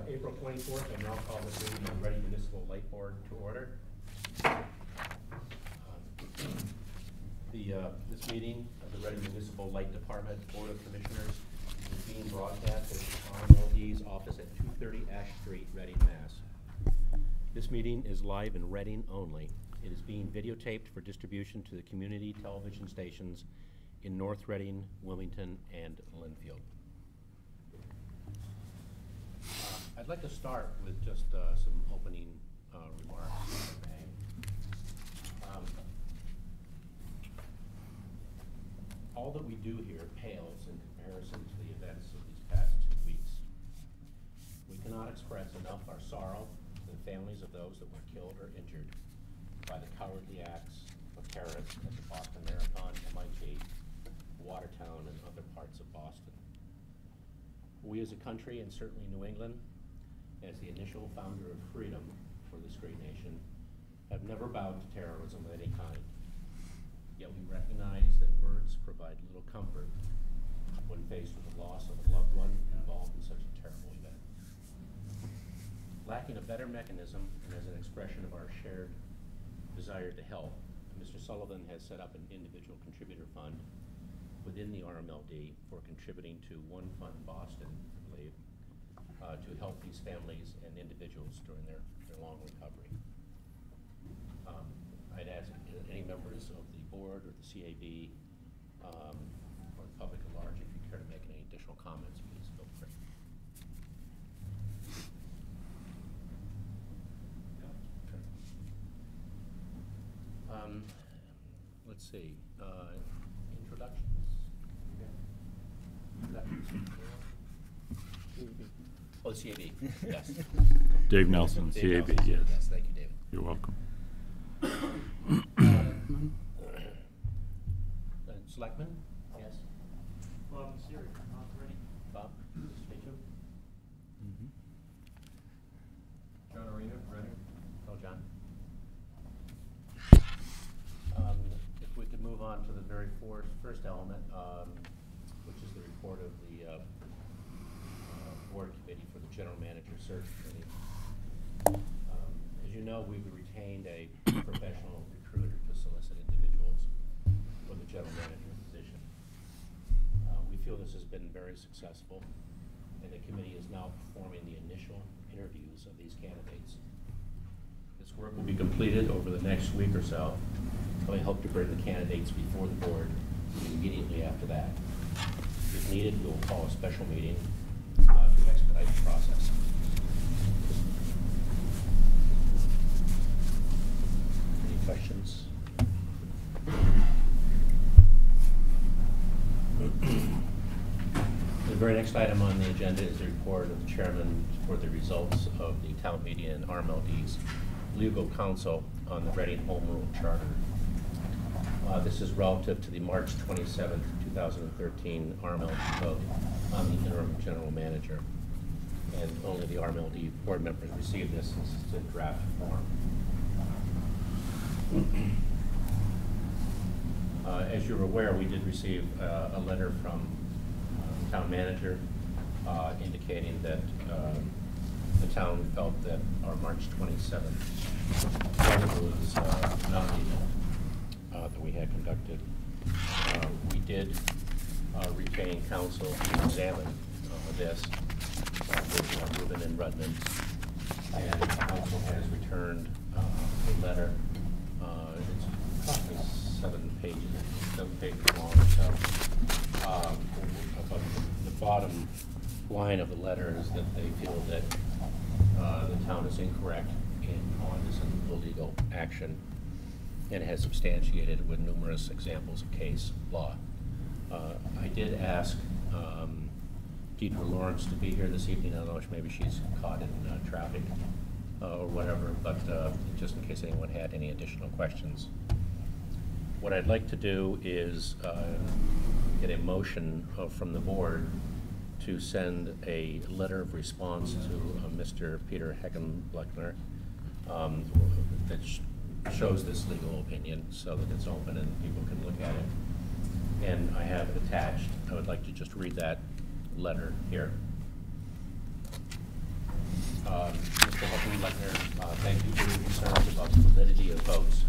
April 24th. I now call this meeting of the Reading Municipal Light Board to order. This meeting of the Reading Municipal Light Department Board of Commissioners is being broadcast at RMLD's office at 230 Ash Street, Reading, Mass. This meeting is live in Reading only. It is being videotaped for distribution to the community television stations in North Reading, Wilmington, and Linfield. I'd like to start with just some opening remarks, if I may. All that we do here pales in comparison to the events of these past 2 weeks. We cannot express enough our sorrow to the families of those that were killed or injured by the cowardly acts of terrorists at the Boston Marathon, MIT, Watertown, and other parts of Boston. We as a country, and certainly New England, as the initial founder of freedom for this great nation, have never bowed to terrorism of any kind. Yet we recognize that words provide little comfort when faced with the loss of a loved one involved in such a terrible event. Lacking a better mechanism, and as an expression of our shared desire to help, Mr. Sullivan has set up an individual contributor fund within the RMLD for contributing to One Fund Boston, I believe, to help these families and individuals during their long recovery. I'd ask any members of the board or the CAB or the public at large, if you care to make any additional comments, please feel free. Okay. Let's see. Introductions. Oh, the CAB. Yes. Dave Nelson, CAB. Yes. Yes. Thank you, David. You're welcome. Selectman? Yes. Bob Siri, ready. Bob, nice to meet you. John Arena, ready. Hello, John. If we could move on to the very first element, which is the report of the board committee for the general manager search committee. As you know, we've retained a professional recruiter to solicit individuals for the general manager position. We feel this has been very successful, and the committee is now performing the initial interviews of these candidates. This work will be completed over the next week or so, and we hope to bring the candidates before the board immediately after that. If needed, we will call a special meeting to expedite the process. Any questions? The very next item on the agenda is the report of the chairman for the results of the town meeting and RMLD's legal counsel on the Reading Home Rule Charter. This is relative to the March 27th, 2013 RMLD vote on the interim general manager. And only the RMLD board members received this since it's in draft form. As you're aware, we did receive a letter from the town manager indicating that the town felt that our March 27th vote was not legal that we had conducted. We did retain counsel to examine this with Rubin and Rudman, and counsel has returned a letter. It's probably 7 pages long or so. But the bottom line of the letter is that they feel that the town is incorrect in calling this an illegal action, and has substantiated it with numerous examples of case law. I did ask Deidre Lawrence to be here this evening. I don't know if maybe she's caught in traffic or whatever, but just in case anyone had any additional questions. What I'd like to do is get a motion from the board to send a letter of response to Mr. Peter Heckenbleckner that shows this legal opinion so that it's open and people can look at it. And I have it attached. I would like to just read that letter here. thank you for your concerns about the validity of votes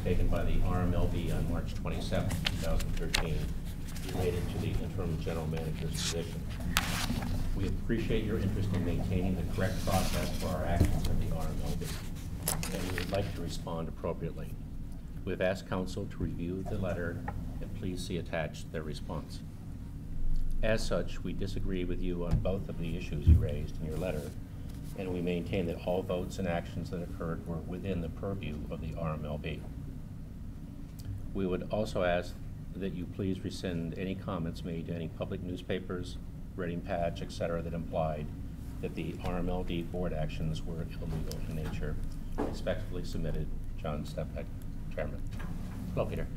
taken by the RMLD on March 27, 2013, related to the interim general manager's position. We appreciate your interest in maintaining the correct process for our actions at the RMLD, and we would like to respond appropriately. We have asked council to review the letter and please see attached their response. As such, we disagree with you on both of the issues you raised in your letter, and we maintain that all votes and actions that occurred were within the purview of the RMLB. We would also ask that you please rescind any comments made to any public newspapers, Reading Patch, etc., that implied that the RMLD board actions were illegal in nature. Respectfully submitted, John Stepek, Chairman. Hello, Peter.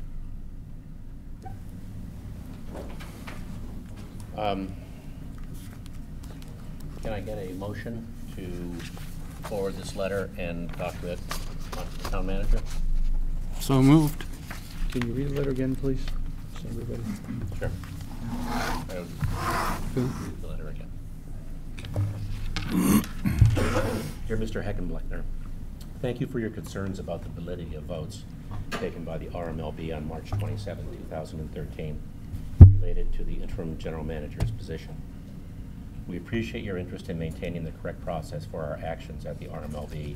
Can I get a motion to forward this letter and document it on to the town manager? So moved. Can you read the letter again, please? So everybody. Sure. I would read the letter again. Dear Mr. Heckenbleckner, thank you for your concerns about the validity of votes taken by the RMLB on March 27, 2013, related to the interim general manager's position. We appreciate your interest in maintaining the correct process for our actions at the RMLB,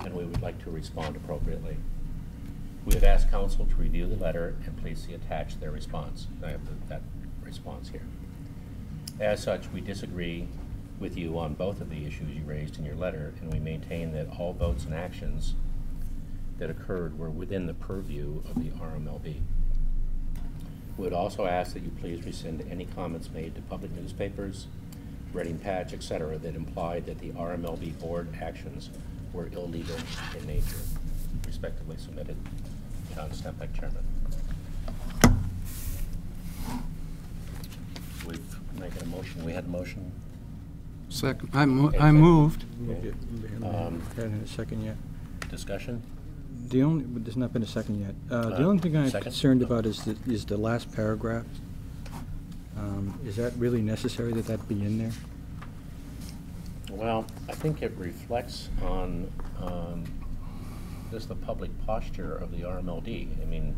and we would like to respond appropriately. We have asked council to review the letter and please see attached their response. I have that response here. As such, we disagree with you on both of the issues you raised in your letter, and we maintain that all votes and actions that occurred were within the purview of the RMLB. We would also ask that you please rescind any comments made to public newspapers, Reading Patch, etc., that implied that the RMLB board actions were illegal in nature. Respectively submitted, John Stepek, Chairman. We've making a motion. We had a motion. Second. Okay, I second. moved. Okay. Hadn't a second yet. Discussion? There's not been a second yet. The only thing I'm second? concerned about is the last paragraph. Is that really necessary that that be in there? Well, I think it reflects on just the public posture of the RMLD. I mean,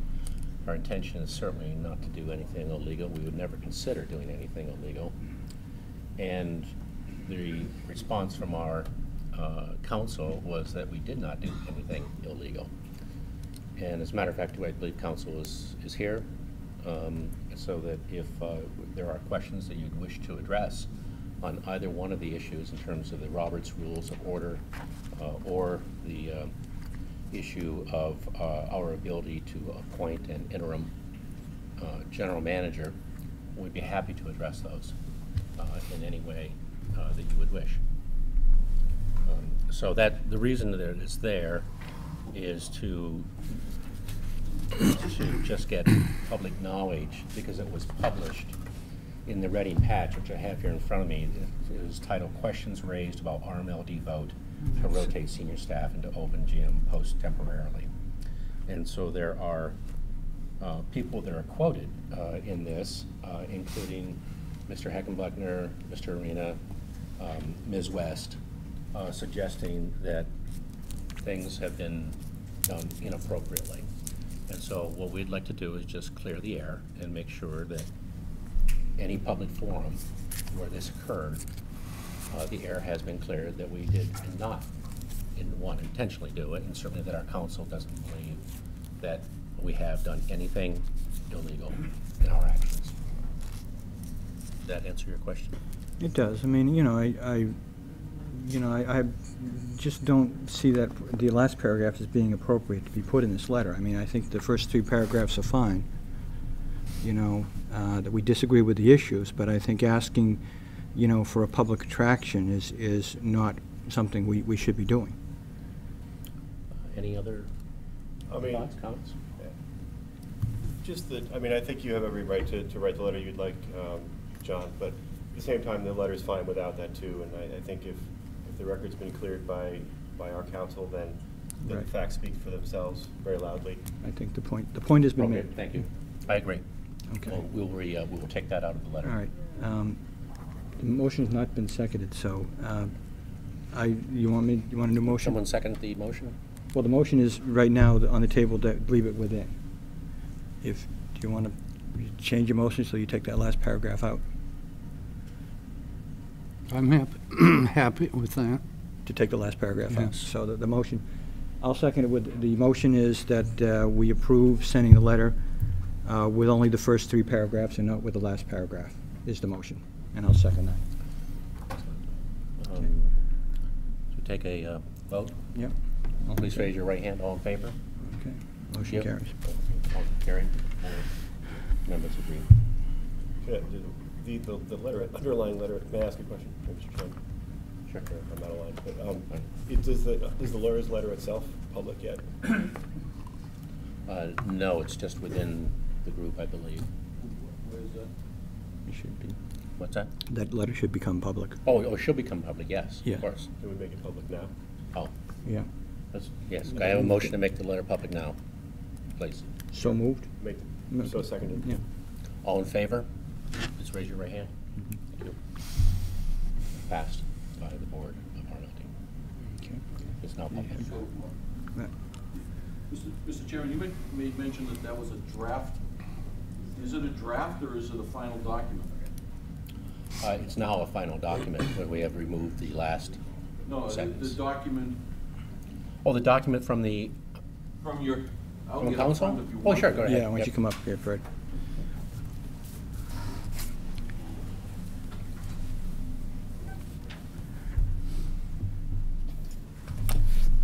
our intention is certainly not to do anything illegal. We would never consider doing anything illegal. And the response from our council was that we did not do anything illegal. And as a matter of fact, I believe council is here, so that if there are questions that you'd wish to address on either one of the issues in terms of the Roberts Rules of Order or the issue of our ability to appoint an interim general manager, we'd be happy to address those in any way that you would wish. So that the reason that it's there is to just get public knowledge, because it was published in the Reading Patch, which I have here in front of me. It was titled "Questions Raised About RMLD Vote to Rotate Senior Staff into Open GM Post Temporarily." And so there are people that are quoted in this, including Mr. Heckenbleckner, Mr. Arena, Ms. West, suggesting that things have been done inappropriately. And so what we'd like to do is just clear the air and make sure that any public forum where this occurred, the air has been cleared, that we did not want to intentionally do it, and certainly that our council doesn't believe that we have done anything illegal in our actions. Does that answer your question? It does. I mean, I just don't see that the last paragraph as being appropriate to be put in this letter. I mean, I think the first three paragraphs are fine, that we disagree with the issues, but I think asking, for a public attraction is not something we should be doing. Any other thoughts, comments? Just that, I think you have every right to write the letter you'd like, John, but at the same time, the letter's fine without that too, and I think if the record's been cleared by our council, then Right. the facts speak for themselves very loudly. I think the point has been Okay, made. thank you. I agree. Okay. We will take that out of the letter. All right. The motion has not been seconded, so You want a new motion? Someone second the motion? Well, the motion is right now on the table to leave it within. Do you want to change your motion so you take that last paragraph out? I'm happy with that. To take the last paragraph out. Yes. So the motion, I'll second it with, the motion is that we approve sending the letter with only the first 3 paragraphs and not with the last paragraph, is the motion. And I'll second that. So take a vote. Yep. Please raise your right hand. All in favor? Okay. Motion Yep. carries. All carried. All members agree. Yeah, the letter, underlying letter, may I ask a question, Mr. Chairman? Sure. I'm out of line, but is the lawyer's letter itself public yet? No, it's just within the group, I believe. Where is that? It should be. What's that? That letter should become public. Oh, it should become public, yes, Yeah. of course. Can we make it public now? Oh, Yeah. yes. I have a motion to make the letter public now, please. So moved? So seconded? Yeah. All in favor? Please raise your right hand. Thank you. Passed by the board of RMLD. Okay. It's now public. Right. Mr. Chairman, you made mention that that was a draft. Is it a draft or is it a final document? It's now a final document where we have removed the last No, the sentence. document Oh, the document from the, from your, I'll from get up council? front if you Oh, want. sure, go ahead. Yeah, why don't Yep. you come up here, Fred?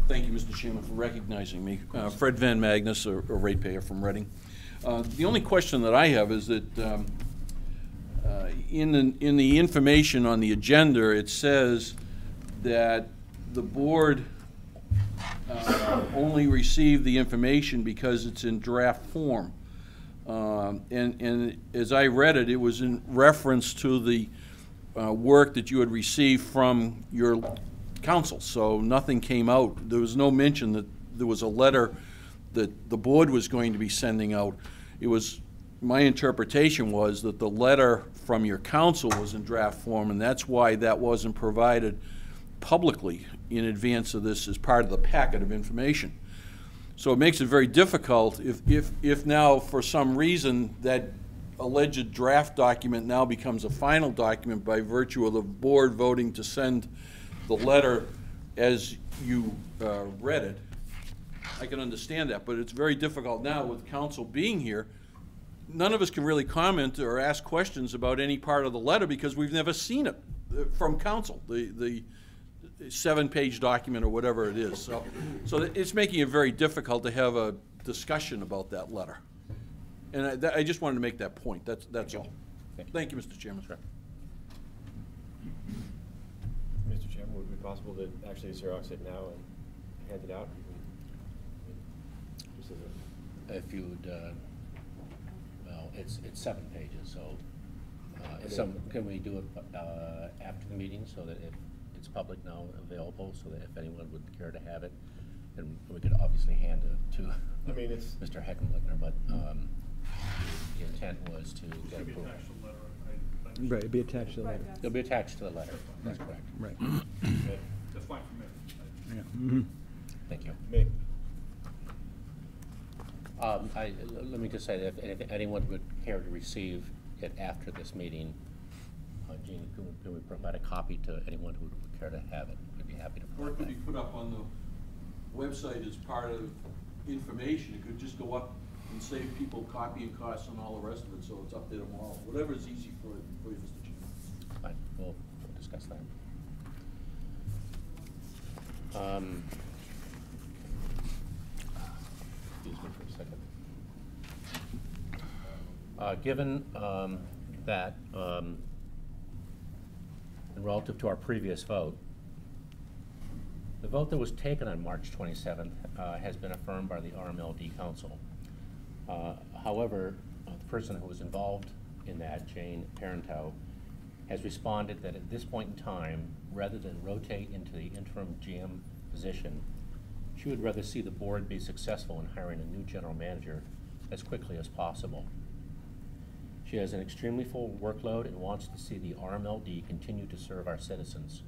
Thank you, Mr. Chairman, for recognizing me. Fred Van Magnus, a ratepayer from Reading. The only question that I have is that in the information on the agenda, it says that the board only received the information because it's in draft form. And as I read it, it was in reference to the work that you had received from your council, so nothing came out. There was no mention that there was a letter that the board was going to be sending out. It was, my interpretation was that the letter from your council was in draft form, and that's why that wasn't provided publicly in advance of this as part of the packet of information. So it makes it very difficult if now, for some reason, that alleged draft document now becomes a final document by virtue of the board voting to send the letter as you read it. I can understand that, but it's very difficult now with council being here. None of us can really comment or ask questions about any part of the letter because we've never seen it from council, the 7-page document or whatever it is. So it's making it very difficult to have a discussion about that letter. And I just wanted to make that point. That's all. Thank you, Mr. Chairman. Sure. Mr. Chairman, would it be possible to actually Xerox it now and hand it out? Just as a- If you would, well, it's 7 pages, so can we do it after the meeting so that if it's public now available, so that if anyone would care to have it, then we could obviously hand it to I mean, it's, Mr. Heckenblickner, but the intent was to get approval. Right, it'd be attached to the letter. It'll be attached to the letter, that's correct. Right. That's fine for me. Yeah. Mhm. Thank you. me. Let me just say that if anyone would care to receive it after this meeting, Jean, can we provide a copy to anyone who would care to have it? We'd be happy to Or it provide could be that. put up on the website as part of information. It could just go up and save people copying costs and all the rest of it, so it's up there tomorrow. Whatever is easy for you, Mr. Chairman. Fine, we'll discuss that. Excuse me for a second. Given that, and relative to our previous vote, the vote that was taken on March 27th has been affirmed by the RMLD Council. However, the person who was involved in that, Jane Parenteau, has responded that at this point in time, rather than rotate into the interim GM position, she would rather see the board be successful in hiring a new general manager as quickly as possible. She has an extremely full workload and wants to see the RMLD continue to serve our citizens.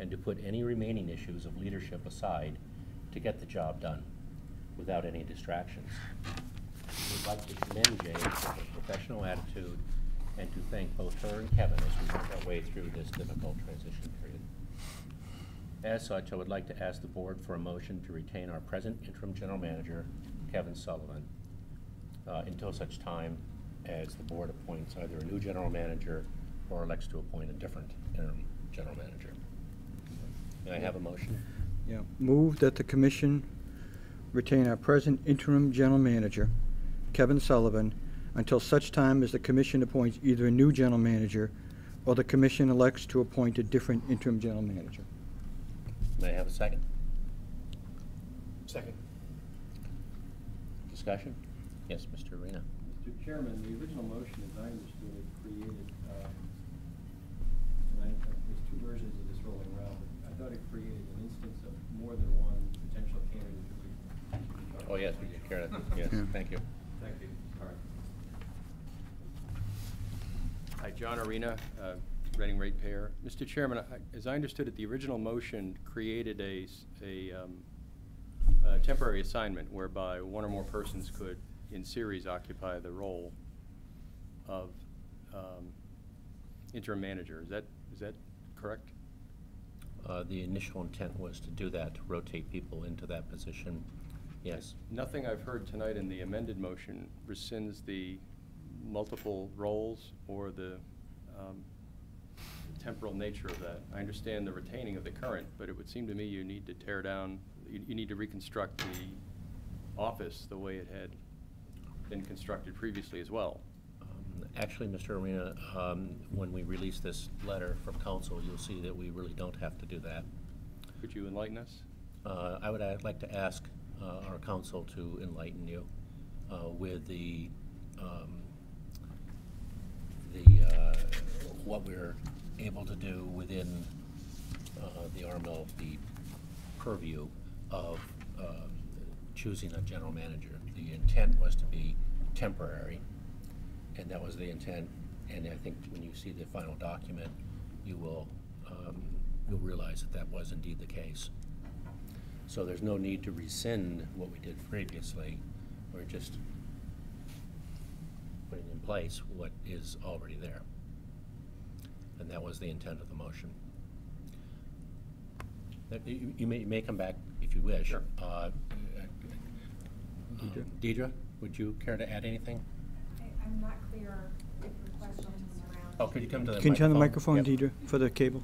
and to put any remaining issues of leadership aside to get the job done without any distractions. We'd like to commend Jane for her professional attitude and to thank both her and Kevin as we work our way through this difficult transition period. As such, I would like to ask the board for a motion to retain our present interim general manager, Kevin Sullivan, until such time as the board appoints either a new general manager or elects to appoint a different interim general manager. May I have a motion? Yeah. Move that the commission retain our present interim general manager, Kevin Sullivan, until such time as the commission appoints either a new general manager or the commission elects to appoint a different interim general manager. May I have a second? Second. Discussion? Yes, Mr. Arena. Mr. Chairman, the original motion, as I understood it, created, there's two versions of this rolling around, but I thought it created an instance of more than one potential candidate that we. Oh, yes, would you care to? Yes, Yeah. thank you. Thank you. All right. Hi, John Arena, Reading ratepayer. Mr. Chairman, as I understood it, the original motion created a temporary assignment whereby one or more persons could, in series, occupy the role of interim manager. Is that correct? The initial intent was to do that, to rotate people into that position. Yes. Nothing I've heard tonight in the amended motion rescinds the multiple roles or the temporal nature of that. I understand the retaining of the current, but it would seem to me you need to tear down, you need to reconstruct the office the way it had been constructed previously as well. Actually, Mr. Arena, when we release this letter from council, you'll see that we really don't have to do that. Could you enlighten us? I'd like to ask our council to enlighten you with what we're able to do within the RMLD purview of choosing a general manager. The intent was to be temporary, and that was the intent. And I think when you see the final document, you'll realize that that was indeed the case. So there's no need to rescind what we did previously. We're just putting in place what is already there. And that was the intent of the motion. You may come back if you wish. Sure. Deidre, would you care to add anything? I'm not clear if the question is around. Oh, could you come to the microphone? Can you turn the microphone, Yep. Deidre, for the cable?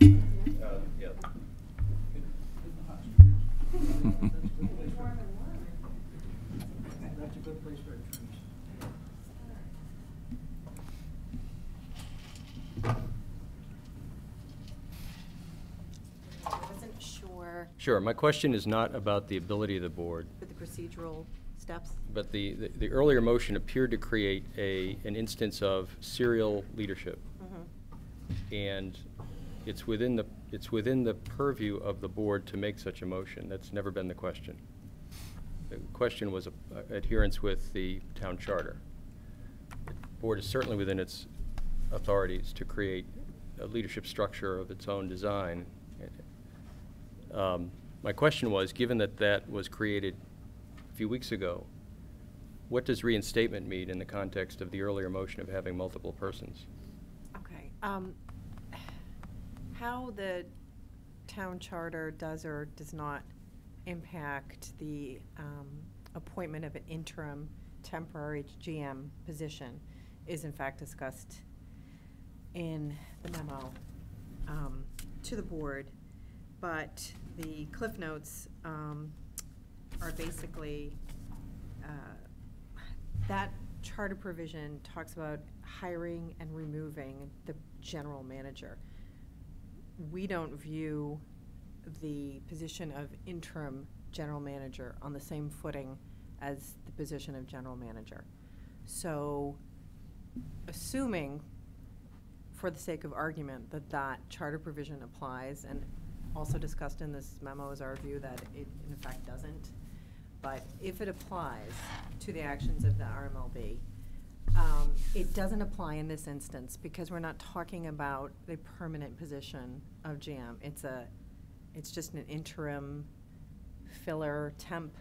Yeah. That's a good place for it. I wasn't sure Sure. My question is not about the ability of the board, with the procedural steps. but the earlier motion appeared to create an instance of serial leadership. And it's within the purview of the board to make such a motion. That's never been the question. The question was adherence with the town charter. The board is certainly within its authorities to create a leadership structure of its own design. My question was, given that that was created a few weeks ago, what does reinstatement mean in the context of the earlier motion of having multiple persons? Okay. How the town charter does or does not impact the appointment of an interim temporary GM position is in fact discussed in the memo to the board, but the Cliff Notes are basically, that charter provision talks about hiring and removing the general manager. We don't view the position of interim general manager on the same footing as the position of general manager. So, assuming, for the sake of argument, that that charter provision applies, and also discussed in this memo is our view that it in fact doesn't, but if it applies to the actions of the RMLD, It doesn't apply in this instance because we're not talking about the permanent position of GM. It's just an interim filler temp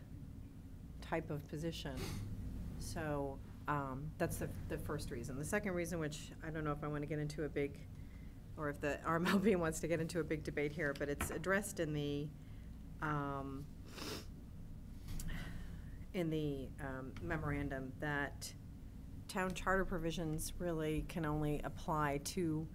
type of position. So that's the first reason. The second reason, which I don't know if I want to get into a big, or if the RMLD wants to get into a big debate here, but it's addressed in the memorandum that town charter provisions really can only apply to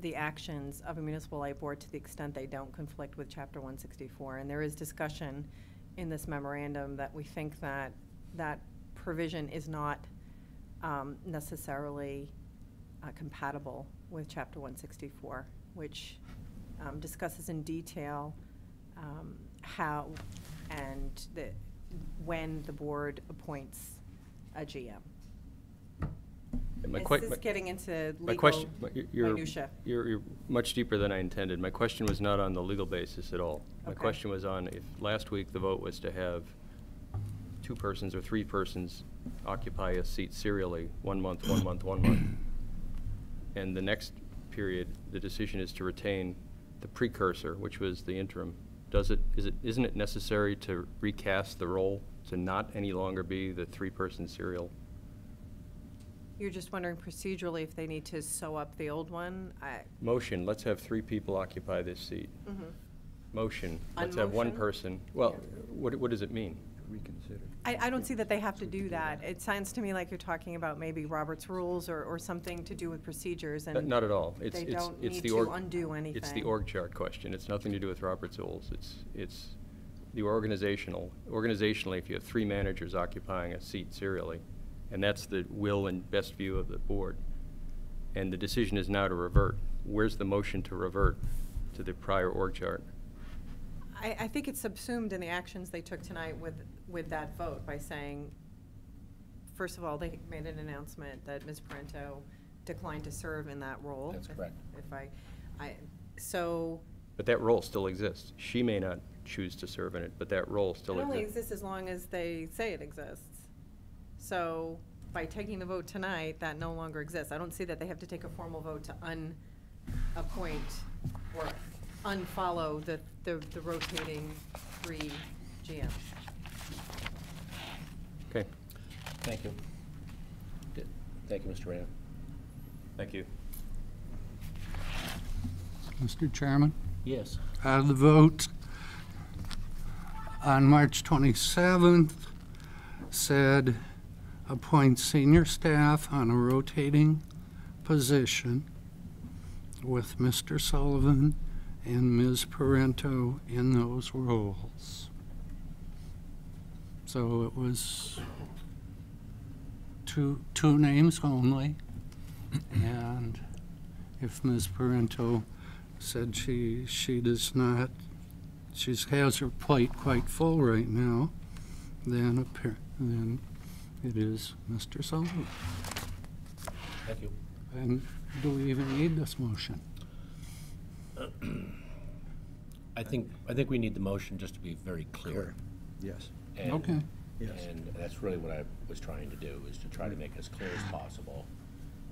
the actions of a municipal light board to the extent they don't conflict with Chapter 164. And there is discussion in this memorandum that we think that that provision is not necessarily compatible with Chapter 164, which discusses in detail how and when the board appoints a GM. This is getting into legal minutia. You're much deeper than I intended. My question was not on the legal basis at all. My Okay. question was on if last week the vote was to have 2 persons or 3 persons occupy a seat serially, 1 month, 1 month, 1 month. And the next period, the decision is to retain the precursor, which was the interim. Isn't it necessary to recast the role to not any longer be the 3-person serial? You're just wondering procedurally if they need to sew up the old one? Motion, let's have 3 people occupy this seat. Mhm. Motion, let's have 1 Unmotion? person. Well, what does it mean? Reconsider. I don't see that they have to do that. It sounds to me like you're talking about maybe Robert's rules or something to do with procedures, and Not at all. they don't It's need the to org- undo anything. It's the org chart question. It's nothing to do with Robert's rules. It's the organizationally, if you have 3 managers occupying a seat serially, and that's the will and best view of the board, and the decision is now to revert. Where's the motion to revert to the prior org chart? I think it's subsumed in the actions they took tonight with that vote by saying, first of all, they made an announcement that Ms. Parento declined to serve in that role. That's correct. So. But that role still exists. She may not choose to serve in it, but that role still It only exists. exists as long as they say it exists. So by taking the vote tonight, that no longer exists. I don't see that they have to take a formal vote to unappoint or unfollow the rotating 3 GMs. Okay. Thank you. Thank you, Mr. Rayner. Thank you. Mr. Chairman, Yes. the vote on March 27th said appoint senior staff on a rotating position with Mr. Sullivan and Ms. Parento in those roles. So it was two names only. And if Ms. Parento said she does not, she has her plate quite full right now, then it is Mr. Sullivan. Thank you. And do we even need this motion? I think we need the motion just to be very clear. Yes. And- Okay. Yes. And that's really what I was trying to do, is to try to make as clear as possible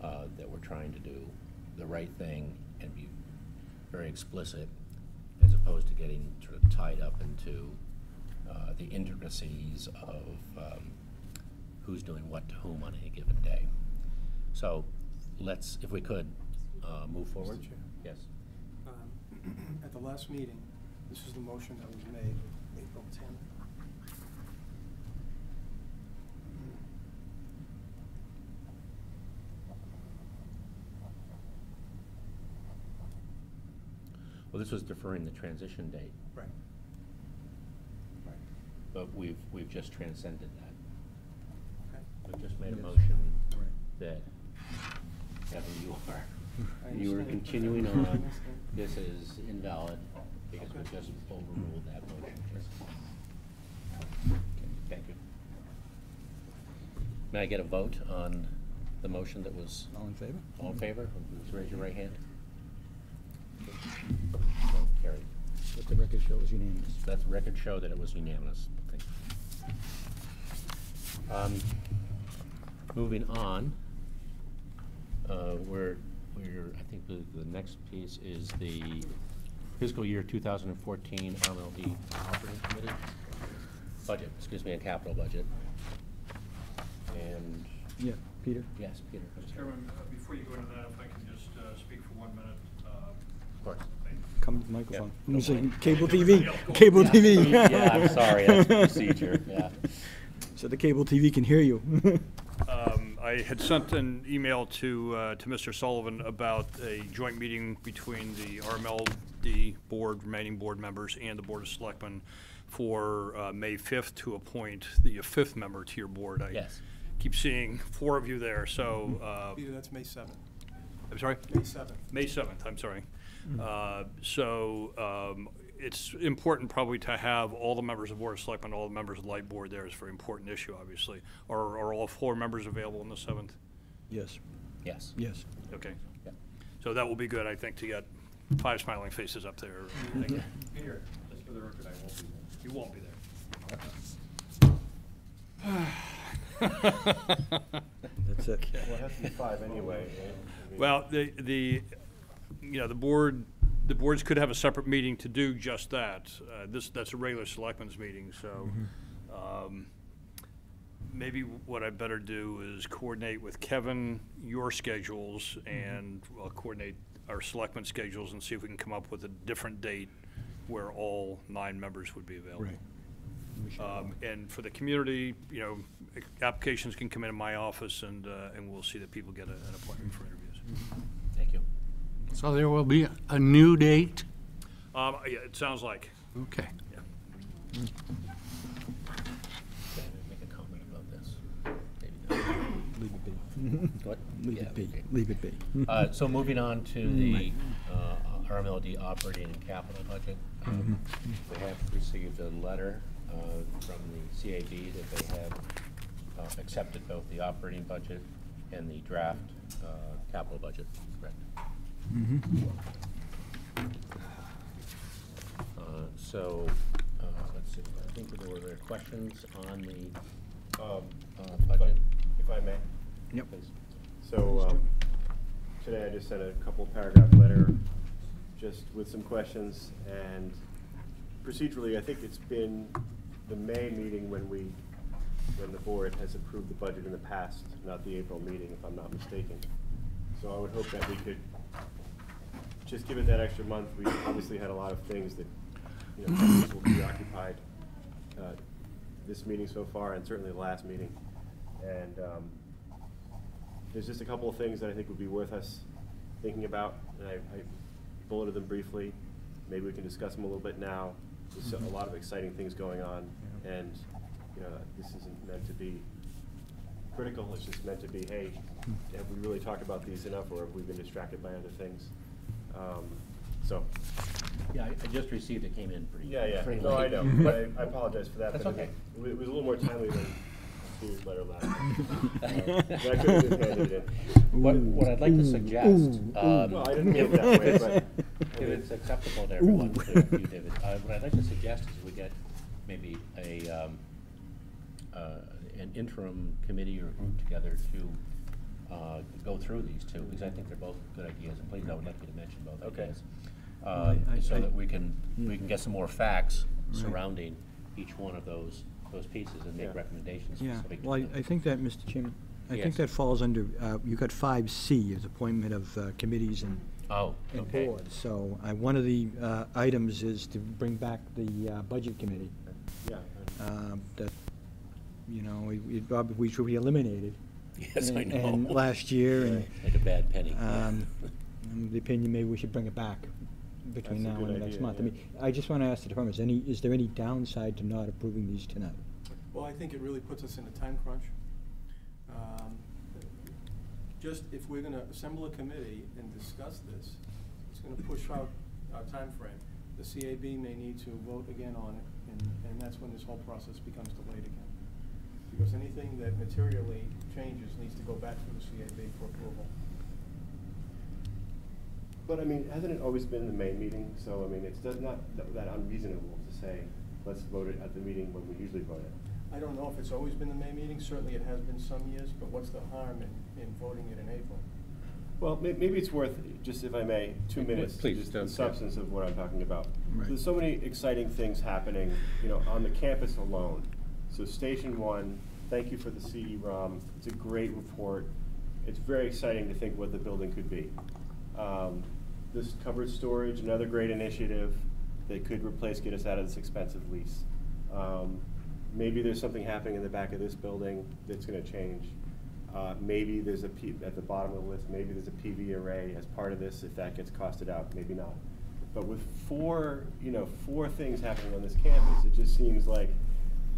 that we're trying to do the right thing and be very explicit, as opposed to getting sort of tied up into the intricacies of who's doing what to whom on any given day. So let's, if we could, move forward. Mr. Chair. Yes. At the last meeting, this is the motion that was made, April 10th. Well, this was deferring the transition date, Right. Right. but we've just transcended that. Okay. We've just made a Yes. motion Right. that, Kevin, you I are understand. continuing I on. understand. This is invalid because we Okay. just overruled that motion. Thank you. May I get a vote on the motion that was, All in favor? all in favor? Please raise your right hand. So carried. Let the record show is unanimous. Let the record show that it was unanimous. Thank you. Moving on, I think the next piece is the fiscal year 2014 RMLD operating committee budget, and capital budget. And, Yeah, Peter? yes, Peter. Mr. Chairman, before you go into that, if I can just speak for 1 minute. Of course. Come to the microphone. Yeah. You say cable TV, cable TV. Yeah, I'm sorry, that's the procedure, yeah. So the cable TV can hear you. I had sent an email to Mr. Sullivan about a joint meeting between the RMLD board, remaining board members, and the Board of Selectmen for May 5th to appoint the 5th member to your board. I Yes. keep seeing 4 of you there, so. Peter, that's May 7th. I'm sorry? May 7th. May 7th, I'm sorry. It's important probably to have all the members of Board of Selectmen, all the members of the Light Board there. It's a very important issue, obviously. Are all 4 members available on the 7th? Yes, Yes. yes. Okay. Yeah. So that will be good, I think, to get 5 smiling faces up there. Peter, just for the record, I won't be there. You won't be there. That's it. Well, it has to be 5 anyway. Right? I mean, Well, the boards could have a separate meeting to do just that. That's a regular selectmen's meeting, so maybe what I better do is coordinate with Kevin your schedules, and I'll coordinate our selectmen's schedules and see if we can come up with a different date where all 9 members would be available. Right. We should. And for the community, applications can come into my office, and we'll see that people get an appointment for interviews. Thank you. So there will be a new date? Yeah, it sounds like. Okay. Yeah. Make a comment about this. Maybe not. Leave it be. What? Leave Yeah, it be. okay. Leave it be. So moving on to the RMLD operating and capital budget. We have received a letter from the CAB that they have accepted both the operating budget and the draft capital budget, correct? So, let's see, I think there were questions on the budget. If I may. Yep. Please. So, today I just sent a couple paragraph letter just with some questions, and procedurally, I think it's been the May meeting when the board has approved the budget in the past, not the April meeting, if I'm not mistaken. So I would hope that we could just give it that extra month. We obviously had a lot of things that, people preoccupied this meeting so far, and certainly the last meeting. And there's just a couple of things that I think would be worth us thinking about, and I bulleted them briefly. Maybe we can discuss them a little bit now. There's a lot of exciting things going on, and this isn't meant to be critical. It's just meant to be, hey, have we really talked about these enough, or have we been distracted by other things? Yeah, I just received, it came in pretty. Yeah. pretty No, I late. know. But I apologize for that. That's but okay. It was a little more timely than Steve's letter last time. But I could have just handed it in. What I'd like to suggest, Well, I didn't mean it that way, but if it's acceptable to everyone, including you, David, what I'd like to suggest is we get maybe an interim committee or group together to go through these two, because I think they're both good ideas, and please, I would like you to mention both ideas. So that we can get some more facts surrounding each one of those pieces and make recommendations. Yeah, specific to well, them. I think that, Mr. Chairman, I think Yes. that falls under, you got 5C as appointment of committees and Okay. boards. So one of the items is to bring back the Budget Committee. yeah. That, which we eliminated. Yes, I know. And last year, and Like a bad penny. I'm of the opinion maybe we should bring it back between That's a now good and next idea, month. I yeah. mean, I just want to ask the department, is there any downside to not approving these tonight? Well, I think it really puts us in a time crunch. Just if we're gonna assemble a committee and discuss this, it's gonna push out our timeframe. The CAB may need to vote again on it, and that's when this whole process becomes delayed again. Because anything that materially changes needs to go back through the CAB for approval. But I mean, hasn't it always been the May meeting? So I mean, it's not that unreasonable to say, let's vote it at the meeting when we usually vote it. I don't know if it's always been the May meeting, certainly it has been some years, but what's the harm in voting it in April? Well, maybe it's worth, just if I may, 2 minutes, Please, just the yeah. substance of what I'm talking about. Right. There's so many exciting things happening, you know, on the campus alone. So Station 1, thank you for the CD-ROM. It's a great report. It's very exciting to think what the building could be. This covered storage, another great initiative that could get us out of this expensive lease. Maybe there's something happening in the back of this building that's going to change. Maybe there's at the bottom of the list, maybe there's a PV array as part of this, if that gets costed out, maybe not. But with four things happening on this campus, it just seems like,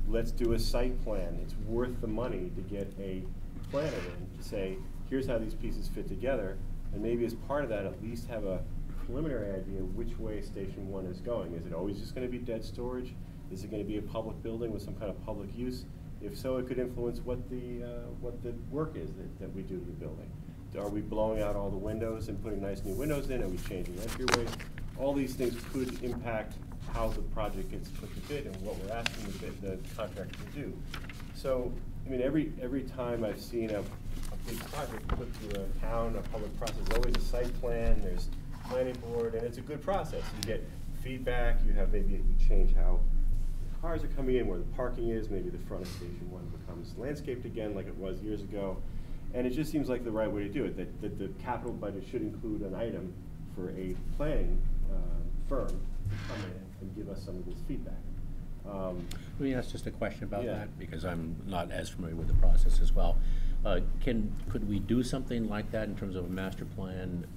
let's do a site plan. It's worth the money to get a planner in to say, here's how these pieces fit together, and maybe as part of that, at least have a preliminary idea which way Station 1 is going. Is it always just going to be dead storage? Is it going to be a public building with some kind of public use? If so, it could influence what the work is that we do to the building. Are we blowing out all the windows and putting nice new windows in? Are we changing entryways? All these things could impact how the project gets put to bid and what we're asking the contractor to do. So, I mean, every time I've seen a big project put through a town, a public process, there's always a site plan, there's planning board, and it's a good process. You get feedback, you change how cars are coming in, where the parking is, maybe the front of Station 1 becomes landscaped again like it was years ago. And it just seems like the right way to do it, that the capital budget should include an item for a planning firm to come in and give us some of this feedback. Let me ask just a question about Yeah. that, because I'm not as familiar with the process as well. Could we do something like that in terms of a master plan,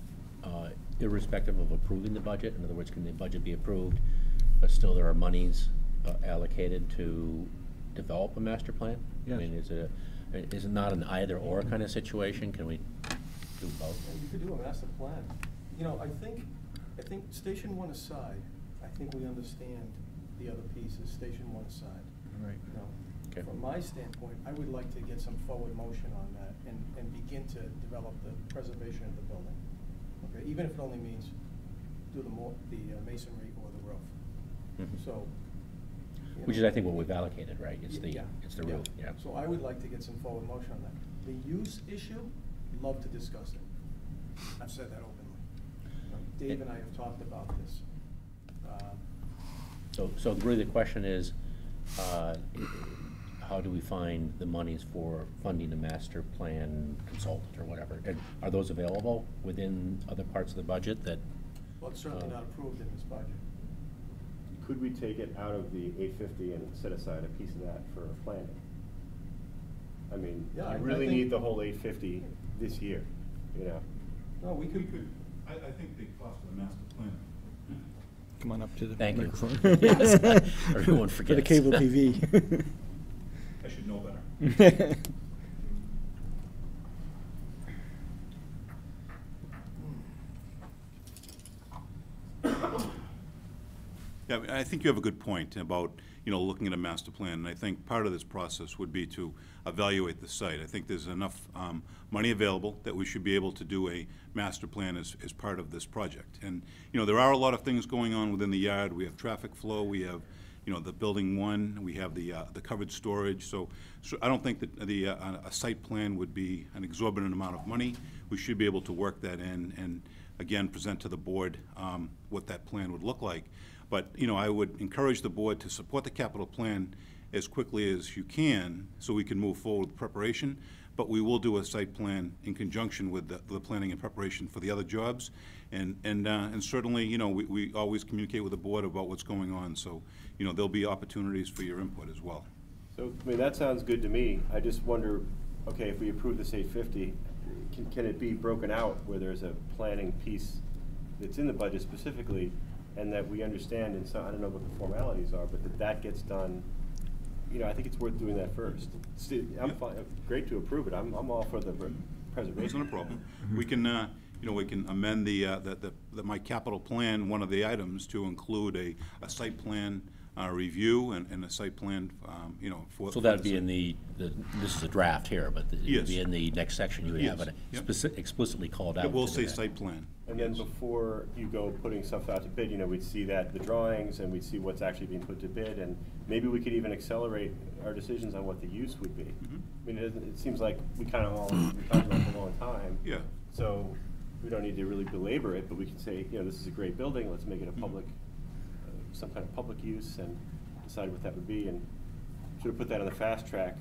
irrespective of approving the budget? In other words, can the budget be approved, but still there are monies allocated to develop a master plan? Yes. I mean, is it not an either-or kind of situation? Can we do both? You could do a master plan. You know, I think Station 1 aside, I think we understand the other pieces, Station 1 aside. Right. You know, Okay. from my standpoint, I would like to get some forward motion on that and begin to develop the preservation of the building. Okay, even if it only means do the masonry or the roof. Mhm. So. you Which know, is, I think, what we've allocated, right? It's the Yeah. roof, yeah. So I would like to get some forward motion on that. The use issue, love to discuss it. I've said that openly. Dave and I have talked about this. So really the question is, how do we find the monies for funding a master plan consultant or whatever? And are those available within other parts of the budget that? Well, it's certainly not approved in this budget. Could we take it out of the 850 and set aside a piece of that for planning? I mean, Yeah, I you really think- need the whole 850 this year, you know? No, we could. I think the cost of the master plan. Come on up to the Thank you. microphone. Yes, everyone For the forgets. cable TV. I should know better. Yeah, I mean, I think you have a good point about, looking at a master plan, and I think part of this process would be to evaluate the site. I think there's enough money available that we should be able to do a master plan as part of this project. And, there are a lot of things going on within the yard. We have traffic flow, we have, the building 1, we have the covered storage. So I don't think that a site plan would be an exorbitant amount of money. We should be able to work that in and, again, present to the board what that plan would look like. But, I would encourage the board to support the capital plan as quickly as you can so we can move forward with preparation. But we will do a site plan in conjunction with the planning and preparation for the other jobs. And certainly, we always communicate with the board about what's going on. So, there'll be opportunities for your input as well. So, I mean, that sounds good to me. I just wonder, okay, if we approve this 850, can it be broken out where there's a planning piece that's in the budget specifically, and that we understand, and so, I don't know what the formalities are, but that gets done, I think it's worth doing that first. I'm fine, great to approve it. I'm all for the preservation. It's not a problem. We can, we can amend my capital plan, one of the items, to include a site plan review and a site plan, you know, for. So that would be in the, this is a draft here, but it would Yes. be in the next section you would have Yes. it Yep. explicitly called out. It will to say that. site plan. And then before you go putting stuff out to bid, you know, we'd see that, the drawings, and we'd see what's actually being put to bid, and maybe we could even accelerate our decisions on what the use would be. I mean, it seems like we kind of all, we've talked about it for a long time. Yeah. So we don't need to really belabor it, but we can say, you know, this is a great building, let's make it a public, some kind of public use, and decide what that would be, and sort of put that on the fast track.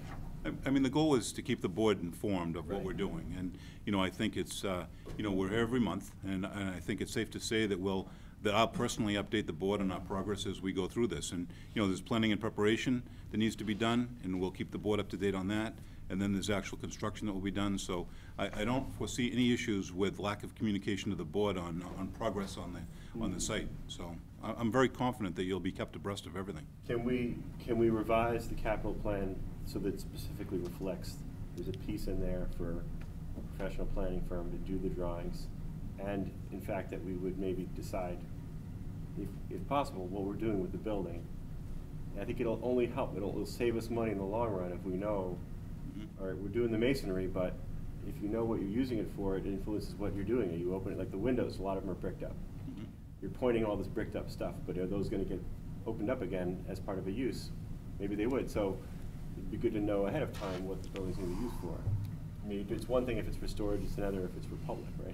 I mean, the goal is to keep the board informed of what Right. we're doing. And, you know, I think it's, you know, we're here every month, and I think it's safe to say that that I'll personally update the board on our progress as we go through this. And, you know, there's planning and preparation that needs to be done, and we'll keep the board up to date on that. And then there's actual construction that will be done. So I don't foresee any issues with lack of communication to the board on progress on the site. So I'm very confident that you'll be kept abreast of everything. Can we revise the capital plan so that it specifically reflects, there's a piece in there for a professional planning firm to do the drawings, and in fact that we would maybe decide, if possible, what we're doing with the building. And I think it'll only help, it'll save us money in the long run if we know, all right, we're doing the masonry, but if you know what you're using it for, it influences what you're doing. You open it, like the windows, a lot of them are bricked up. You're pointing all this bricked up stuff, but are those gonna get opened up again as part of a use? Maybe they would, so it'd be good to know ahead of time what the building's gonna be used for. I mean, it's one thing if it's for storage, it's another if it's for public, right?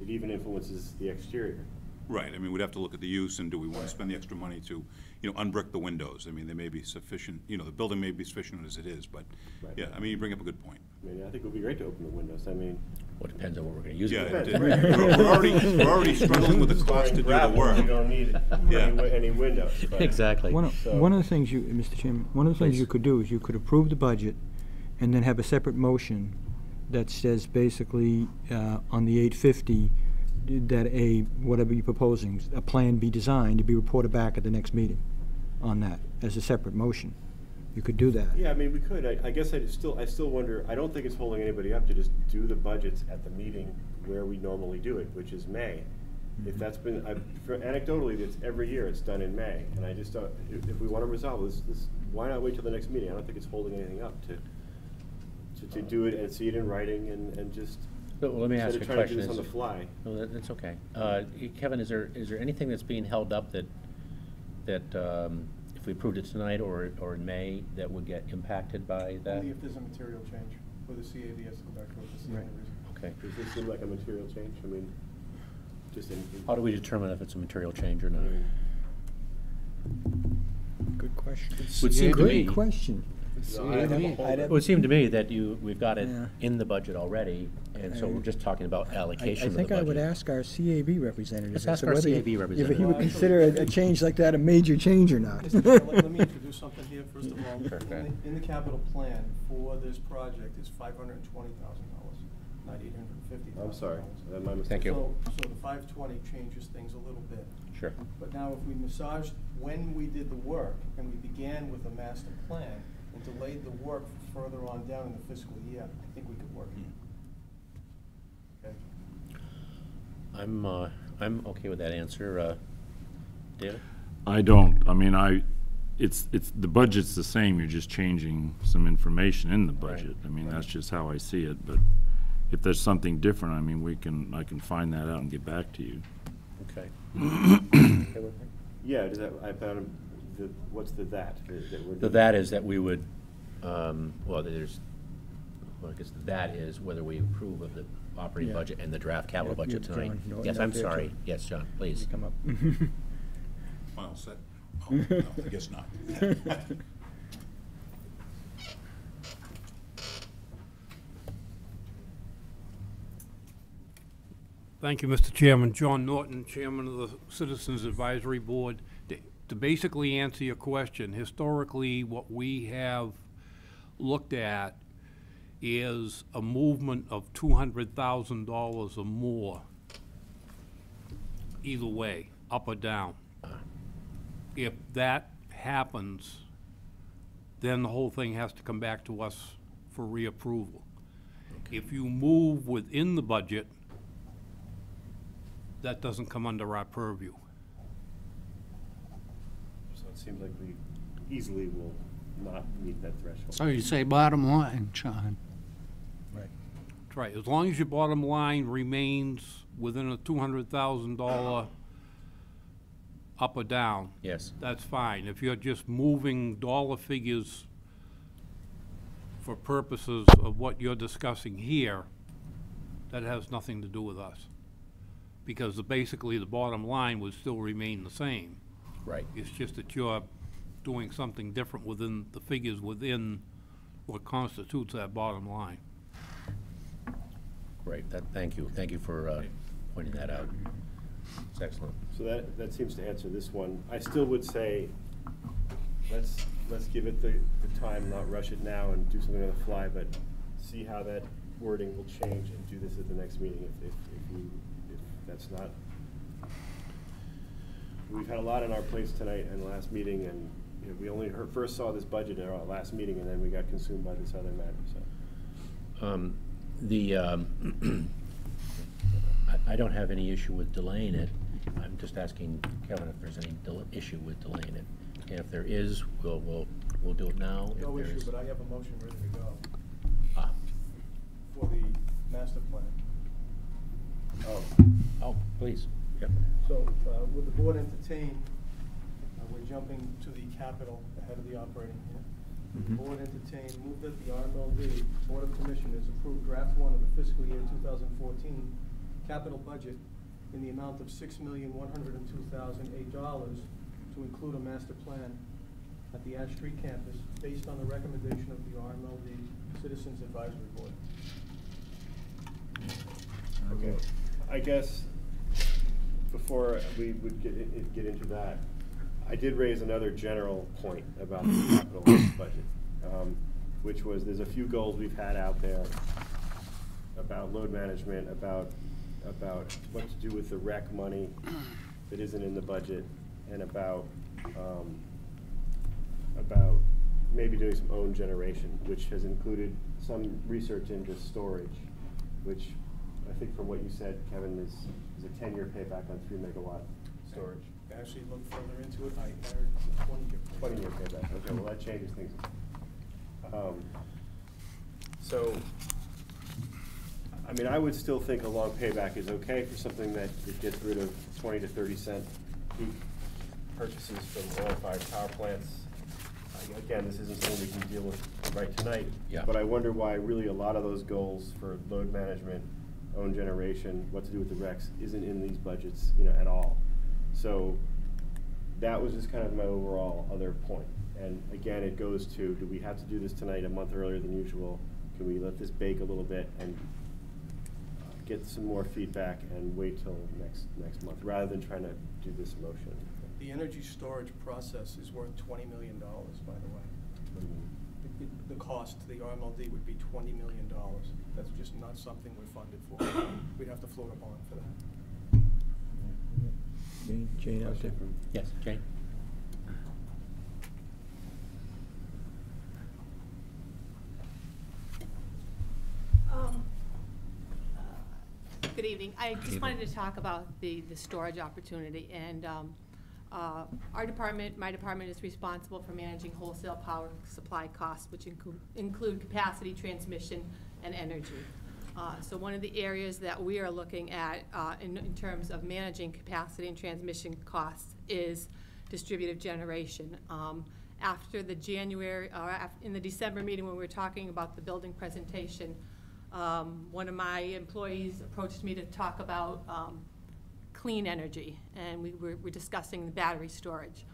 It even influences the exterior. Right, I mean, we'd have to look at the use, and do we want to spend the extra money to, you know, unbrick the windows? I mean, they may be sufficient, you know, the building may be sufficient as it is, but, Right. yeah, I mean, you bring up a good point. I mean, I think it would be great to open the windows, I mean. Well, it depends on what we're gonna use Yeah, it for. we're already struggling with the cost to do the Gravel, work. You don't need Yeah. any windows. but- Exactly. One So- one of the things you, Mr. Chairman, one of the things Please. you could do is you could approve the budget and then have a separate motion that says basically, on the 850, that whatever you're proposing, a plan be designed to be reported back at the next meeting on that, as a separate motion. You could do that. Yeah, I mean, we could. I guess I still wonder, I don't think it's holding anybody up to just do the budgets at the meeting where we normally do it, which is May. If that's been, anecdotally, it's every year it's done in May, and I just don't, if we want to resolve this, why not wait till the next meeting? I don't think it's holding anything up to do it and see it in writing and just, Well, let me ask instead you of a trying to do question. this on the Is- fly. No, that's okay. Kevin, is there anything that's being held up that if we approved it tonight or in May, that would get impacted by that? Only if there's a material change, or the CAB has to go back to what the CAB Right. is. Okay. Does this seem like a material change? I mean, just in. How do we determine if it's a material change or not? Good question. Would seem to me- Good question. It would seem to me that we've got it Yeah. in the budget already, and so we're just talking about allocation I of the think budget. I would ask our CAB representative. Let's as ask to our whether CAB representative. If he would Well, consider a change like that a major change or not. Mr. Chair, let me introduce something here, first of all. Sure, go ahead. In the capital plan for this project is $520,000, not $850,000. I'm sorry, that's my mistake. Thank you. So the 520 changes things a little bit. Sure. But now if we massaged when we did the work, and we began with a master plan, and delayed the work further on down in the fiscal year, I think we could work it. Okay? I'm okay with that answer. David? I don't, I mean, it's, the budget's the same, you're just changing some information in the budget. I mean, that's just how I see it, but if there's something different, I mean, I can find that out and get back to you. Okay. Okay with me? Yeah, does that, I found what's the that? That is that we would, well, I guess that is whether we approve of the operating Yeah. budget and the draft capital Yeah, budget John tonight. Norton Yes, out I'm there, sorry. too. Yes, John, please. Come up. Final set? Oh, no, I guess not. Thank you, Mr. Chairman. John Norton, Chairman of the Citizens Advisory Board. To basically answer your question, historically, what we have looked at is a movement of $200,000 or more, either way, up or down. If that happens, then the whole thing has to come back to us for reapproval. If you move within the budget, that doesn't come under our purview. So it seems like we easily will not meet that threshold. So you say bottom line, John. That's right, as long as your bottom line remains within a $200,000 up or down, Yes. that's fine. If you're just moving dollar figures for purposes of what you're discussing here, that has nothing to do with us. Because basically, the bottom line would still remain the same. Right. It's just that you're doing something different within the figures within what constitutes that bottom line. Great, thank you. Thank you for pointing that out. It's excellent. So that seems to answer this one. I still would say, let's give it the time, not rush it now and do something on the fly, but see how that wording will change and do this at the next meeting if that's not. We've had a lot on our plates tonight and last meeting, and you know, we only first saw this budget at our last meeting, and then we got consumed by this other matter. So. I don't have any issue with delaying it. I'm just asking Kevin if there's any issue with delaying it. And if there is, we'll do it now. No If there issue, is- but I have a motion ready to go Ah, for the master plan. oh, please. Yep. So, would the board entertain, we're jumping to the capital ahead of the operating here. Would the board entertain, move that the RMLD Board of Commissioners approve draft one of the fiscal year 2014 capital budget in the amount of $6,102,008 to include a master plan at the Ash Street campus based on the recommendation of the RMLD Citizens Advisory Board. Okay, I guess before we would get into that, I did raise another general point about the capital budget, which was there's a few goals we've had out there about load management, about what to do with the rec money that isn't in the budget, and about maybe doing some own generation, which has included some research into storage, which I think from what you said, Kevin, is a 10-year payback on 3 megawatt storage. Actually, look further into it, I entered 20-year. 20-year payback, okay, well, that changes things. So, I mean, I would still think a long payback is okay for something that gets rid of 20 to 30 cent peak purchases from oil-fired power plants. Again, this isn't something we can deal with right tonight. Yeah. But I wonder why really a lot of those goals for load management, own generation, what to do with the recs, isn't in these budgets, you know, at all. So that was just kind of my overall other point. And again, it goes to, do we have to do this tonight a month earlier than usual? Can we let this bake a little bit and get some more feedback and wait till next month, rather than trying to do this motion? The energy storage process is worth $20 million, by the way. The cost to the RMLD would be $20 million. That's just not something we're funded for. We'd have to float a bond for that. Jane out there? Yes, Jane? Good evening. I just wanted to talk about the storage opportunity, and our department, my department, is responsible for managing wholesale power supply costs, which include capacity, transmission, and energy. So one of the areas that we are looking at in terms of managing capacity and transmission costs is distributed generation. After the in the December meeting when we were talking about the building presentation, one of my employees approached me to talk about clean energy, and we were discussing the battery storage.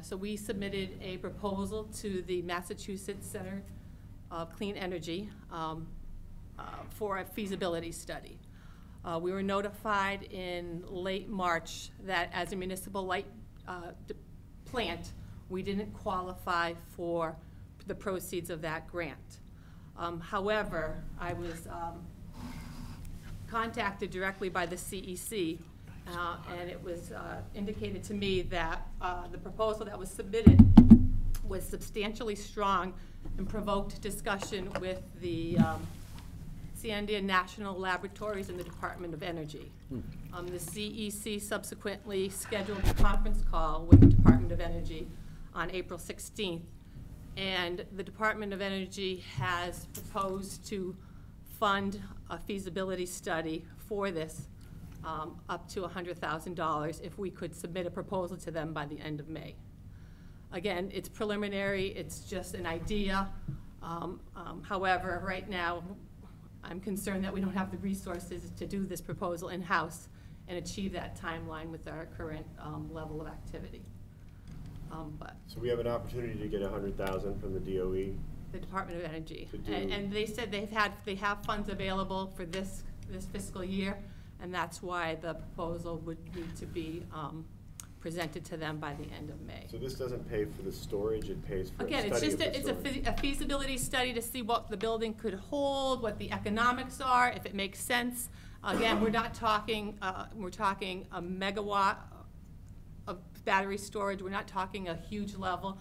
So we submitted a proposal to the Massachusetts Center of Clean Energy for a feasibility study. We were notified in late March that as a municipal light plant, we didn't qualify for the proceeds of that grant. However, I was contacted directly by the CEC, and it was indicated to me that the proposal that was submitted was substantially strong and provoked discussion with the Sandia National Laboratories and the Department of Energy. The CEC subsequently scheduled a conference call with the Department of Energy on April 16th. And the Department of Energy has proposed to fund a feasibility study for this up to $100,000 if we could submit a proposal to them by the end of May. Again, it's preliminary, it's just an idea. However, right now, I'm concerned that we don't have the resources to do this proposal in-house and achieve that timeline with our current level of activity. So we have an opportunity to get 100,000 from the DOE? The Department of Energy. To do- And they said they have funds available for this fiscal year, and that's why the proposal would need to be presented to them by the end of May. So this doesn't pay for the storage, it pays for a study Again, of the it's just storage? a feasibility study to see what the building could hold, what the economics are, if it makes sense. Again, we're not talking, we're talking a megawatt of battery storage. We're not talking a huge level.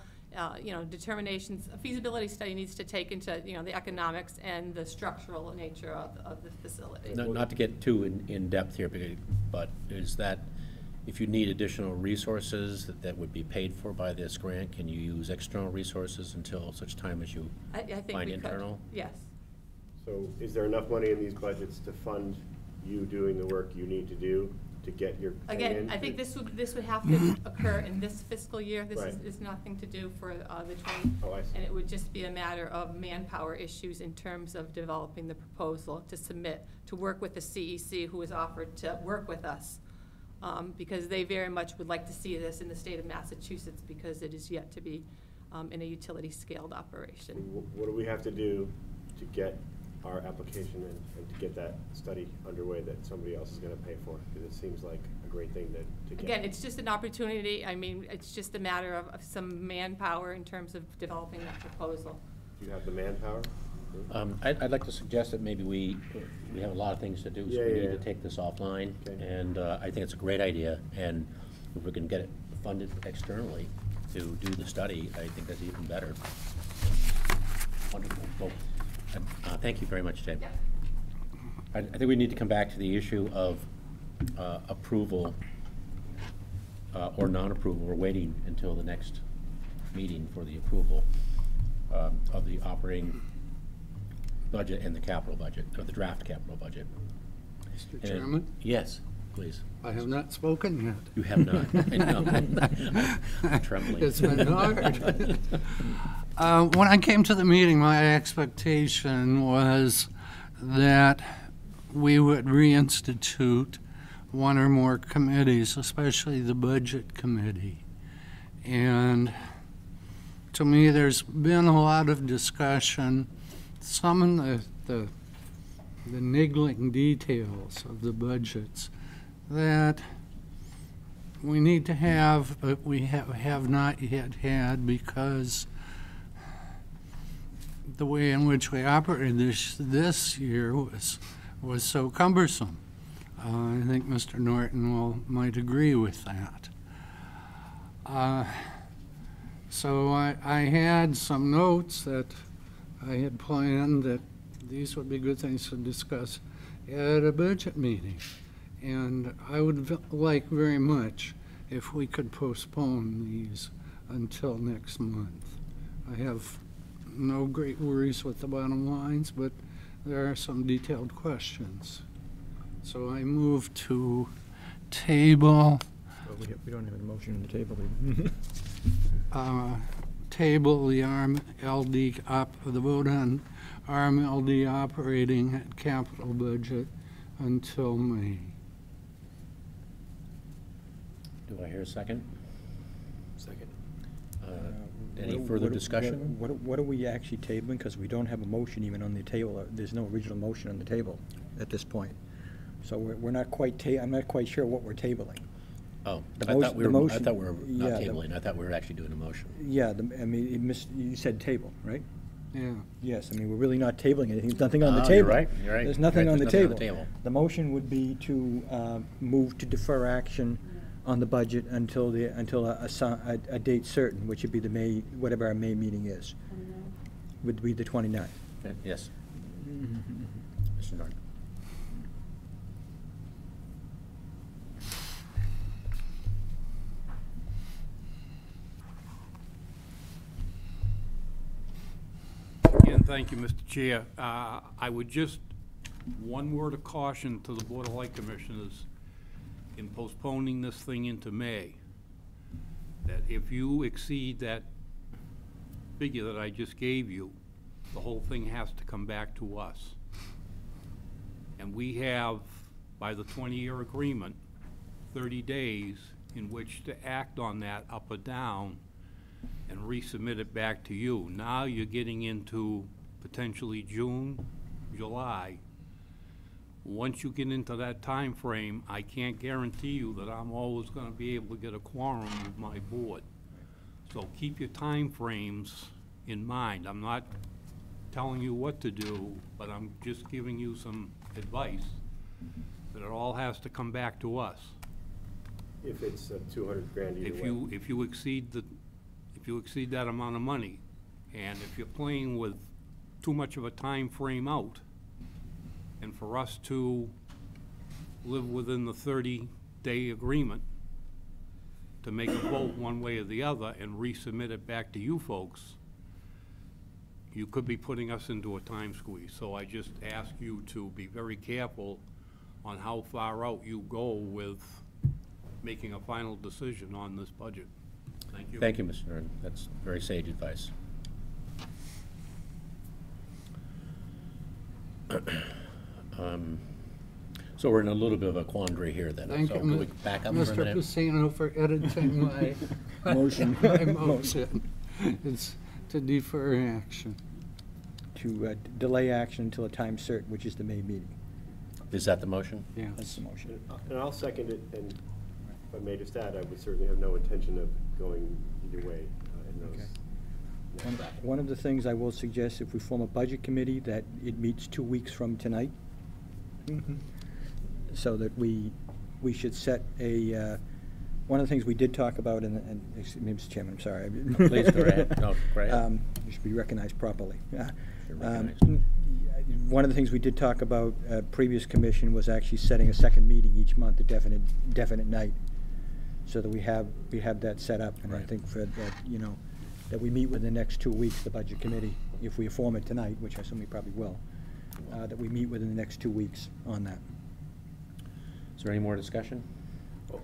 Determinations, a feasibility study needs to take into, the economics and the structural nature of the facility. Not to get too in depth here, but is that, if you need additional resources that would be paid for by this grant, can you use external resources until such time as you I think find we could. internal? Yes. So is there enough money in these budgets to fund you doing the work you need to do to get your thing Again, in? I think this would have to occur in this fiscal year. This Right. is nothing to do for the 20. Oh, I see. And it would just be a matter of manpower issues in terms of developing the proposal to submit, to work with the CEC, who has offered to work with us. Because they very much would like to see this in the state of Massachusetts, because it is yet to be in a utility-scaled operation. What do we have to do to get our application in and to get that study underway that somebody else is going to pay for? Because it seems like a great thing to get. Again, it's just an opportunity. I mean, it's just a matter of some manpower in terms of developing that proposal. Do you have the manpower? I'd like to suggest that maybe we have a lot of things to do, so we need to take this offline. Okay. And I think it's a great idea, and if we can get it funded externally to do the study, I think that's even better. Wonderful. Well, thank you very much, Ted. Yep. I think we need to come back to the issue of approval or non-approval. We're waiting until the next meeting for the approval of the operating budget and the capital budget, or the draft capital budget. Mr. Chairman? Yes, please. I have not spoken yet. You have not. I know. I'm trembling. It's been hard. When I came to the meeting, my expectation was that we would reinstitute one or more committees, especially the Budget Committee. And to me, there's been a lot of discussion, some in the niggling details of the budgets that we need to have, but we have not yet had, because the way in which we operated this year was so cumbersome. I think Mr. Norton might agree with that. So I had some notes that I had planned that these would be good things to discuss at a budget meeting. And I would like very much if we could postpone these until next month. I have no great worries with the bottom lines, but there are some detailed questions. So I move to table We don't have a motion on the table. table the RMLD the vote on RMLD operating and capital budget until May. Do I hear a second? Second. Any further discussion? What are we actually tabling? Because we don't have a motion even on the table. There's no original motion on the table at this point. So we're not quite, I'm not quite sure what we're tabling. Oh, The I thought we were not yeah, tabling. I thought we were actually doing a motion. Yeah, you said table, right? Yeah. Yes, I mean, we're really not tabling anything. There's nothing on the Oh, table. you're right, you're right. There's nothing Right, on the there's nothing table. on the table. The motion would be to move to defer action on the budget until a date certain, which would be the May, whatever our May meeting is. Would be the 29th. Yes. Mr. Norton. Again, thank you, Mr. Chair. I would just, one word of caution to the Board of Light Commissioners in postponing this thing into May, that if you exceed that figure that I just gave you, the whole thing has to come back to us. And we have, by the 20-year agreement, 30 days in which to act on that up or down and resubmit it back to you. Now you're getting into potentially June, July. Once you get into that time frame, I can't guarantee you that I'm always gonna be able to get a quorum with my board. So keep your time frames in mind. I'm not telling you what to do, but I'm just giving you some advice that it all has to come back to us. If it's 200 grand either way. If you exceed that amount of money, and if you're playing with too much of a time frame out, and for us to live within the 30-day agreement to make a vote one way or the other and resubmit it back to you folks, you could be putting us into a time squeeze. So I just ask you to be very careful on how far out you go with making a final decision on this budget. Thank you. Thank you, Mr. Norton. That's very sage advice. So we're in a little bit of a quandary here then. Thank So you, can we back up for a Mr. minute? Pacino, for editing my Motion. my motion. It's to defer action. To delay action until a time certain, which is the May meeting. Is that the motion? Yes. That's the motion. And I'll second it, and if I may just add, I would certainly have no intention of going either way in those. Okay. One of the things I will suggest, if we form a budget committee, that it meets 2 weeks from tonight, so that we should set a, one of the things we did talk about, and excuse me, Mr. Chairman, I'm sorry. Please, go ahead. No, go ahead. You should be recognized properly. You're recognized. One of the things we did talk about, previous commission, was actually setting a second meeting each month, a definite night, so that we have that set up. And I Right. think for that, you know, that we meet within the next 2 weeks, the budget committee, if we form it tonight, which I assume we probably will, that we meet within the next 2 weeks on that. Is there any more discussion?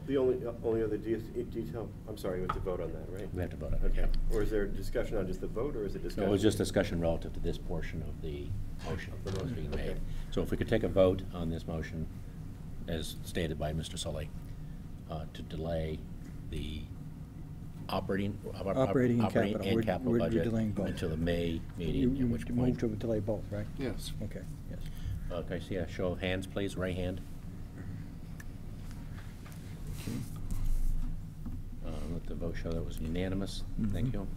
The only other detail, I'm sorry, we have to vote on that, right? We have to vote on it, okay. Or is there discussion on just the vote, or is it discussion? No, it was just discussion relative to this portion of the motion Of the that was being motion, made. okay. So if we could take a vote on this motion, as stated by Mr. Sully, to delay the operating Operating and capital. We're budget delaying both. until the May meeting, You at which point. move to delay both, right? Yes. Okay, yes. Can I see a show of hands, please? Right hand. Let the vote show that was unanimous. Thank you.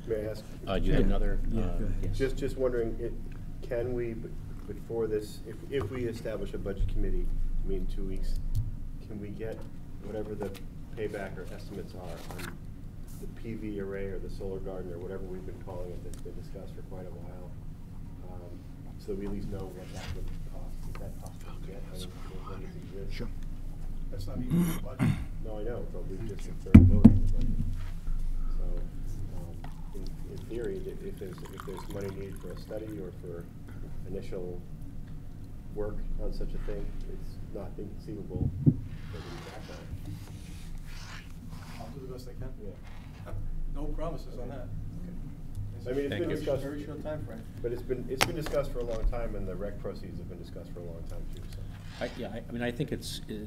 May I ask? Do you have another? Yeah, go ahead. Yes. Just wondering, can we, before this, if we establish a budget committee, I mean, 2 weeks, can we get whatever the payback or estimates are on the PV array or the solar garden or whatever we've been calling it that's been discussed for quite a while? So that we at least know what that would cost. Is that possible to get? I mean, when does it exist? Sure. That's not even the budget. No, I know, but we just started voting on the budget. So, in theory, if there's money needed for a study or for initial work on such a thing, it's not inconceivable that we back on it. I'll do the best I can. Yeah. No promises on that. I mean, it's Thank been you. discussed. Very short timeframe. But it's been discussed for a long time, and the rec proceeds have been discussed for a long time too, so. I mean, I think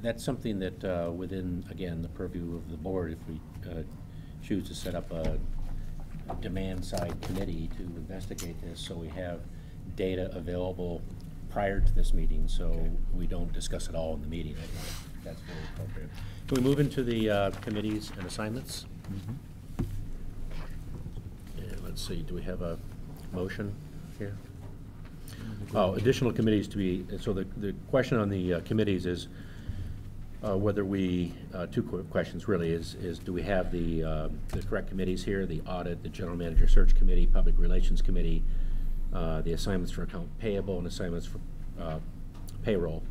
that's something that within, again, the purview of the board, if we choose to set up a demand-side committee to investigate this, so we have data available prior to this meeting, so we don't discuss it all in the meeting. I think that's very appropriate. Can we move into the committees and assignments? And let's see, do we have a motion here? Oh, additional committees to be, so the question on the committees is whether we, two questions really, is do we have the correct committees here, the audit, the general manager search committee, public relations committee, the assignments for account payable and assignments for payroll.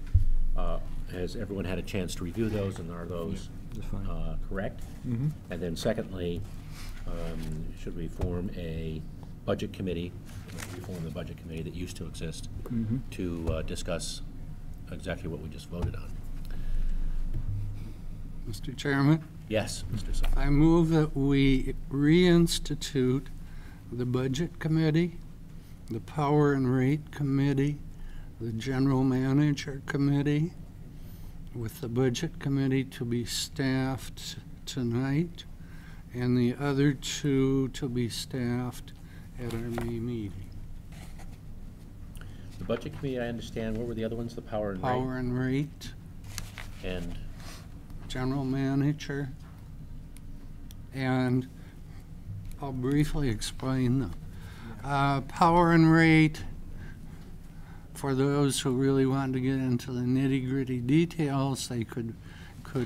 Has everyone had a chance to review those, and are those That's fine. correct? Mm-hmm. And then secondly, should we form a budget committee, reform the budget committee that used to exist, Mm-hmm. to discuss exactly what we just voted on? Mr. Chairman, Yes, Mr. Sullivan. I move that we reinstitute the Budget Committee, the Power and Rate Committee, the General Manager Committee, with the Budget Committee to be staffed tonight, and the other two to be staffed at our May meeting. The budget committee, I understand. What were the other ones? The power and rate? Power and Rate, And General Manager, and I'll briefly explain them. Power and Rate, for those who really want to get into the nitty-gritty details, they could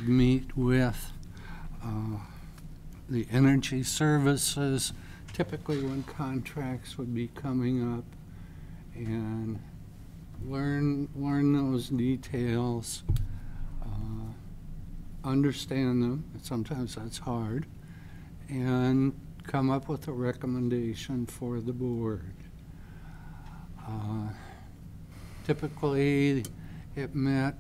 meet with the energy services, typically when contracts would be coming up, and learn those details, understand them, sometimes that's hard, and come up with a recommendation for the board. Typically, it met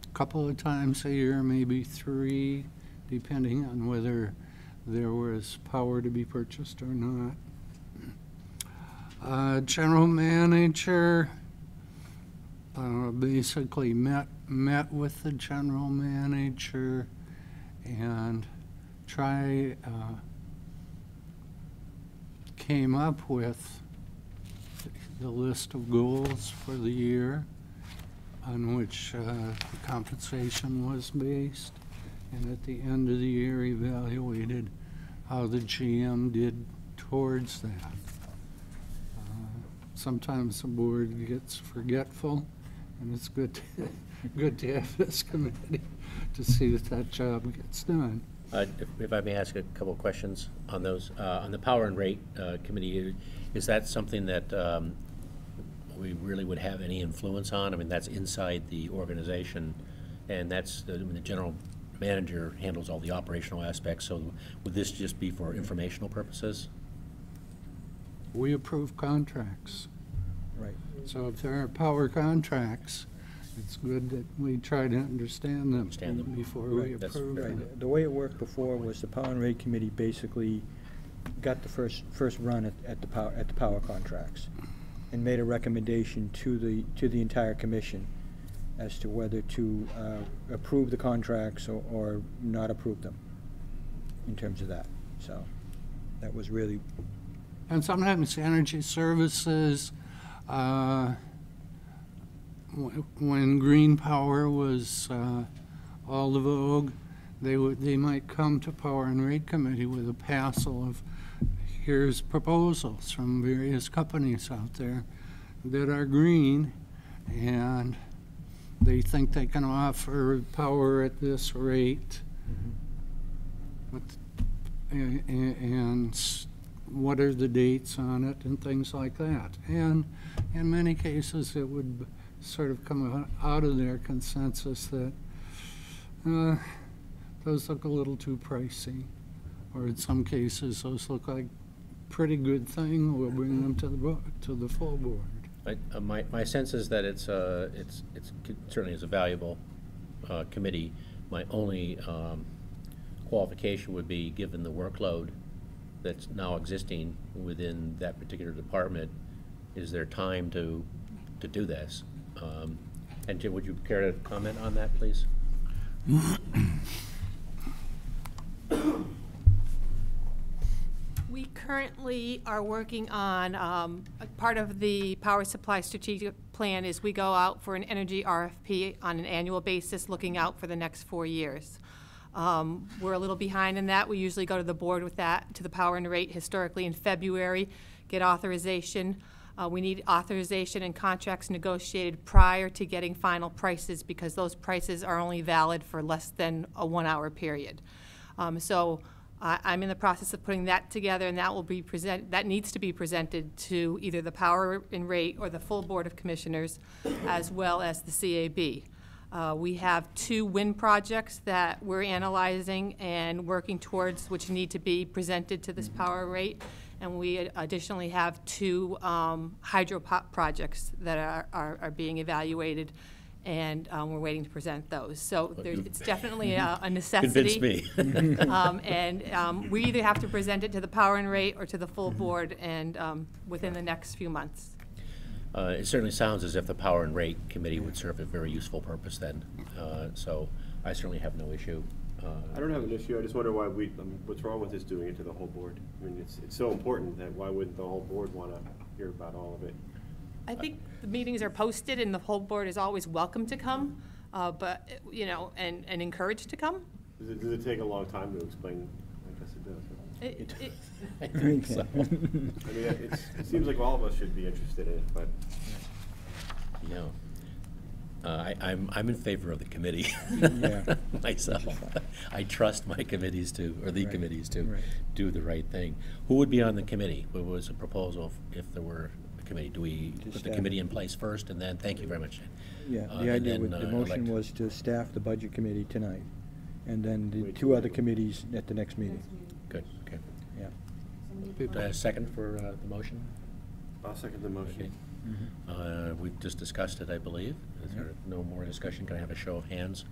a couple of times a year, maybe 3, depending on whether there was power to be purchased or not. General manager basically met with the general manager and came up with the list of goals for the year on which the compensation was based, and at the end of the year evaluated how the GM did towards that. Sometimes the board gets forgetful, and it's good to have this committee to see that job gets done. if I may ask a couple of questions on those. On the power and rate committee, is that something that we really would have any influence on? I mean, that's inside the organization, and that's the general manager handles all the operational aspects. So would this just be for informational purposes? We approve contracts. Right. So if there are power contracts, it's good that we try to understand them before we Right. approve them. Right. The way it worked before was the Power and Rate Committee basically got the first run at the power contracts and made a recommendation to the entire commission as to whether to approve the contracts or not approve them in terms of that. So that was really. And sometimes energy services, when green power was all the vogue, they might come to Power and Rate Committee with a parcel of, here's proposals from various companies out there that are green, and they think they can offer power at this rate. And what are the dates on it and things like that. And in many cases, it would sort of come out of their consensus that those look a little too pricey, or in some cases, those look like pretty good thing. We'll bring them to the full board. My sense is that it's certainly is a valuable committee. My only qualification would be, given the workload that's now existing within that particular department, is there time to do this? And Jim, would you care to comment on that, please? We currently are working on, a part of the power supply strategic plan is we go out for an energy RFP on an annual basis, looking out for the next 4 years. We're a little behind in that. We usually go to the board with that, to the Power and Rate, historically in February, get authorization. We need authorization and contracts negotiated prior to getting final prices, because those prices are only valid for less than a 1-hour period. So I'm in the process of putting that together, and that will be that needs to be presented to either the Power and Rate or the full Board of Commissioners, as well as the CAB. We have 2 wind projects that we're analyzing and working towards, which need to be presented to this Power Rate. And we additionally have 2 hydro projects that are being evaluated, and we're waiting to present those. So it's definitely a necessity. Convince me. And we either have to present it to the Power and Rate or to the full board, and within the next few months. It certainly sounds as if the Power and Rate Committee would serve a very useful purpose then. So I certainly have no issue. I don't have an issue. I just wonder why what's wrong with us doing it to the whole board? I mean, it's so important that why wouldn't the whole board want to hear about all of it? I think the meetings are posted, and the whole board is always welcome to come, but, you know, and encouraged to come. Does it take a long time to explain? I guess it does. I think so. I mean, it seems like all of us should be interested in it, but. You know, I'm in favor of the committee myself. I trust my committees committees to do the right thing. Who would be on the committee? What was the proposal if there were a committee? Do we put the committee in place first and then, thank you very much. Yeah, the idea with the motion was to staff the budget committee tonight, and then the 2 other committees at the next meeting. Good, okay. Yeah. A second for the motion? I'll second the motion. Okay. We've just discussed it, I believe. Is there no more discussion? Can I have a show of hands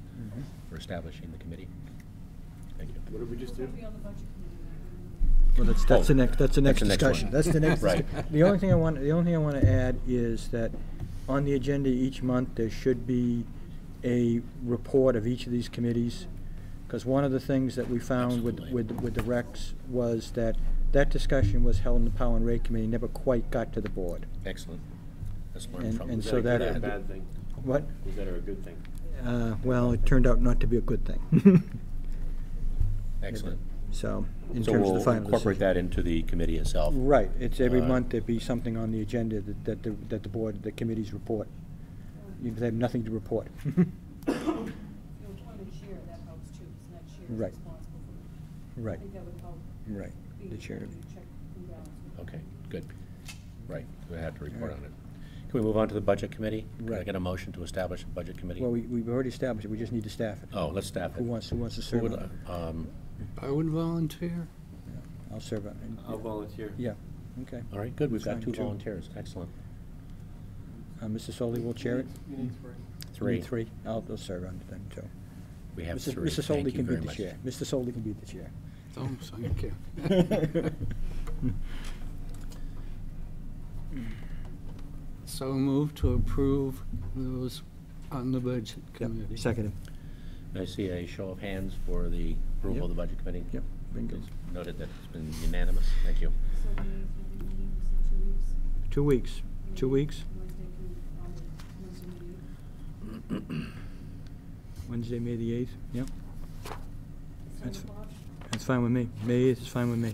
for establishing the committee? Thank you. What did we just do? Well, that's the next discussion. one. That's the next. Right. The only thing I want to add is that on the agenda each month there should be a report of each of these committees, because one of the things that we found with the recs was that discussion was held in the Power and Rate Committee, never quite got to the board. Excellent. That's where And- from. and Was so that a that- good or a bad thing? What? Was that a good thing? Well, it turned out not to be a good thing. Excellent. So, in So terms of we'll the final incorporate decision. that into the committee itself. Right, it's every Uh, month there'd be something on the agenda that the board, the committees report. You have nothing to report. On the chair, that helps too, because that chair is Right. responsible for. Right. I think that would help. Right, being the chair. able to check and balance with Okay, good. Right, we have to report on it. Can we move on to the Budget Committee? Can I Right. get a motion to establish a Budget Committee? Well, we've already established it, we just need to staff it. Oh, let's staff it. Who wants to Who serve would, on it? I would volunteer. I'll serve on it. I'll volunteer. Yeah, okay. All right, good, we've got Fine, 2 two. volunteers, excellent. Mr. Solly will chair it? You need 3. Three. You need 3? I'll serve on it then, too. We have Mr. 3. Mr. Solly Thank you can be very the much. chair. Mr. Solly can be the chair. Oh, thank you. So move to approve those on the budget committee. Second. Can I see a show of hands for the approval of the Budget Committee? Yep, bingo. It's noted that it's been unanimous, thank you. So we have the meetings in 2 weeks. 2 weeks. 2 weeks. Wednesday meeting. Wednesday, May the 8th. Yep. 7 o'clock. That's fine with me. May 8th is fine with me.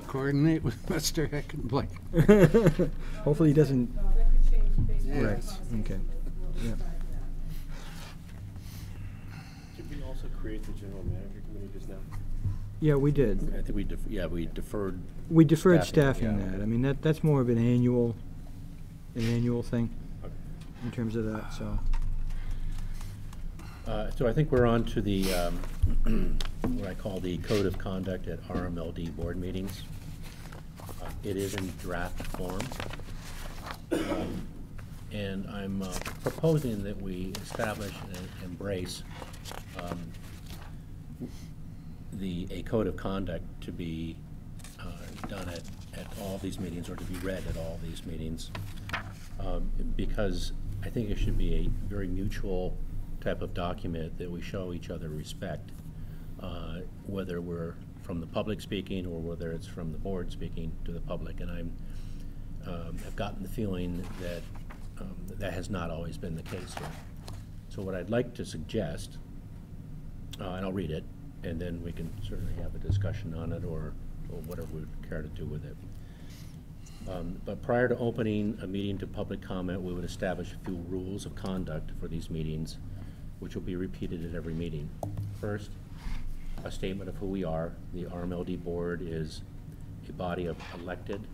Coordinate with Mr. Heckenblake. Hopefully he doesn't. That could change based on. Right, conversation, okay. but we'll Yeah. try for that. Did we also create the General Manager Committee just now? Yeah, we did. I think we deferred. We deferred Staffing, staffing yeah. that. I mean, that's more of an annual thing in terms of that, so. So I think we're on to the, what I call the Code of Conduct at RMLD board meetings. It is in draft form. And I'm proposing that we establish and embrace a code of conduct to be done at all these meetings, or to be read at all these meetings, because I think it should be a very mutual type of document that we show each other respect, whether we're from the public speaking or whether it's from the board speaking to the public. And I've gotten the feeling that that has not always been the case here. So what I'd like to suggest, and I'll read it, and then we can certainly have a discussion on it, or whatever we would care to do with it. But prior to opening a meeting to public comment, we would establish a few rules of conduct for these meetings, which will be repeated at every meeting. First, a statement of who we are. The RMLD board is a body of elected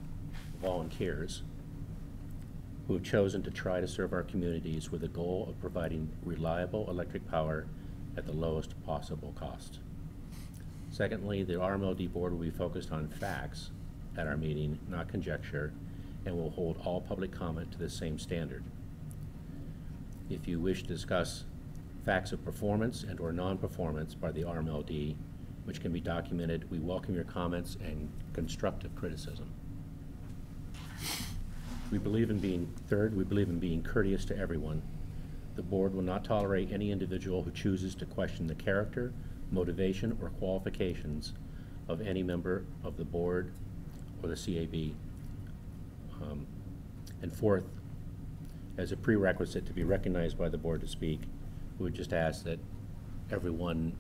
volunteers who have chosen to try to serve our communities with the goal of providing reliable electric power at the lowest possible cost. Secondly, the RMLD board will be focused on facts at our meeting, not conjecture, and will hold all public comment to the same standard. If you wish to discuss facts of performance and or non-performance by the RMLD, which can be documented, we welcome your comments and constructive criticism. We believe in being courteous to everyone. The board will not tolerate any individual who chooses to question the character, motivation, or qualifications of any member of the board or the CAB. And fourth, as a prerequisite to be recognized by the board to speak, we would just ask that everyone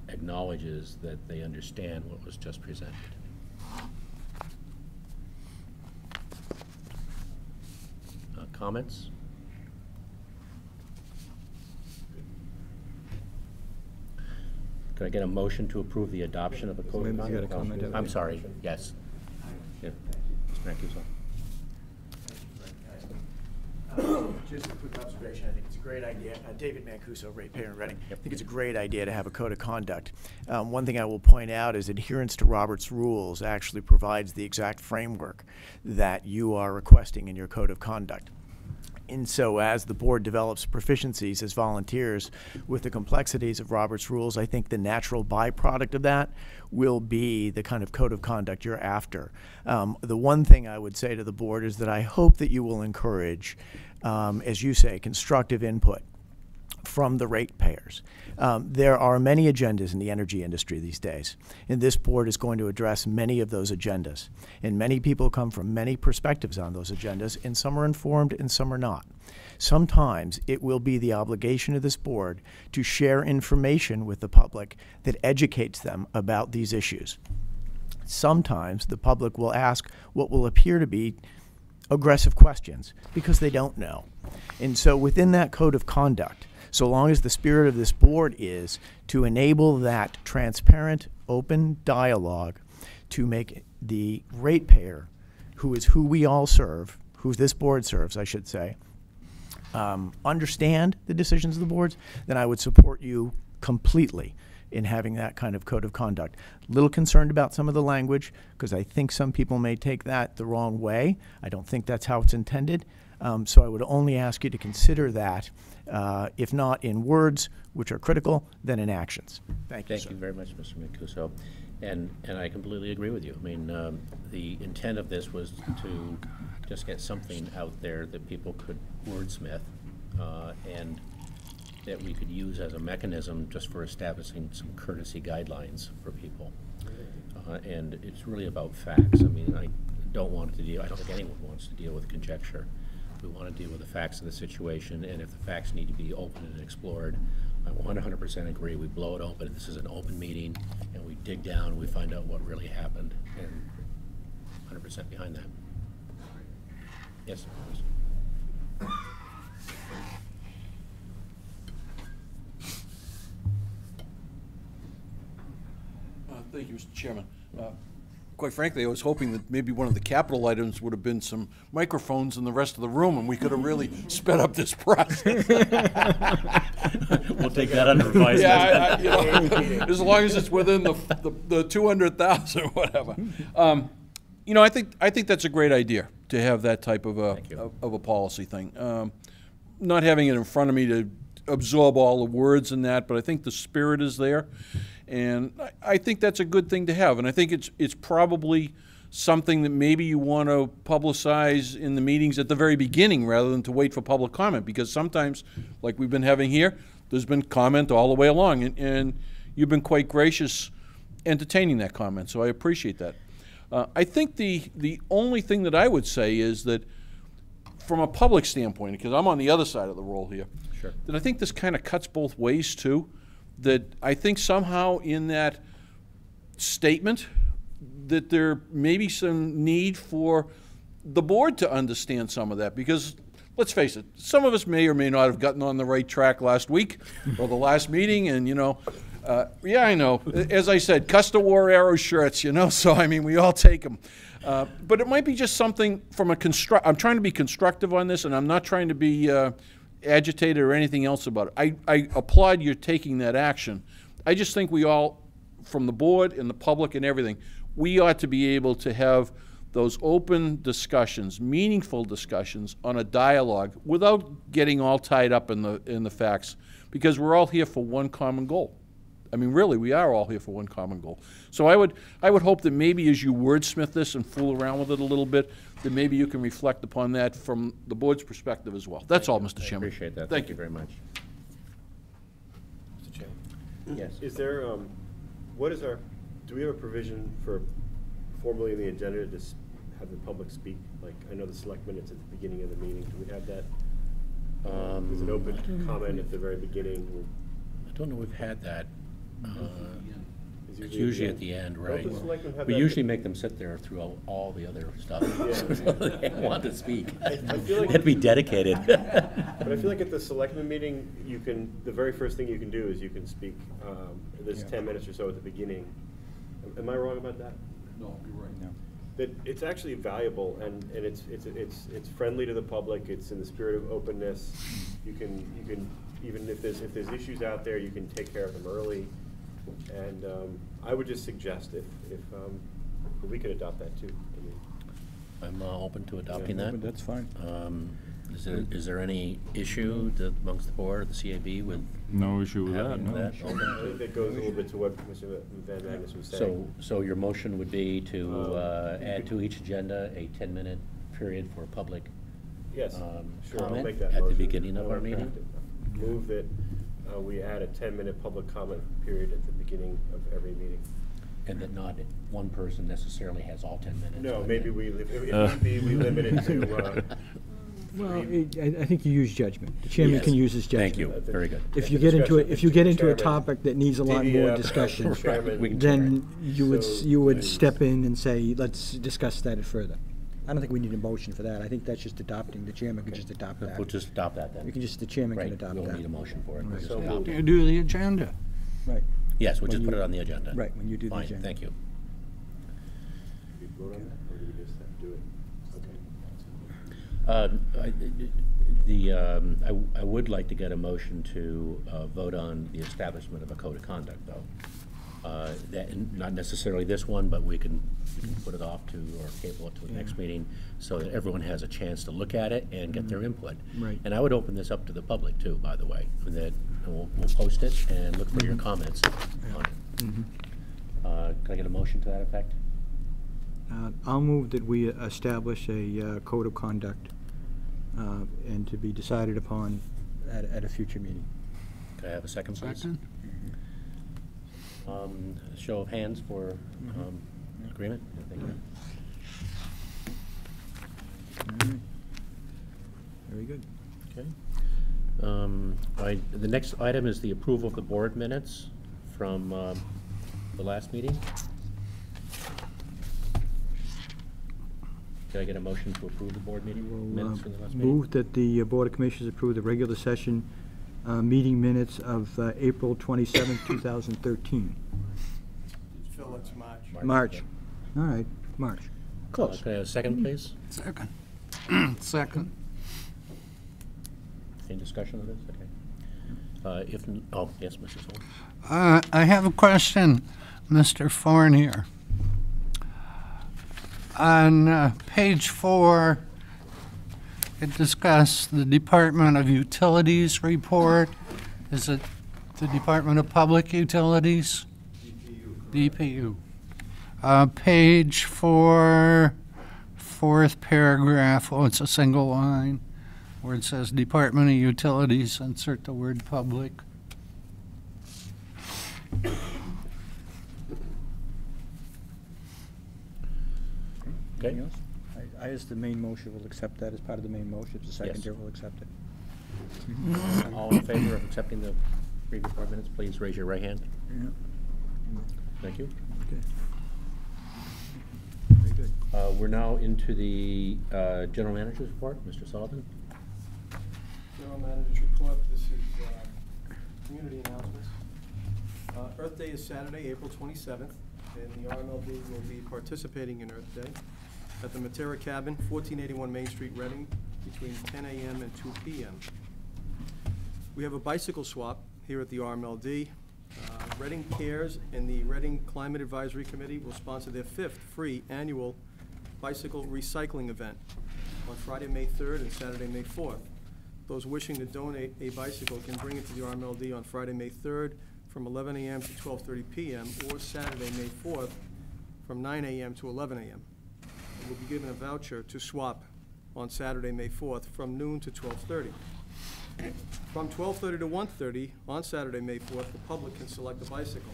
acknowledges that they understand what was just presented. Comments? Could I get a motion to approve the adoption of a code of Maybe you conduct? got a comment, Evan? I'm sorry, yes. Yeah. Mr. Mancuso. Just a quick observation. I think it's a great idea. David Mancuso, ratepayer in Reading. I think it's a great idea to have a code of conduct. One thing I will point out is adherence to Robert's rules actually provides the exact framework that you are requesting in your code of conduct. And so as the board develops proficiencies as volunteers with the complexities of Robert's rules, I think the natural byproduct of that will be the kind of code of conduct you're after. The one thing I would say to the board is that I hope that you will encourage, as you say, constructive input from the ratepayers. There are many agendas in the energy industry these days, and this board is going to address many of those agendas. And many people come from many perspectives on those agendas, and some are informed and some are not. Sometimes it will be the obligation of this board to share information with the public that educates them about these issues. Sometimes the public will ask what will appear to be aggressive questions because they don't know. And so within that code of conduct, so long as the spirit of this board is to enable that transparent, open dialogue to make the ratepayer, who is who we all serve, who this board serves, I should say, understand the decisions of the boards, then I would support you completely in having that kind of code of conduct. A little concerned about some of the language because I think some people may take that the wrong way. I don't think that's how it's intended. So I would only ask you to consider that, if not in words, which are critical, then in actions. Thank you, sir. Thank you very much, Mr. Mancuso. And I completely agree with you. I mean, the intent of this was to just get something out there that people could wordsmith and that we could use as a mechanism just for establishing some courtesy guidelines for people. And it's really about facts. I mean, I don't want to deal, I don't think anyone wants to deal with conjecture. We want to deal with the facts of the situation, and if the facts need to be open and explored, I 100% agree. We blow it open. This is an open meeting, and we dig down and we find out what really happened, and 100% behind that. Yes, please. Thank you, Mr. Chairman. Quite frankly, I was hoping that maybe one of the capital items would have been some microphones in the rest of the room, and we could have really sped up this process. We'll take that under advisement. Yeah, you know, as long as it's within the 200,000 or whatever. You know, I think that's a great idea to have that type of a policy thing. Not having it in front of me to absorb all the words in that, but I think the spirit is there. And I think that's a good thing to have. And I think it's probably something that maybe you want to publicize in the meetings at the very beginning rather than to wait for public comment. Because sometimes, like we've been having here, there's been comment all the way along. And you've been quite gracious entertaining that comment. So I appreciate that. I think the only thing that I would say is that from a public standpoint, because I'm on the other side of the roll here, sure, that I think this kind of cuts both ways too. That I think somehow in that statement that there may be some need for the board to understand some of that, because let's face it, some of us may or may not have gotten on the right track last week or the last meeting, and you know, Yeah, I know. As I said, Custer wore arrow shirts, you know, so I mean, we all take them. But it might be just something from a I'm trying to be constructive on this, and I'm not trying to be agitated or anything else about it. I applaud you taking that action. I just think we all, from the board and the public and everything, we ought to be able to have those open discussions, meaningful discussions on a dialogue without getting all tied up in the facts, because we're all here for one common goal. I mean, really, we are all here for one common goal. So I would hope that maybe as you wordsmith this and fool around with it a little bit, that maybe you can reflect upon that from the board's perspective as well. That's all, Mr. Chairman. I appreciate that. Thank you very much. Mr. Chairman? Yes. Is there, do we have a provision for formally in the agenda to have the public speak? Like, I know the selectmen, it's at the beginning of the meeting. Do we have that? Is it open comment at the very beginning? I don't know we've had that. It's It's usually at the end, right? Don't the selectmen have We that- usually make them sit there through all the other stuff. They want to speak. I feel like- They'd be dedicated. But I feel like at the selectmen meeting, the very first thing you can do is you can speak, there's 10 minutes or so at the beginning. Am I wrong about that? No, you're right. No. That it's actually valuable, and it's friendly to the public, it's in the spirit of openness. You can, even if there's issues out there, you can take care of them early. And I would just suggest if we could adopt that too. I mean, I'm open to adopting that. That's fine. Is there any issue amongst the board or the CAB with No issue with that, having no. that I open? think that goes a little bit to what Mr. Van Magnus was So, saying. so your motion would be to add to each agenda a 10-minute period for public Yes, sure, I'll comment make that at the motion. beginning I of our will meeting? draft it. Move that we add a 10-minute public comment period at the beginning of every meeting. And that not one person necessarily has all 10 minutes. No, but maybe if we limit it to, Well, I think you use judgment. The chairman Yes. can use his judgment. Thank you, very good. If Yeah, you get into discussion. if you get into a Chairman, topic that needs a lot the, more uh, discussion, Chairman, We can then you So, would step in and say, let's discuss that further. I don't think we need a motion for that. I think that's just adopting. The chairman could just adopt that. We'll just adopt that then. The chairman can Right, adopt we that. don't need a motion for it. We'll Right. just So adopt You it. do the agenda. Right. Yes, we'll when just put you- it on the agenda. Right, when you do the Fine, agenda. thank you. Do we vote on that, or do we just have to do it? Okay. I would like to get a motion to vote on the establishment of a code of conduct, though. Not necessarily this one, but we can put it off to, or table it to the next meeting, so that everyone has a chance to look at it and get their input. Right. And I would open this up to the public too, by the way, and that we'll post it and look for your comments on it. Can I get a motion to that effect? I'll move that we establish a code of conduct and to be decided upon at a future meeting. Can I have a second, please? Second? Show of hands for agreement? Thank you. Very good. Okay. The next item is the approval of the board minutes from the last meeting. Can I get a motion to approve the board meeting minutes from the last meeting? Move that the Board of Commissioners approve the regular session meeting minutes of April 27, 2013. Phil, it's March. March. All right, March. Close. Can I have a second, please? Second. Second. Any discussion of this? Okay. Yes, Mrs. Holmes. I have a question, Mr. Fournier. On page 4, it discussed the Department of Utilities report. Is it the Department of Public Utilities? DPU. Page 4, fourth paragraph, it's a single line, where it says Department of Utilities, insert the word public. Okay. Anything else? I, as the main motion, will accept that as part of the main motion. If the secretary will accept it. All in favor of accepting the previous board minutes, please raise your right hand. Thank you. Okay. Very good. We're now into the general manager's report. Mr. Sullivan? General Manager's report, this is community announcements. Earth Day is Saturday, April 27th, and the RMLD will be participating in Earth Day at the Matera Cabin, 1481 Main Street, Reading, between 10 a.m. and 2 p.m. We have a bicycle swap here at the RMLD. Reading Cares and the Reading Climate Advisory Committee will sponsor their 5th free annual bicycle recycling event on Friday, May 3rd and Saturday, May 4th. Those wishing to donate a bicycle can bring it to the RMLD on Friday, May 3rd from 11 a.m. to 12:30 p.m. or Saturday, May 4th from 9 a.m. to 11 a.m. We'll be given a voucher to swap on Saturday, May 4th from noon to 12:30. From 12:30 to 1:30 on Saturday, May 4th, the public can select a bicycle.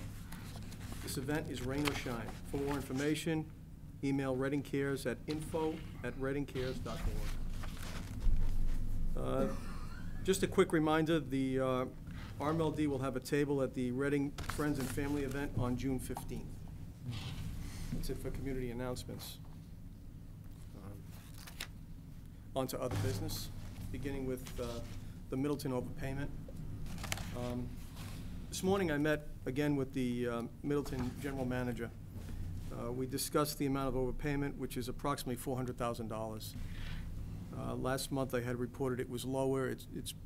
This event is rain or shine. For more information, email Reading Cares at info@readingcares.org. Just a quick reminder, the RMLD will have a table at the Reading Friends and Family event on June 15th. That's it for community announcements. On to other business, beginning with the Middleton overpayment. This morning I met again with the Middleton General Manager. We discussed the amount of overpayment, which is approximately $400,000. Last month I had reported it was lower.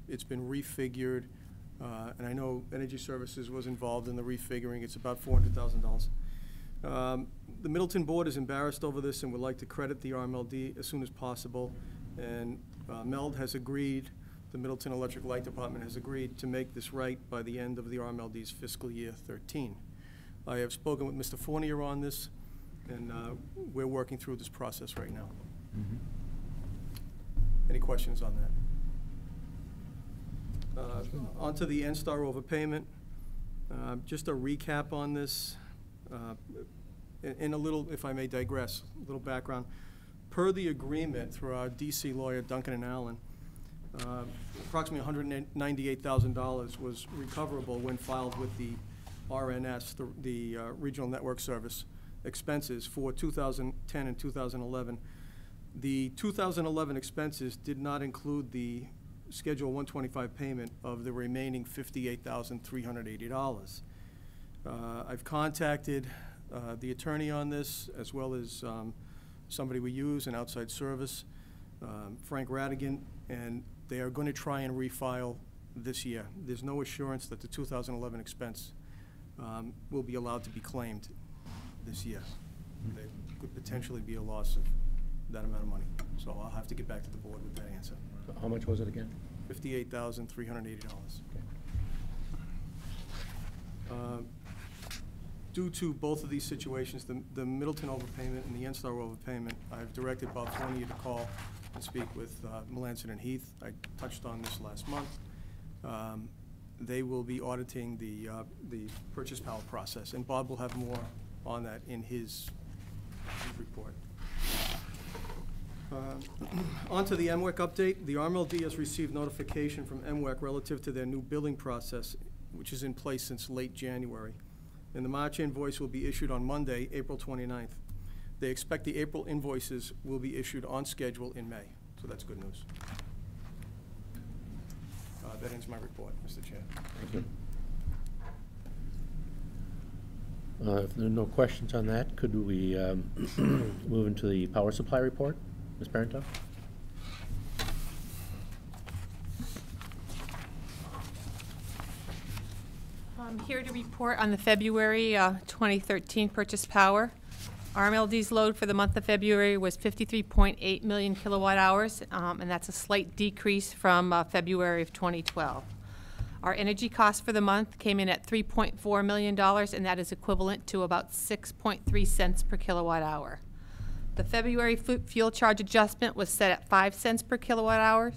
It's been refigured, and I know Energy Services was involved in the refiguring. It's about $400,000. The Middleton Board is embarrassed over this and would like to credit the RMLD as soon as possible. And MELD has agreed, the Middleton Electric Light Department has agreed to make this right by the end of the RMLD's fiscal year 13. I have spoken with Mr. Fournier on this, and we're working through this process right now. Any questions on that? On to the N-Star overpayment. Just a recap on this. In a little, if I may digress, a little background. Per the agreement through our DC lawyer, Duncan and Allen, approximately $198,000 was recoverable when filed with the RNS, the Regional Network Service, expenses for 2010 and 2011. The 2011 expenses did not include the Schedule 125 payment of the remaining $58,380. I've contacted the attorney on this, as well as somebody we use, an outside service, Frank Radigan, and they are going to try and refile this year. There's no assurance that the 2011 expense will be allowed to be claimed this year. There could potentially be a loss of that amount of money. So I'll have to get back to the board with that answer. How much was it again? $58,380. Due to both of these situations, the Middleton overpayment and the N-Star overpayment, I've directed Bob Fournier to call and speak with Melanson and Heath. I touched on this last month. They will be auditing the purchase power process, and Bob will have more on that in his report. On to the MWEC update. The RMLD has received notification from MWEC relative to their new billing process, which is in place since late January. And the March invoice will be issued on Monday, April 29th. They expect the April invoices will be issued on schedule in May. So that's good news. That ends my report, Mr. Chair. Thank you. If there are no questions on that, could we move into the power supply report? Ms. Parento? I'm here to report on the February 2013 purchase power. RMLD's load for the month of February was 53.8 million kilowatt hours, and that's a slight decrease from February of 2012. Our energy cost for the month came in at $3.4 million, and that is equivalent to about 6.3 cents per kilowatt hour. The February fuel charge adjustment was set at 5 cents per kilowatt hour,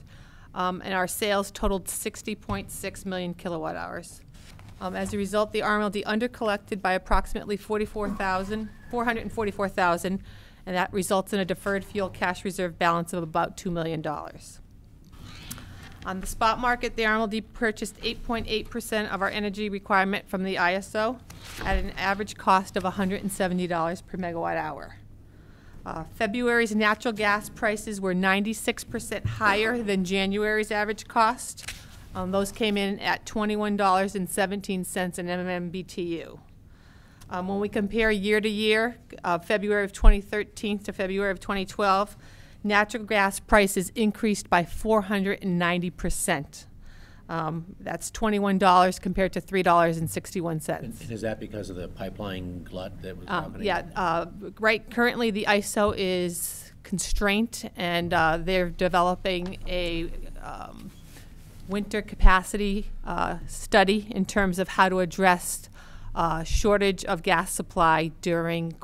and our sales totaled 60.6 million kilowatt hours. As a result, the RMLD undercollected by approximately $444,000, and that results in a deferred fuel cash reserve balance of about $2 million. On the spot market, the RMLD purchased 8.8% of our energy requirement from the ISO at an average cost of $170 per megawatt hour. February's natural gas prices were 96% higher than January's average cost. Those came in at $21.17 an MMBTU. When we compare year to year, February of 2013 to February of 2012, natural gas prices increased by 490%. That's $21 compared to $3.61. And is that because of the pipeline glut that was happening? Yeah, right, currently the ISO is constrained, and they're developing a winter capacity study in terms of how to address shortage of gas supply during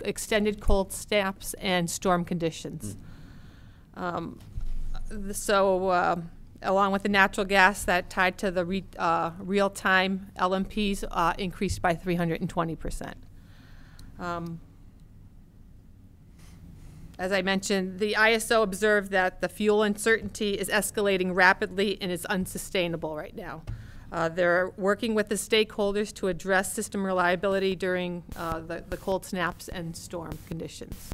extended cold snaps and storm conditions. Along with the natural gas that tied to the real-time LMPs increased by 320%. As I mentioned, the ISO observed that the fuel uncertainty is escalating rapidly and is unsustainable right now. They're working with the stakeholders to address system reliability during the cold snaps and storm conditions.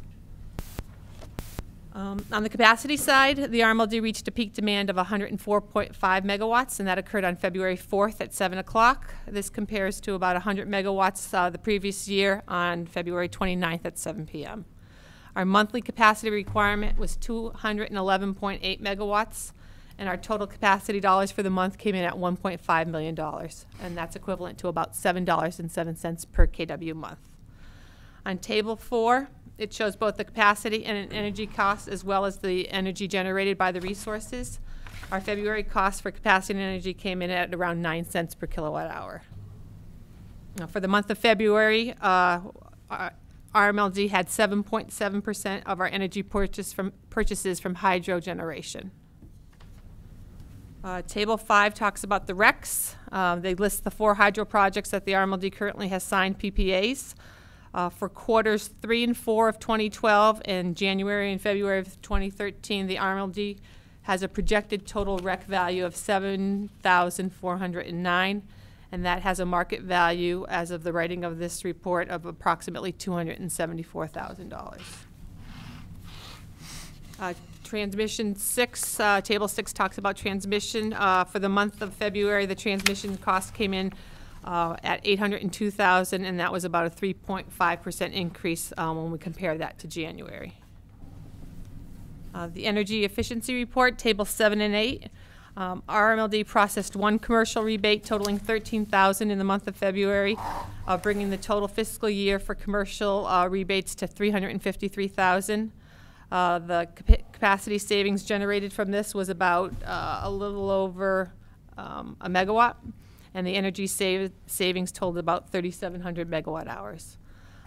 On the capacity side, the RMLD reached a peak demand of 104.5 megawatts, and that occurred on February 4th at 7 o'clock. This compares to about 100 megawatts the previous year on February 29th at 7 p.m. Our monthly capacity requirement was 211.8 megawatts, and our total capacity dollars for the month came in at $1.5 million, and that's equivalent to about $7.07 per kW month. On Table 4, it shows both the capacity and energy costs as well as the energy generated by the resources. Our February cost for capacity and energy came in at around 9 cents per kilowatt hour. Now, for the month of February, RMLD had 7.7% of our energy purchases from hydro generation. Table 5 talks about the RECs. They list the 4 hydro projects that the RMLD currently has signed PPAs. For quarters 3 and 4 of 2012 and January and February of 2013, the RMLD has a projected total REC value of $7,409, and that has a market value as of the writing of this report of approximately $274,000. Transmission 6, Table 6 talks about transmission. For the month of February, the transmission cost came in at $802,000, and that was about a 3.5% increase when we compare that to January. The energy efficiency report, Table 7 and 8. RMLD processed 1 commercial rebate totaling $13,000 in the month of February, bringing the total fiscal year for commercial rebates to $353,000. The capacity savings generated from this was about a little over a megawatt, and the energy savings totaled about 3,700 megawatt hours.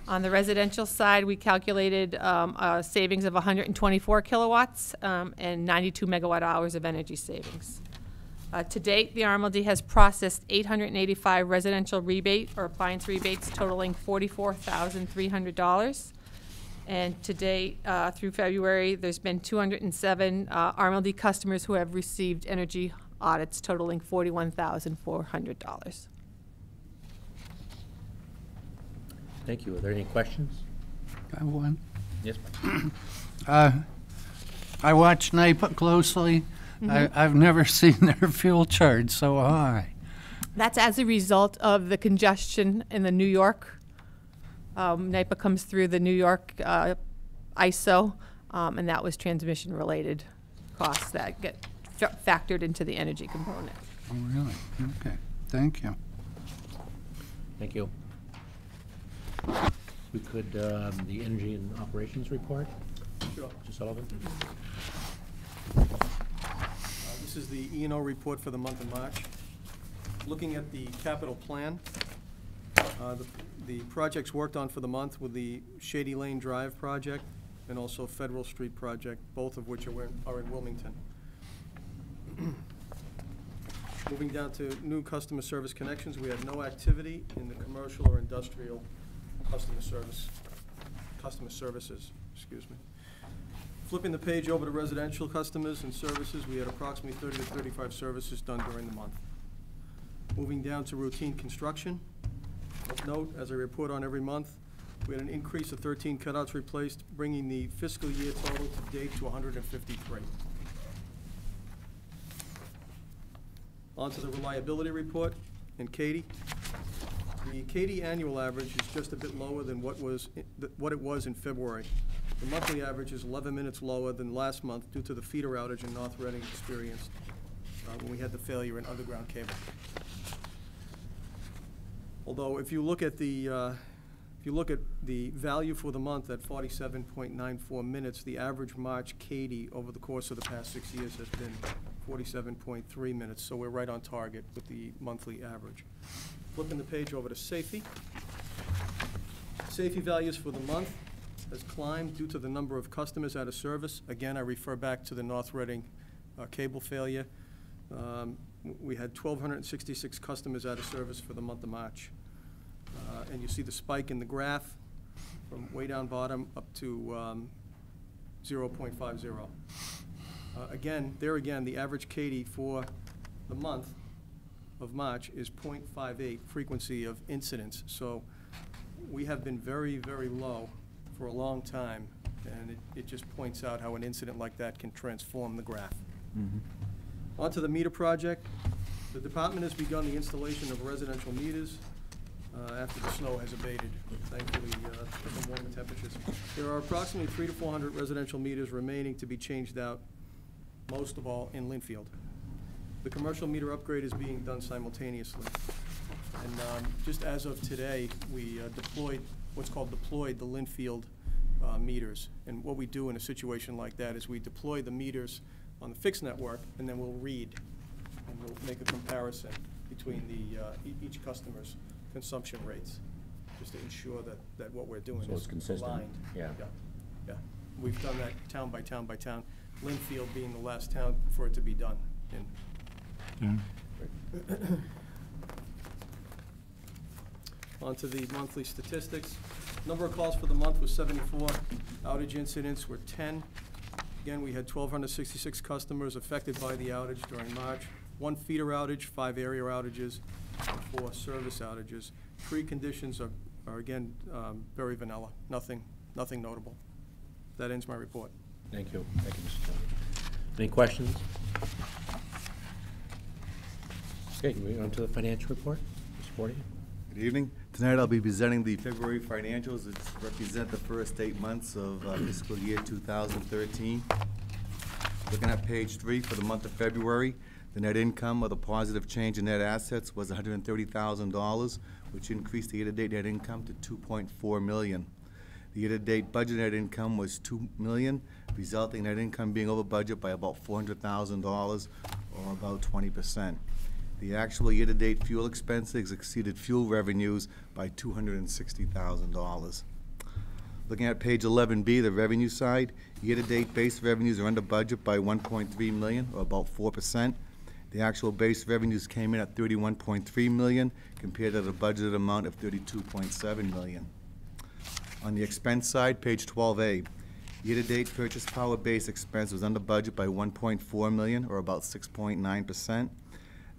On the residential side, we calculated a savings of 124 kilowatts and 92 megawatt hours of energy savings. To date, the RMLD has processed 885 residential rebate or appliance rebates totaling $44,300. And to date, through February, there's been 207 RMLD customers who have received energy audits totaling $41,400. Thank you. Are there any questions? I have one. Yes. I watch NYPA closely. I've never seen their fuel charge so high. That's as a result of the congestion in the New York. NYPA comes through the New York ISO, and that was transmission-related costs that get factored into the energy component. Oh, really? Okay. Thank you. Thank you. We could, the energy and operations report? Sure. Mr. Sullivan? This is the E&O report for the month of March. Looking at the capital plan, the projects worked on for the month with the Shady Lane Drive project and also Federal Street project, both of which are in Wilmington. Moving down to new customer service connections, we had no activity in the commercial or industrial customer services, excuse me. Flipping the page over to residential customers and services, we had approximately 30 to 35 services done during the month. Moving down to routine construction. Of note, as I report on every month, we had an increase of 13 cutouts replaced, bringing the fiscal year total to date to 153. On to the reliability report. And Katie, the Katy annual average is just a bit lower than what it was in February. The monthly average is 11 minutes lower than last month due to the feeder outage in North Reading experienced when we had the failure in underground cable. Although if you look at the value for the month at 47.94 minutes, the average March Katy over the course of the past 6 years has been 47.3 minutes, so we're right on target with the monthly average. Flipping the page over to safety. Safety values for the month has climbed due to the number of customers out of service. Again, I refer back to the North Reading cable failure. We had 1,266 customers out of service for the month of March. And you see the spike in the graph from way down bottom up to 0.50. Again, the average Katy for the month of March is 0.58 frequency of incidents. So we have been very, very low for a long time, and it just points out how an incident like that can transform the graph. On to the meter project. The department has begun the installation of residential meters after the snow has abated, thankfully, with the warmer temperatures. There are approximately 300 to 400 residential meters remaining to be changed out, most of all in Linfield. The commercial meter upgrade is being done simultaneously. And just as of today, we deployed the Linfield meters. And what we do in a situation like that is we deploy the meters on the fixed network, and then we'll read, and we'll make a comparison between each customer's consumption rates, just to ensure that what we're doing So is it's consistent. aligned. Yeah. Yeah. We've done that town by town by town, Linfield being the last town for it to be done in. On to the monthly statistics. Number of calls for the month was 74. Outage incidents were 10. Again, we had 1,266 customers affected by the outage during March. 1 feeder outage, 5 area outages, and 4 service outages. Tree conditions are again, very vanilla. Nothing notable. That ends my report. Thank you. Thank you, Mr. Chairman. Any questions? Okay, moving on to the financial report. Mr. Forty. Good evening. Tonight I'll be presenting the February financials that represent the first 8 months of fiscal year 2013. Looking at page 3 for the month of February, the net income of the positive change in net assets was $130,000, which increased the year-to-date net income to $2.4 million. The year-to-date budget net income was $2 million, resulting in net income being over budget by about $400,000, or about 20%. The actual year-to-date fuel expenses exceeded fuel revenues by $260,000. Looking at page 11B, the revenue side, year-to-date base revenues are under budget by $1.3 million, or about 4%. The actual base revenues came in at $31.3 million compared to the budgeted amount of $32.7 million. On the expense side, page 12A, year-to-date purchase power base expense was under budget by $1.4 million, or about 6.9%.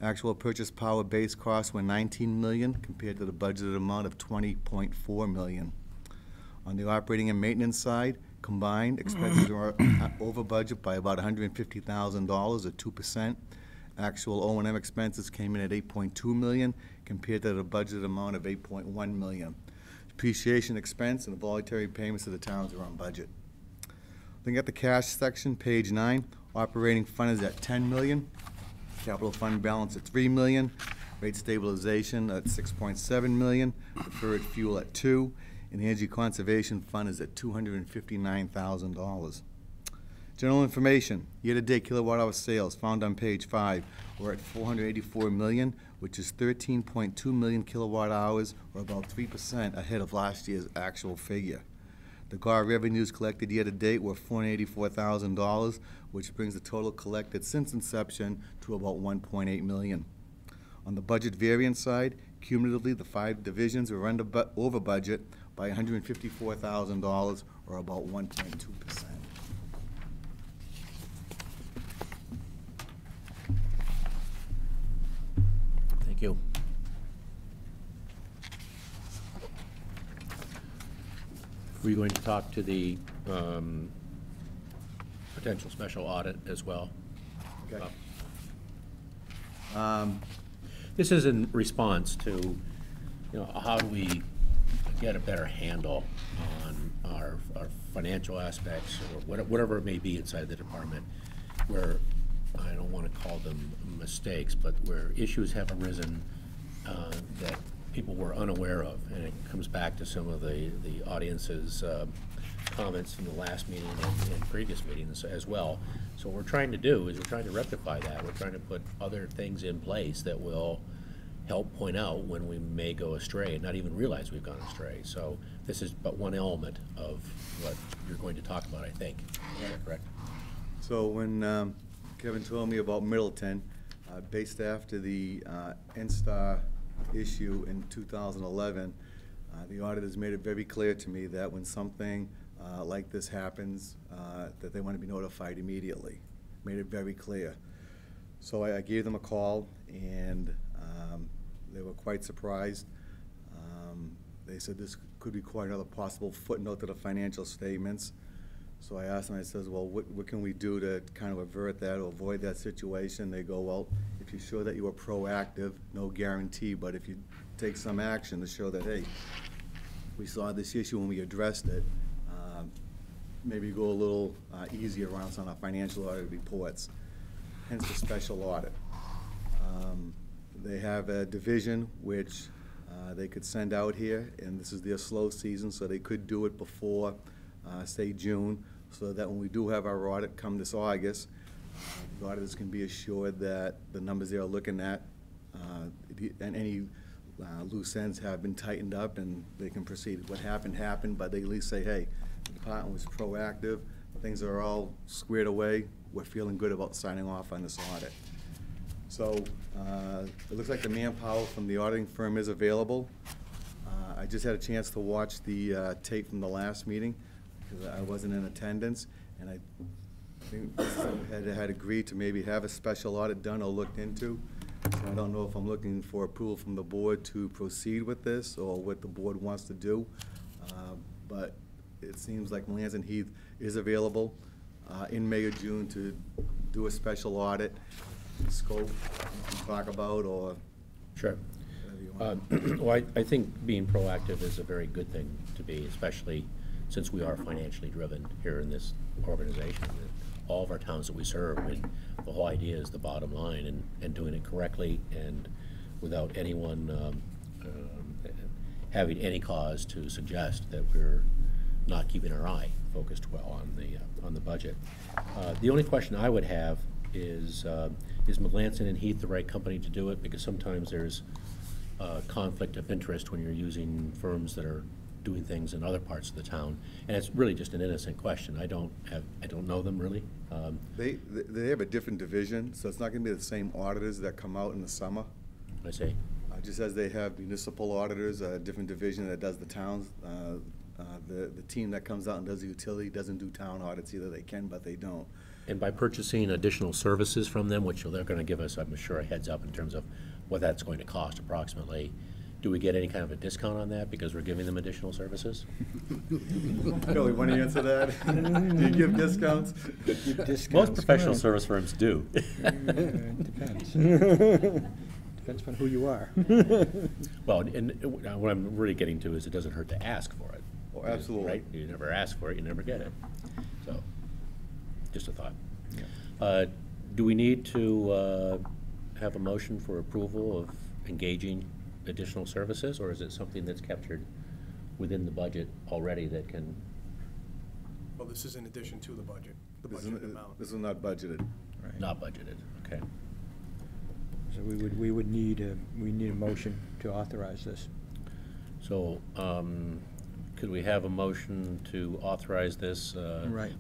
Actual purchase power base costs were $19 million compared to the budgeted amount of $20.4 million. On the operating and maintenance side, combined expenses were over budget by about $150,000, or 2%. Actual O&M expenses came in at $8.2 million compared to the budgeted amount of $8.1 million. Depreciation expense and the voluntary payments to the towns are on budget. Looking at the cash section, page 9, operating fund is at $10 million. Capital fund balance at $3 million, rate stabilization at $6.7 million, deferred fuel at $2 million, and the energy conservation fund is at $259,000. General information, year-to-date kilowatt-hour sales found on page 5 were at 484 million, which is 13.2 million kilowatt-hours, or about 3% ahead of last year's actual figure. The GAR revenues collected year-to-date were $484,000, which brings the total collected since inception to about $1.8 million. On the budget variance side, cumulatively, the 5 divisions were over budget by $154,000, or about 1.2%. Thank you. We're going to talk to the potential special audit as well. Okay. This is in response to, you know, how do we get a better handle on our financial aspects or whatever it may be inside the department, where I don't want to call them mistakes, but where issues have arisen that people were unaware of. And it comes back to some of the audience's comments from the last meeting and previous meetings as well. So what we're trying to do is we're trying to rectify that. We're trying to put other things in place that will help point out when we may go astray and not even realize we've gone astray. So this is but one element of what you're going to talk about, I think. Is that correct? So when Kevin told me about Middleton, based after the N-Star issue in 2011, the auditors made it very clear to me that when something like this happens, that they want to be notified immediately. Made it very clear. So I gave them a call, and they were quite surprised. They said this could be quite another possible footnote to the financial statements. So I asked them, I says, well, what can we do to kind of avert that or avoid that situation? They go, well, if you're sure that you were proactive, no guarantee, but if you take some action to show that, hey, we saw this issue when we addressed it, maybe go a little easier on us on our financial audit reports, hence the special audit. They have a division which they could send out here, and this is their slow season, so they could do it before, say, June, so that when we do have our audit come this August, the auditors can be assured that the numbers they are looking at and any loose ends have been tightened up, and they can proceed. What happened, happened, but they at least say, hey, the department was proactive, things are all squared away, we're feeling good about signing off on this audit. So it looks like the manpower from the auditing firm is available. I just had a chance to watch the tape from the last meeting, because I wasn't in attendance, and I think had agreed to maybe have a special audit done or looked into. So I don't know if I'm looking for approval from the board to proceed with this or what the board wants to do, but it seems like Melanson Heath is available in May or June to do a special audit, scope, talk about, or sure. Well, I think being proactive is a very good thing to be, especially since we are financially driven here in this organization. All of our towns that we serve, and the whole idea is the bottom line, and doing it correctly and without anyone having any cause to suggest that we're not keeping our eye focused well on the budget. The only question I would have is Melanson and Heath the right company to do it? Because sometimes there's conflict of interest when you're using firms that are doing things in other parts of the town, and it's really just an innocent question. I don't know them really. They have a different division, so it's not going to be the same auditors that come out in the summer. I see. Just as they have municipal auditors, a different division that does the towns. The team that comes out and does the utility doesn't do town audits either. They can, but they don't. And by purchasing additional services from them, which they're going to give us, I'm sure, a heads up in terms of what that's going to cost approximately, do we get any kind of a discount on that because we're giving them additional services? Billy, want to answer that? Do you give discounts? Most professional service firms do. Depends. Depends on who you are. Well, and what I'm really getting to is it doesn't hurt to ask for it. Oh, absolutely. Right? You never ask for it, you never get it. So, just a thought. Yeah. Do we need to have a motion for approval of engaging additional services, or is it something that's captured within the budget already that can? Well, this is in addition to the budget amount. This is not budgeted. Right. Not budgeted, okay. So we would need a motion to authorize this. So, could we have a motion to authorize this? Right.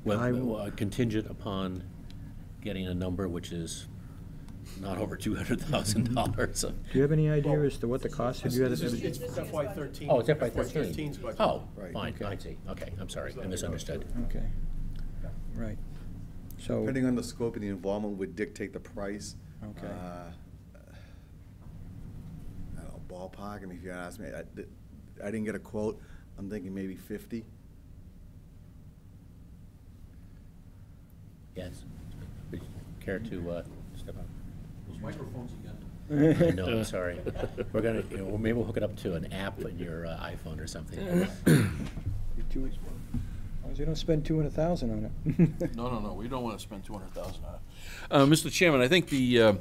Contingent upon getting a number which is not over $200,000. Do you have any idea as to what the cost? Have you had? It's FY13. Oh, it's FY13. FY13's budget. Oh, Right. fine, Okay. I see. Okay, I'm sorry, I misunderstood. Okay. Right. So. Depending on the scope and the involvement would dictate the price. Okay. I don't know, ballpark, I mean, if you ask me, I didn't get a quote, I'm thinking maybe 50. Yes. Would you care to step up? Those microphones again. I know, I'm sorry. We're gonna, or maybe we'll hook it up to an app in your iPhone or something. As long as you don't spend 200,000 on it. No, we don't want to spend 200,000 on it. Mr. Chairman, I think the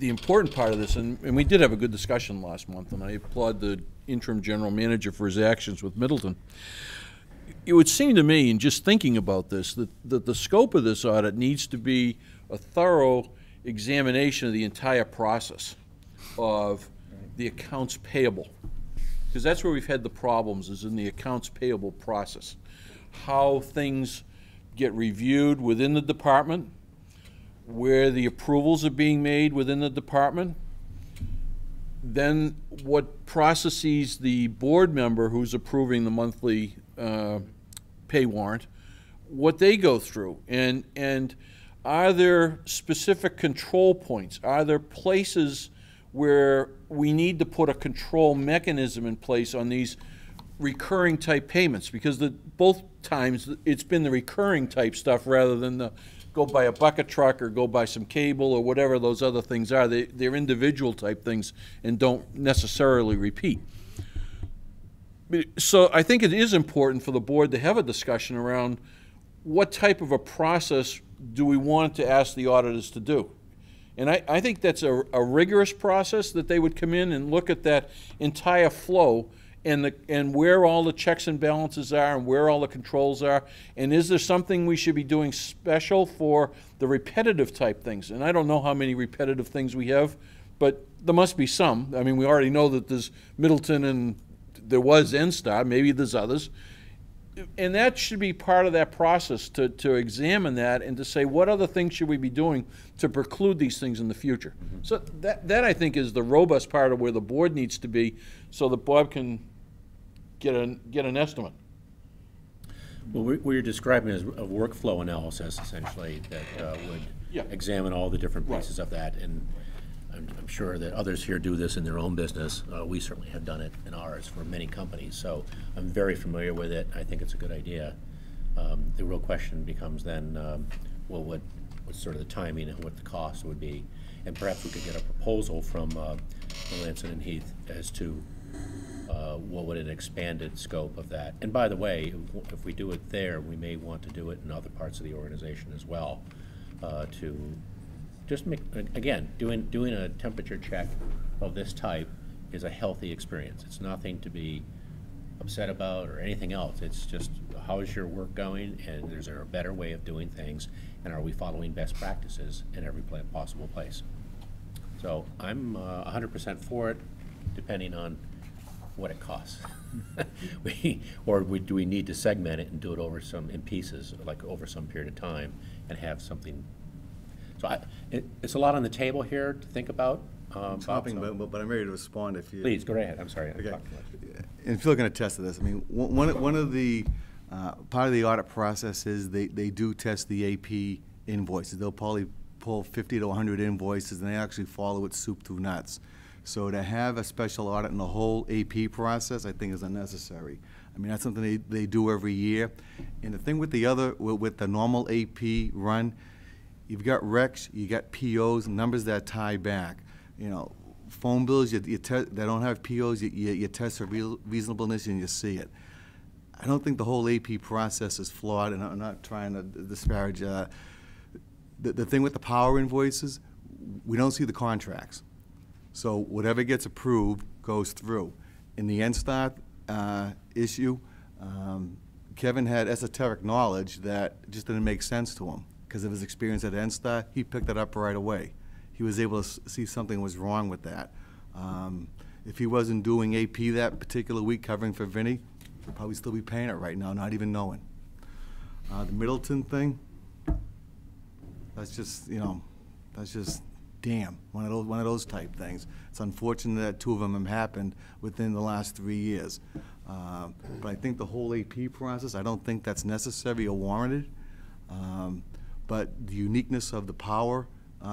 important part of this, and we did have a good discussion last month, and I applaud the interim general manager for his actions with Middleton. It would seem to me, in just thinking about this, that the scope of this audit needs to be a thorough examination of the entire process of the accounts payable. Because that's where we've had the problems, is in the accounts payable process. How things get reviewed within the department, where the approvals are being made within the department, then what processes the board member who's approving the monthly pay warrant, what they go through, and are there specific control points? Are there places where we need to put a control mechanism in place on these recurring type payments? Because both times it's been the recurring type stuff rather than the go buy a bucket truck or go buy some cable or whatever those other things are. They're individual type things and don't necessarily repeat. So I think it is important for the board to have a discussion around what type of a process do we want to ask the auditors to do. And I think that's a rigorous process, that they would come in and look at that entire flow and where all the checks and balances are and where all the controls are, and is there something we should be doing special for the repetitive type things? And I don't know how many repetitive things we have, but there must be some. I mean, we already know that there's Middleton and there was NSTAR, maybe there's others. And that should be part of that process, to examine that and to say what other things should we be doing to preclude these things in the future. So that I think is the robust part of where the board needs to be, so that Bob can get an estimate. Well, what you're describing is a workflow analysis, essentially, that would examine all the different pieces of that. And I'm sure that others here do this in their own business. We certainly have done it in ours for many companies, so I'm very familiar with it. I think it's a good idea. The real question becomes then, well, what's sort of the timing and what the cost would be, and perhaps we could get a proposal from Lansing and Heath as to what would an expanded scope of that. And by the way, if we do it there, we may want to do it in other parts of the organization as well, to just make, again, doing a temperature check of this type is a healthy experience. It's nothing to be upset about or anything else. It's just, how is your work going, and is there a better way of doing things, and are we following best practices in every possible place? So I'm 100% for it, depending on what it costs. Do we need to segment it and do it over in pieces, like over some period of time, and have something? So it's a lot on the table here to think about. Topping, but I'm ready to respond if you... Please, go ahead. I'm sorry. Okay. And Phil can attest to this. I mean, one of the, part of the audit process is they do test the AP invoices. They'll probably pull 50 to 100 invoices, and they actually follow it soup to nuts. So to have a special audit in the whole AP process, I think is unnecessary. I mean, that's something they do every year. And the thing with the normal AP run, you've got recs, you got POs, numbers that tie back. You know, phone bills, that don't have POs, you test for reasonableness and you see it. I don't think the whole AP process is flawed, and I'm not trying to disparage. The thing with the power invoices, we don't see the contracts. So whatever gets approved goes through. In the NSTAR issue, Kevin had esoteric knowledge that just didn't make sense to him. Because of his experience at NSTAR, he picked it up right away. He was able to see something was wrong with that. If he wasn't doing AP that particular week covering for Vinny, he'd probably still be paying it right now, not even knowing. The Middleton thing, that's just, that's just damn, one of those type things. It's unfortunate that two of them have happened within the last 3 years. But I think the whole AP process, I don't think that's necessary or warranted. But the uniqueness of the power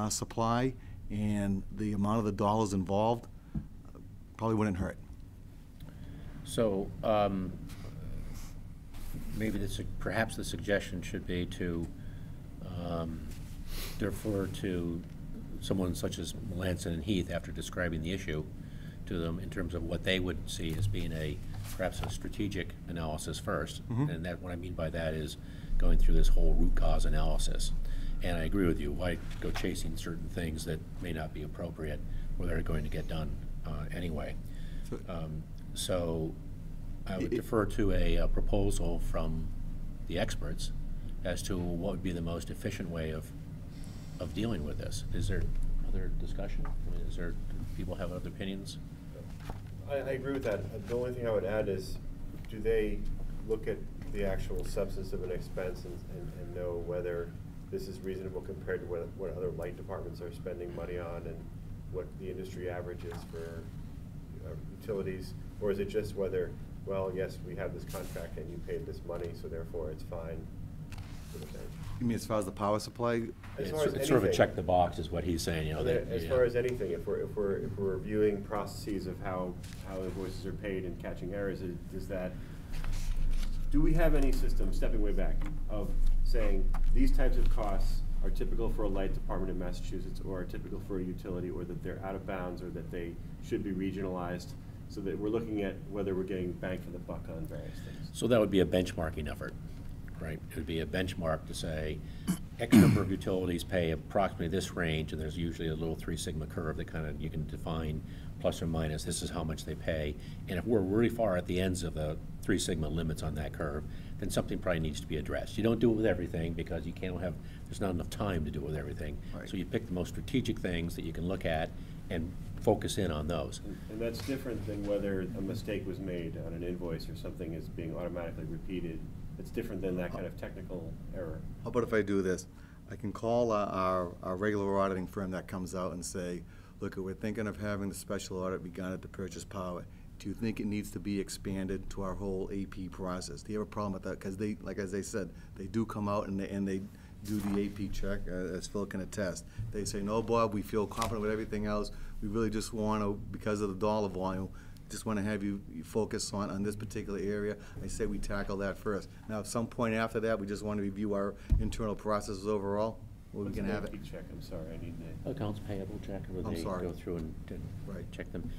supply and the amount of the dollars involved probably wouldn't hurt. So maybe perhaps the suggestion should be to defer to someone such as Melanson and Heath, after describing the issue to them in terms of what they would see as being perhaps a strategic analysis first. And that, what I mean by that is going through this whole root cause analysis. And I agree with you, why go chasing certain things that may not be appropriate or that are going to get done anyway. So I would defer to a proposal from the experts as to what would be the most efficient way of dealing with this. Is there other discussion? I mean, do people have other opinions? I agree with that. The only thing I would add is, do they look at the actual substance of an expense and know whether this is reasonable compared to what other light departments are spending money on and what the industry average is for utilities? Or is it just whether, well, yes, we have this contract and you paid this money, so therefore it's fine for the thing? You mean as far as the power supply? As far as It's sort of a anything. check the box is what he's saying, you know. As far as anything, if we're reviewing processes of how invoices are paid and catching errors, do we have any system, stepping way back, of saying these types of costs are typical for a light department in Massachusetts, or are typical for a utility, or that they're out of bounds, or that they should be regionalized, so that we're looking at whether we're getting bang for the buck on various things? So that would be a benchmarking effort, right? It would be a benchmark to say, X number of utilities pay approximately this range, and there's usually a little 3 sigma curve that kind of, you can define plus or minus, this is how much they pay. And if we're really far at the ends of the 3 sigma limits on that curve, then something probably needs to be addressed. You don't do it with everything because you can't have, there's not enough time to do it with everything. Right. So you pick the most strategic things that you can look at and focus in on those. And that's different than whether a mistake was made on an invoice or something is being automatically repeated. It's different than that kind of technical error. How about if I do this? I can call our regular auditing firm that comes out and say, look, we're thinking of having the special audit begun at the purchase power. Do you think it needs to be expanded to our whole AP process? Do you have a problem with that? Because they, like as they said, they do come out and they do the AP check, as Phil can attest. They say, no, Bob, we feel confident with everything else. We really just want to, because of the dollar volume, just want to have you focus on this particular area. I say we tackle that first. Now, at some point after that, we just want to review our internal processes overall. Well, we can have it. Check, I'm sorry, I need the. Accounts payable check, where I'm they sorry. go through and Right. check them.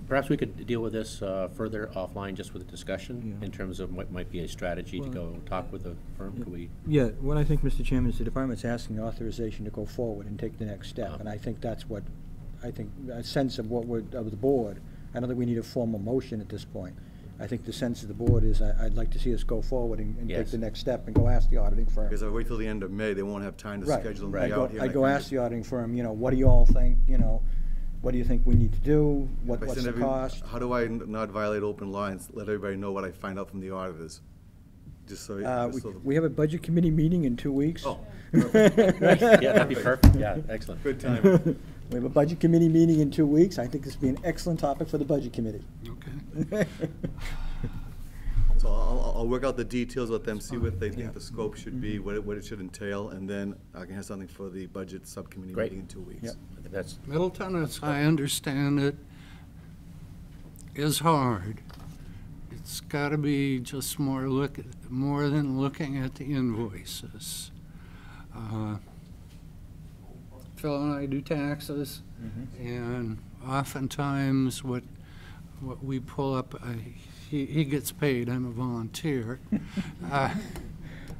Perhaps we could deal with this further offline, just with a discussion, Yeah. in terms of what might be a strategy to go talk with the firm. Could we? Yeah, what I think, Mr. Chairman, is the department's asking authorization to go forward and take the next step, Uh-huh. and I think that's what, I think, a sense of what we're, of the board. I don't think we need a formal motion at this point. I think the sense of the board is I'd like to see us go forward and take Yes. the next step and go ask the auditing firm. Because if I wait till the end of May, they won't have time to Right. schedule and Right. be out here. I'd go ask the auditing firm, you know, what do you all think, you know, what do you think we need to do? What's the cost? How do I not violate open law and let everybody know what I find out from the auditors? Just so. We have a budget committee meeting in 2 weeks. Oh, Yeah, that'd be perfect, yeah, excellent. good time. We have a budget committee meeting in 2 weeks. I think this would be an excellent topic for the budget committee. Okay. So I'll work out the details with them, see what they think the scope should be, what it should entail, and then I can have something for the budget subcommittee Great. meeting in 2 weeks. Yep. I think that's, Middleton, as I understand it, is hard. It's got to be just more than looking at the invoices. Phil and I do taxes, and oftentimes what we pull up, he gets paid, I'm a volunteer.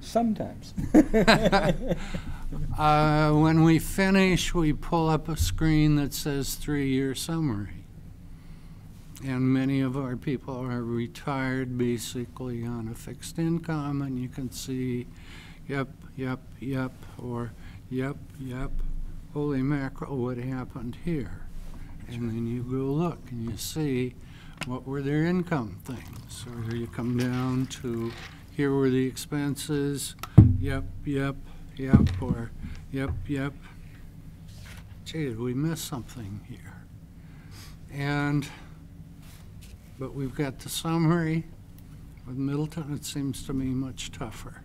Sometimes. When we finish, we pull up a screen that says 3-year summary. And many of our people are retired basically on a fixed income, and you can see, yep, yep, yep, or yep, yep, holy mackerel, what happened here? And then you go look and you see what were their income things, or you come down to here were the expenses, yep, yep, yep, or yep, yep. Gee, did we miss something here? But we've got the summary. With Middleton, it seems to me much tougher.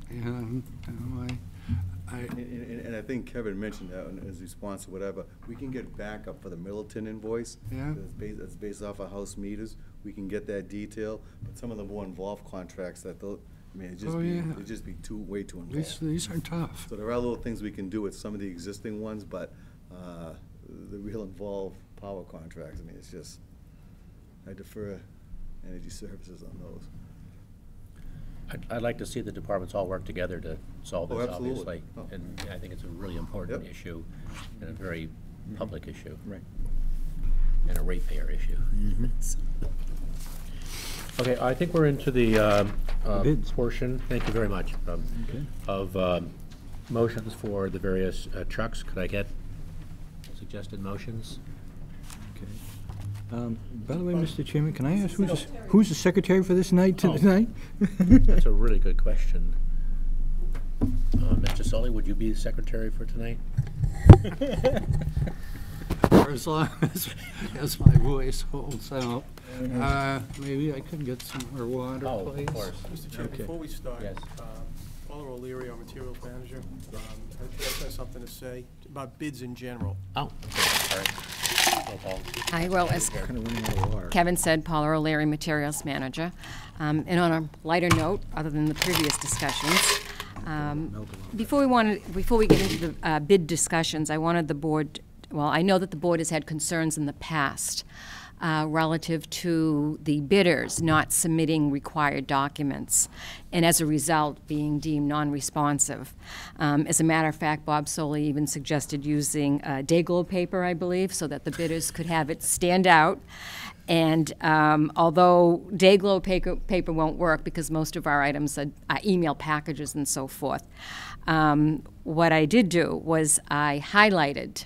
And And I think Kevin mentioned that in his response to whatever, we can get backup for the Middleton invoice. Yeah. That's based off of house meters. We can get that detail, but some of the more involved contracts that they'll, I mean, it'd just be way too involved. these are tough. So there are little things we can do with some of the existing ones, but the real involved power contracts. I mean, it's just, I defer energy services on those. I'd like to see the departments all work together to solve Oh, this, absolutely. obviously. Oh. And I think it's a really important Yep. issue and a very public issue. Right. And a ratepayer issue. Okay, I think we're into the bids. portion, thank you very much, of motions for the various trucks. Could I get suggested motions? By the way, Mr. Chairman, can I ask who's the secretary for this night tonight? That's a really good question. Mr. Sully, would you be the secretary for tonight? For as long as my voice holds out. Maybe I could get some more water, Oh, please. of course. Mr. Chair, before we start, Yes. Paula O'Leary, our materials manager, has something to say about bids in general. Oh, okay, sorry. No, Paul. I will, as Kevin said, Paula O'Leary, Materials Manager. And on a lighter note, other than the previous discussions, before we get into the bid discussions, I wanted the board, well, I know that the board has had concerns in the past relative to the bidders not submitting required documents, and as a result, being deemed non-responsive. As a matter of fact, Bob Soley even suggested using Dayglow paper, I believe, so that the bidders could have it stand out. And although Dayglow paper won't work because most of our items are email packages and so forth, what I did do was I highlighted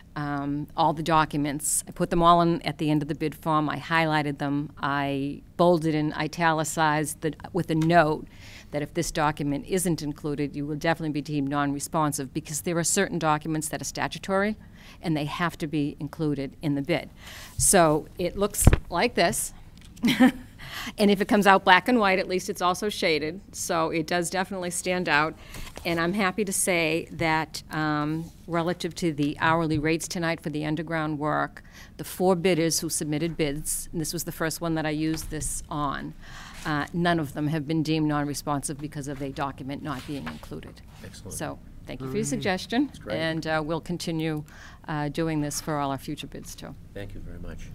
all the documents. I put them all in at the end of the bid form. I highlighted them. I bolded and italicized with a note that if this document isn't included, you will definitely be deemed non-responsive, because there are certain documents that are statutory and they have to be included in the bid. So it looks like this. And if it comes out black and white, at least it's also shaded, so it does definitely stand out. And I'm happy to say that relative to the hourly rates tonight for the underground work, the 4 bidders who submitted bids, and this was the first one that I used this on, none of them have been deemed non-responsive because of a document not being included. Excellent. So thank you for your suggestion. That's great. And we'll continue doing this for all our future bids, too. Thank you very much.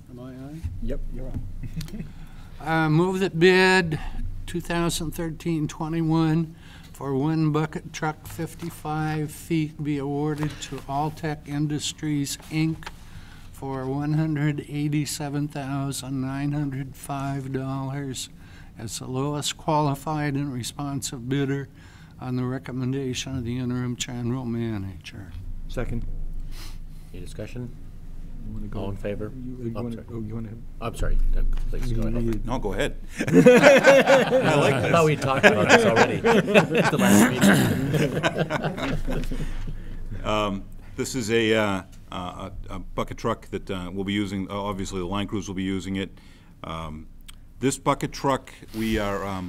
Am I on? Yep, you're on. Move that bid 2013-21 for one bucket truck 55 feet be awarded to Alltech Industries, Inc. for $187,905 as the lowest qualified and responsive bidder on the recommendation of the interim general manager. Second. Any discussion? You wanna go? All in favor? You I'm wanna- sorry. oh, you wanna- I'm sorry, please go ahead. No, go ahead. I like I this. thought we talked about this already at the last meeting. This is a bucket truck that we'll be using, obviously the line crews will be using it. This bucket truck, we are,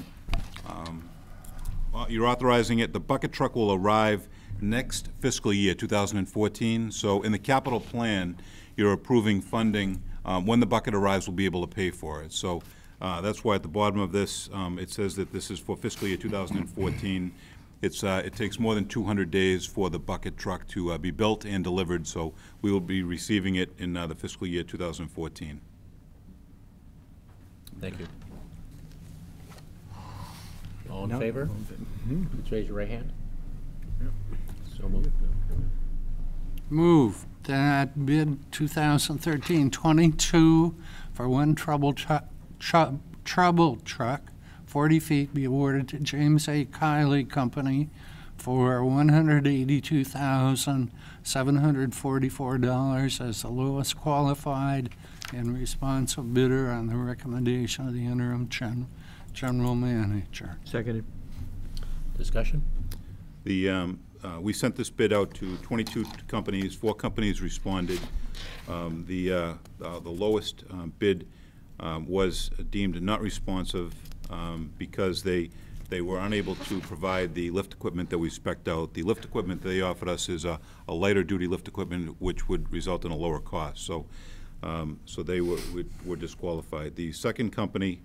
you're authorizing it. The bucket truck will arrive next fiscal year, 2014. So in the capital plan, you're approving funding. When the bucket arrives, we'll be able to pay for it. So that's why at the bottom of this, it says that this is for fiscal year 2014. It takes more than 200 days for the bucket truck to be built and delivered, so we will be receiving it in the fiscal year 2014. Thank you. All in No. favor? Mhm. Please raise your right hand. So moved. Move that bid 2013-22 for one trouble truck, 40 feet be awarded to James A. Kiley Company for $182,744 as the lowest qualified and responsive bidder on the recommendation of the interim general manager. Seconded. Discussion? We sent this bid out to 22 companies. 4 companies responded. The lowest bid was deemed not responsive because they were unable to provide the lift equipment that we spec'd out. The lift equipment they offered us is a lighter duty lift equipment, which would result in a lower cost. So they were disqualified. The second company,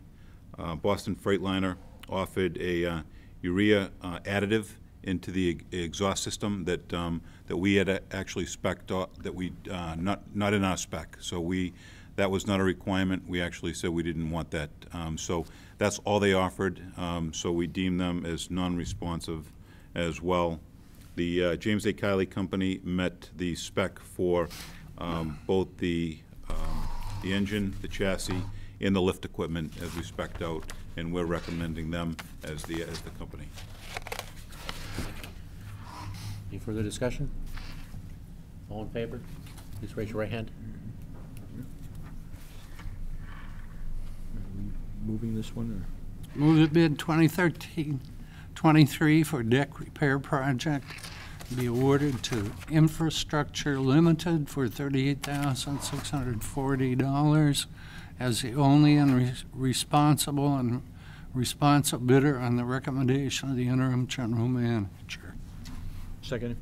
Boston Freightliner, offered a urea additive into the exhaust system that that we had actually spec'd that we not in our spec. So that was not a requirement. We actually said we didn't want that. So that's all they offered. So we deemed them as non-responsive as well. The James A. Kiley Company met the spec for both the engine, the chassis, and the lift equipment as we spec'd out, and we're recommending them as the company. Any further discussion? All in favor? Please raise your right hand. Moving this one, Move the bid 2013-23 for deck repair project be awarded to Infrastructure Limited for $38,640 as the only and responsible bidder on the recommendation of the interim general manager. Second.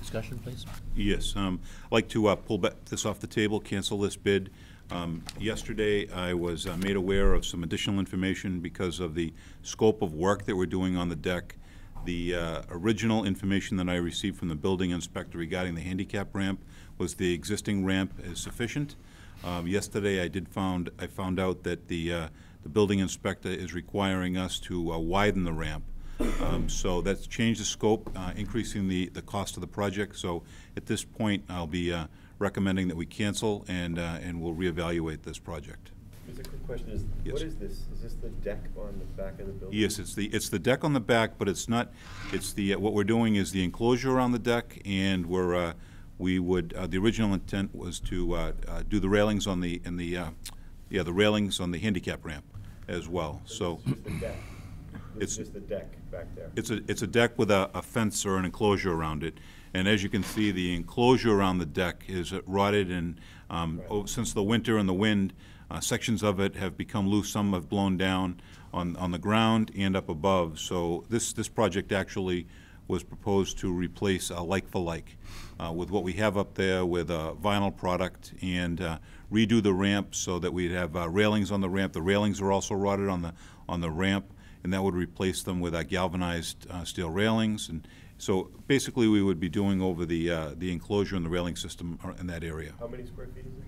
Discussion, please. Yes, I'd like to pull this off the table, cancel this bid. Yesterday, I was made aware of some additional information because of the scope of work that we're doing on the deck. The original information that I received from the building inspector regarding the handicap ramp was the existing ramp is sufficient. Yesterday, I found out that the building inspector is requiring us to widen the ramp. So that's changed the scope, increasing the cost of the project. So at this point, I'll be recommending that we cancel and we'll reevaluate this project. Just a quick question: Yes. What is this? Is this the deck on the back of the building? Yes, it's the deck on the back, but it's not. It's the what we're doing is the enclosure around the deck, and we would the original intent was to do the railings on the the railings on the handicap ramp as well. So it's just the deck. It's just the deck back there. It's a deck with a fence or an enclosure around it, and as you can see, the enclosure around the deck is rotted, and since the winter and the wind, sections of it have become loose. Some have blown down on the ground and up above. So this project actually was proposed to replace like for like with what we have up there with a vinyl product, and redo the ramp so that we'd have railings on the ramp. The railings are also rotted on the ramp, and that would replace them with galvanized steel railings. And so basically, we would be doing over the enclosure and the railing system in that area. How many square feet is it?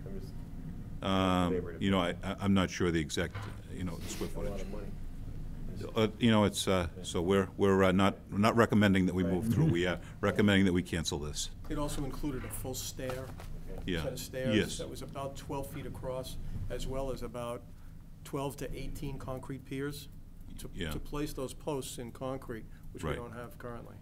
You know, I'm not sure the exact, the square footage. A lot of money. It's so we're not recommending that we move through. We are recommending that we cancel this. It also included a full stair, Yeah. set of stairs Yes. that was about 12 feet across, as well as about 12 to 18 concrete piers to place those posts in concrete, which we Right. don't have currently.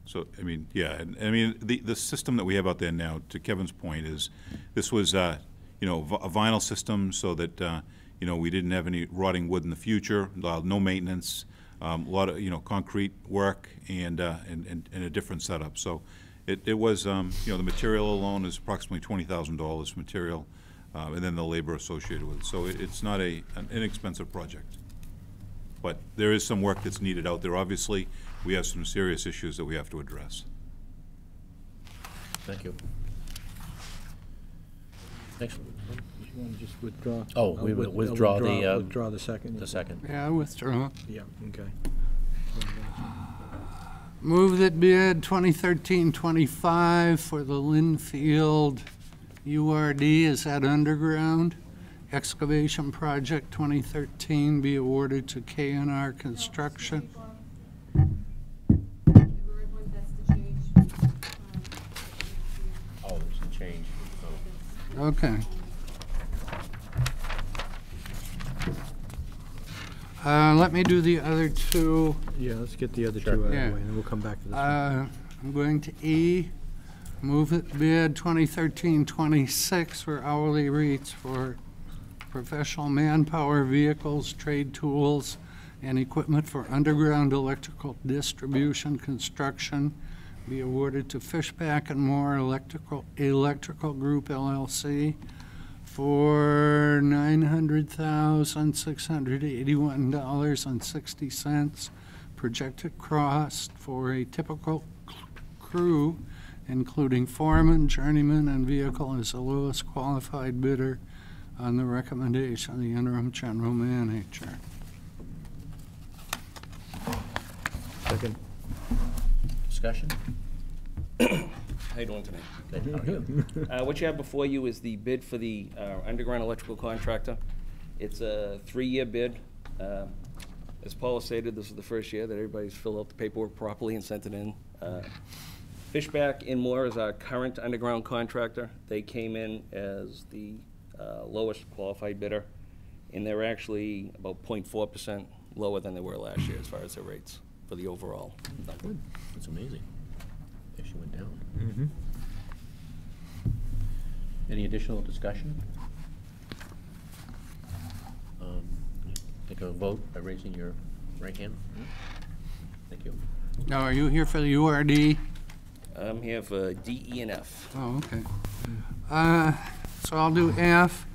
So, I mean, yeah, and I mean, the system that we have out there now, to Kevin's point, is this was, a vinyl system so that, we didn't have any rotting wood in the future, no maintenance, a lot of, concrete work and a different setup. So it was, the material alone is approximately $20,000 material, and then the labor associated with it. So it's not an inexpensive project. But there is some work that's needed out there. Obviously, we have some serious issues that we have to address. Thank you. Next. You want to just withdraw? Oh, we will withdraw the... Withdraw the second? The second. Yeah, I withdraw. Yeah, okay. Move that bid 2013-25 for the Linfield URD, is that underground? Excavation project 2013 be awarded to KNR Construction. Oh, there's a change. Okay. Let me do the other two. Yeah, let's get the other two out of the way, and then we'll come back to this one. I'm going to E. Move it bid 2013-26 for hourly rates for professional manpower, vehicles, trade tools, and equipment for underground electrical distribution construction be awarded to Fishback and More Electrical Group LLC for $900,681.60. Projected cost for a typical crew, including foreman, journeyman, and vehicle, is the lowest qualified bidder on the recommendation of the interim general manager. discussion? How you doing tonight? Good, how are you? What you have before you is the bid for the underground electrical contractor. It's a 3-year bid. As Paula stated, this is the first year that everybody's filled out the paperwork properly and sent it in. Fishback and Moore is our current underground contractor. They came in as the lowest qualified bidder, and they're actually about 0.4% lower than they were last year as far as their rates for the overall number. That's amazing. Actually went down. Mm-hmm. Any additional discussion? Take a vote by raising your right hand. Thank you. Now, are you here for the URD? I'm here for D, E, and F. Oh, okay. So I'll do F.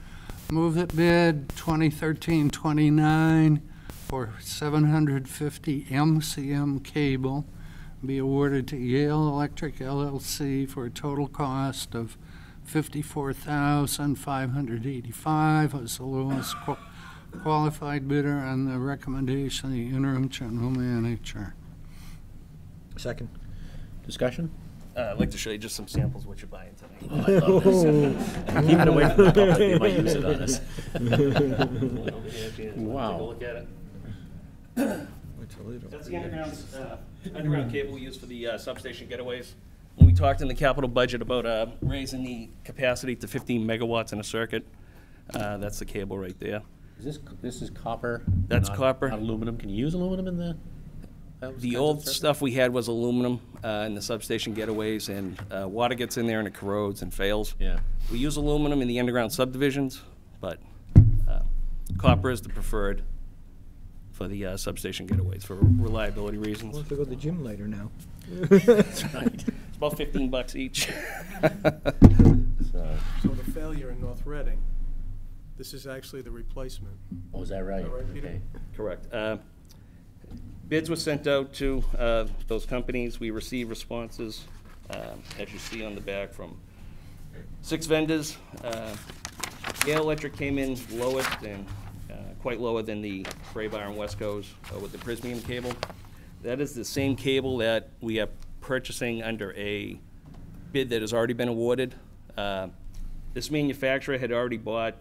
Move that bid 2013-29 for 750 MCM cable be awarded to Yale Electric LLC for a total cost of $54,585 as the lowest qualified bidder on the recommendation of the interim general manager. Second. Discussion? I'd like to show you just some samples of what you're buying tonight. Oh, I love this. Keep it away from the public, they might use it on us. Wow. Take a look at it. That's the underground cable we use for the substation getaways. When we talked in the capital budget about raising the capacity to 15 megawatts in a circuit, that's the cable right there. This is copper? That's not copper. Not aluminum. Can you use aluminum in the? The old stuff we had was aluminum in the substation getaways, and water gets in there and it corrodes and fails. Yeah. We use aluminum in the underground subdivisions, but copper is the preferred for the substation getaways for reliability reasons. We'll have to go to the gym later now. That's right. It's about $15 each. So the failure in North Reading, this is actually the replacement. Oh, is that right? Is that right, Peter? Okay. Correct. Bids were sent out to those companies. We received responses, as you see on the back, from 6 vendors. Yale Electric came in lowest and quite lower than the Graybar and Wesco's with the Prismium cable. That is the same cable that we are purchasing under a bid that has already been awarded. This manufacturer had already bought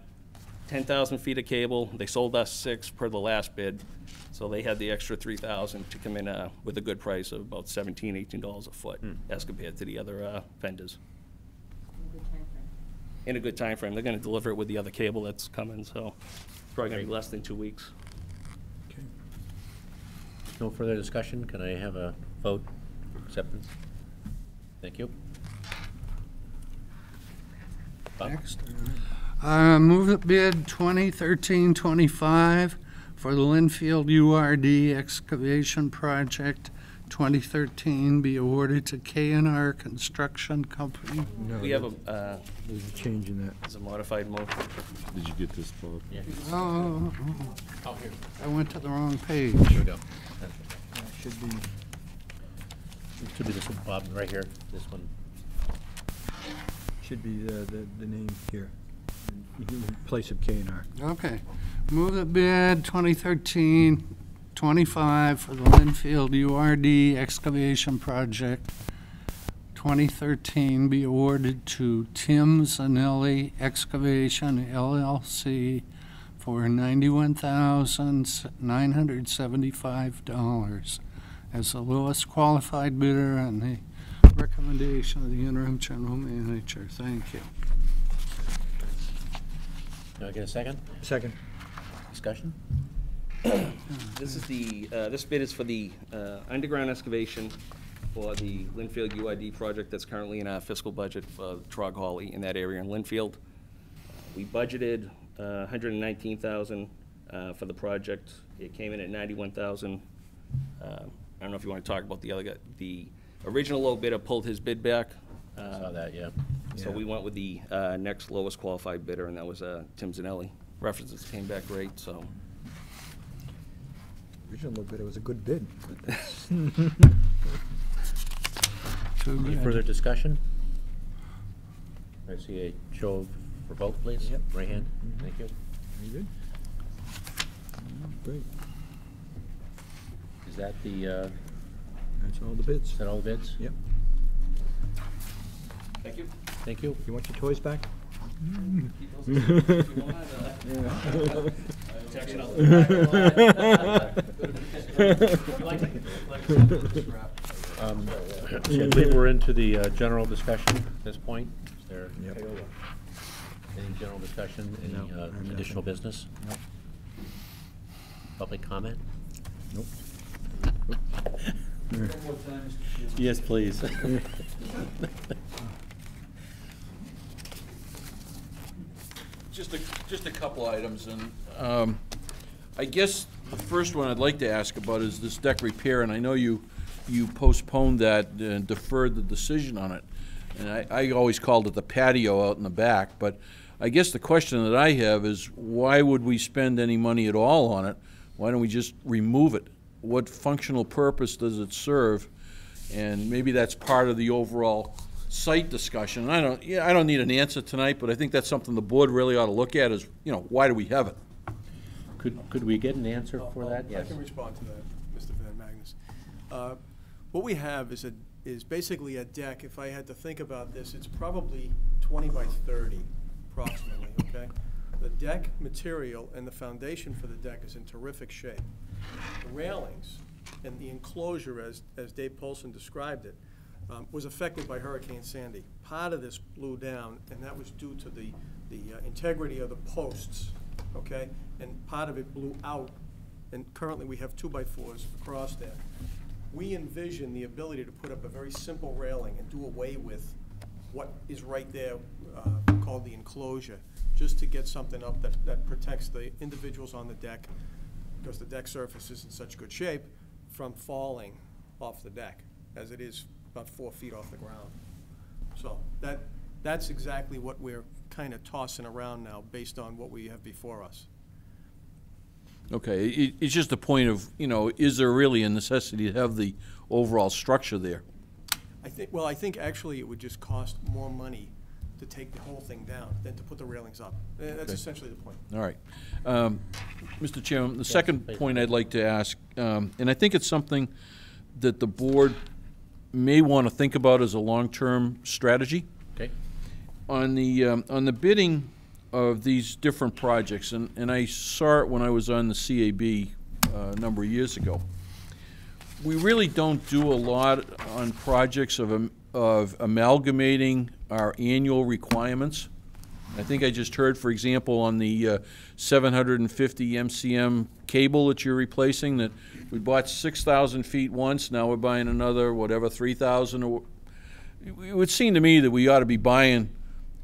10,000 feet of cable. They sold us 6 per the last bid, so they had the extra 3,000 to come in with a good price of about $17, $18 a foot as compared to the other vendors. In a good time frame. They're going to deliver it with the other cable that's coming, so it's probably going to be less than 2 weeks. Okay. No further discussion. Can I have a vote for acceptance? Thank you. Bob? Next. Move that bid 2013-25 for the Linfield URD excavation project 2013 be awarded to K&R Construction Company. No, We have a, there's a change in that. there's a modified motion. Did you get this, Bob? Yeah. Oh, Oh, here. I went to the wrong page. Here we go. Should be, It should be this one, Bob, right here. This one. should be the name here, in place of K&R. Okay. Move the bid 2013-25 for the Linfield URD excavation project 2013 be awarded to Tim Zanelli Excavation LLC for $91,975 as the lowest qualified bidder on the recommendation of the interim general manager. Thank you. Can I get a second? Second. Discussion? This is the, this bid is for the underground excavation for the Linfield UID project that's currently in our fiscal budget for Trog Holly in that area in Linfield. We budgeted $119,000 for the project. It came in at $91,000. I don't know if you want to talk about the other guy. The original low bidder pulled his bid back. Saw that, yeah. So we went with the next lowest qualified bidder, and that was Tim Zanelli. References came back great, so. Original low bidder was a good bid. Any further discussion? I see a show for both, please. Yep. Right hand. Thank you. Very good. Great. Is that the That's all the bids. Is that all the bids? Yep. Thank you. Thank you. You want your toys back? I believe we're into the general discussion at this point. Is there any general discussion, any additional business? Nope. Public comment? Nope. Yes, please. Just a couple items, and I guess the first one I'd like to ask about is this deck repair, and I know you postponed that and deferred the decision on it. And I always called it the patio out in the back, but I guess the question that I have is, why would we spend any money at all on it? Why don't we just remove it? What functional purpose does it serve? And maybe that's part of the overall site discussion. I don't need an answer tonight, but I think that's something the board really ought to look at is, why do we have it? Could we get an answer for that? I can respond to that, Mr. Van Magnus. What we have is basically a deck. If I had to think about this, it's probably 20 by 30, approximately, okay? The deck material and the foundation for the deck is in terrific shape. The railings and the enclosure, as Dave Polson described it, was affected by Hurricane Sandy. Part of this blew down, and that was due to the integrity of the posts, okay? And part of it blew out, and currently we have 2x4s across there. We envision the ability to put up a very simple railing and do away with what is right there called the enclosure, just to get something up that protects the individuals on the deck, because the deck surface is in such good shape, from falling off the deck, as it is about 4 feet off the ground. So that's exactly what we're kind of tossing around now based on what we have before us. Okay, it's just a point of, is there really a necessity to have the overall structure there? I think actually it would just cost more money to take the whole thing down than to put the railings up. That's essentially the point. All right. Mr. Chairman, the second point I'd like to ask, and I think it's something that the board may want to think about as a long-term strategy. Okay. On the bidding of these different projects, and I saw it when I was on the CAB a number of years ago. We really don't do a lot on projects of amalgamating our annual requirements. I think I just heard, for example, on the 750 MCM cable that you're replacing, that we bought 6,000 feet once, now we're buying another, 3,000. It would seem to me that we ought to be buying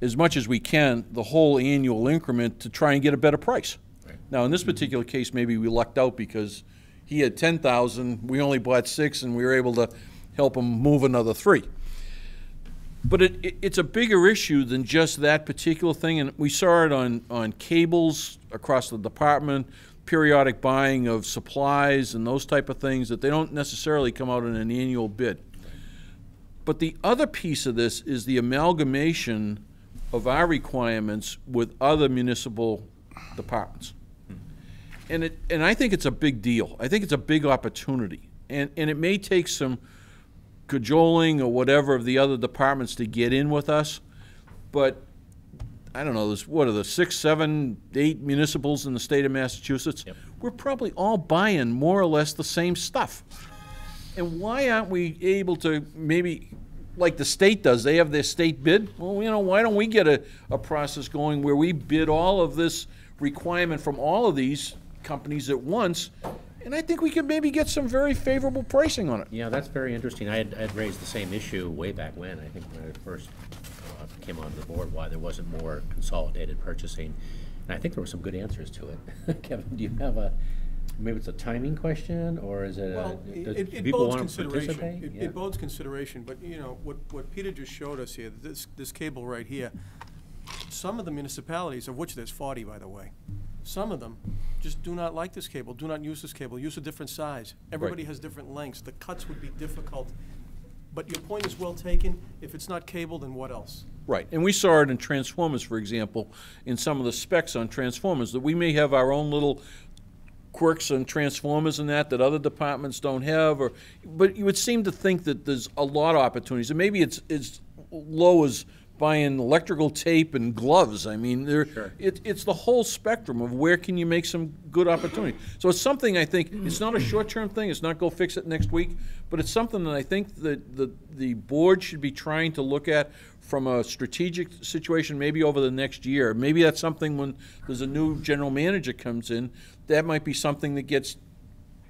as much as we can, the whole annual increment, to try and get a better price. Right. Now, in this particular case, maybe we lucked out because he had 10,000, we only bought 6, and we were able to help him move another 3. But it's a bigger issue than just that particular thing, and we saw it on cables across the department, periodic buying of supplies and those type of things, that they don't necessarily come out in an annual bid. But the other piece of this is the amalgamation of our requirements with other municipal departments. And I think it's a big deal. I think it's a big opportunity. And it may take some cajoling or whatever of the other departments to get in with us, but I don't know, what are the 6, 7, 8 municipals in the state of Massachusetts? Yep. We're probably all buying more or less the same stuff. And why aren't we able to maybe, like the state does, they have their state bid? Well, why don't we get a process going where we bid all of this requirement from all of these companies at once, and I think we could maybe get some very favorable pricing on it. Yeah, that's very interesting. I had raised the same issue way back when, I think when I first came onto the board, why there wasn't more consolidated purchasing. And I think there were some good answers to it. Kevin, do you have maybe it's a timing question, or is it it people bodes want to consideration. participate? It bodes consideration, but what Peter just showed us here, this cable right here, some of the municipalities, of which there's 40, by the way, some of them just do not like this cable, do not use this cable, use a different size. Everybody has different lengths. The cuts would be difficult. But your point is well taken. If it's not cable, then what else? Right, and we saw it in transformers, for example, in some of the specs on transformers, that we may have our own little quirks and transformers and that other departments don't have, but you would seem to think that there's a lot of opportunities, and maybe it's as low as buying electrical tape and gloves. I mean, it's the whole spectrum of where can you make some good opportunity. So it's something I think, it's not a short-term thing, it's not go fix it next week, but it's something that I think that the board should be trying to look at from a strategic situation, maybe over the next year. Maybe that's something when there's a new general manager comes in, that might be something that gets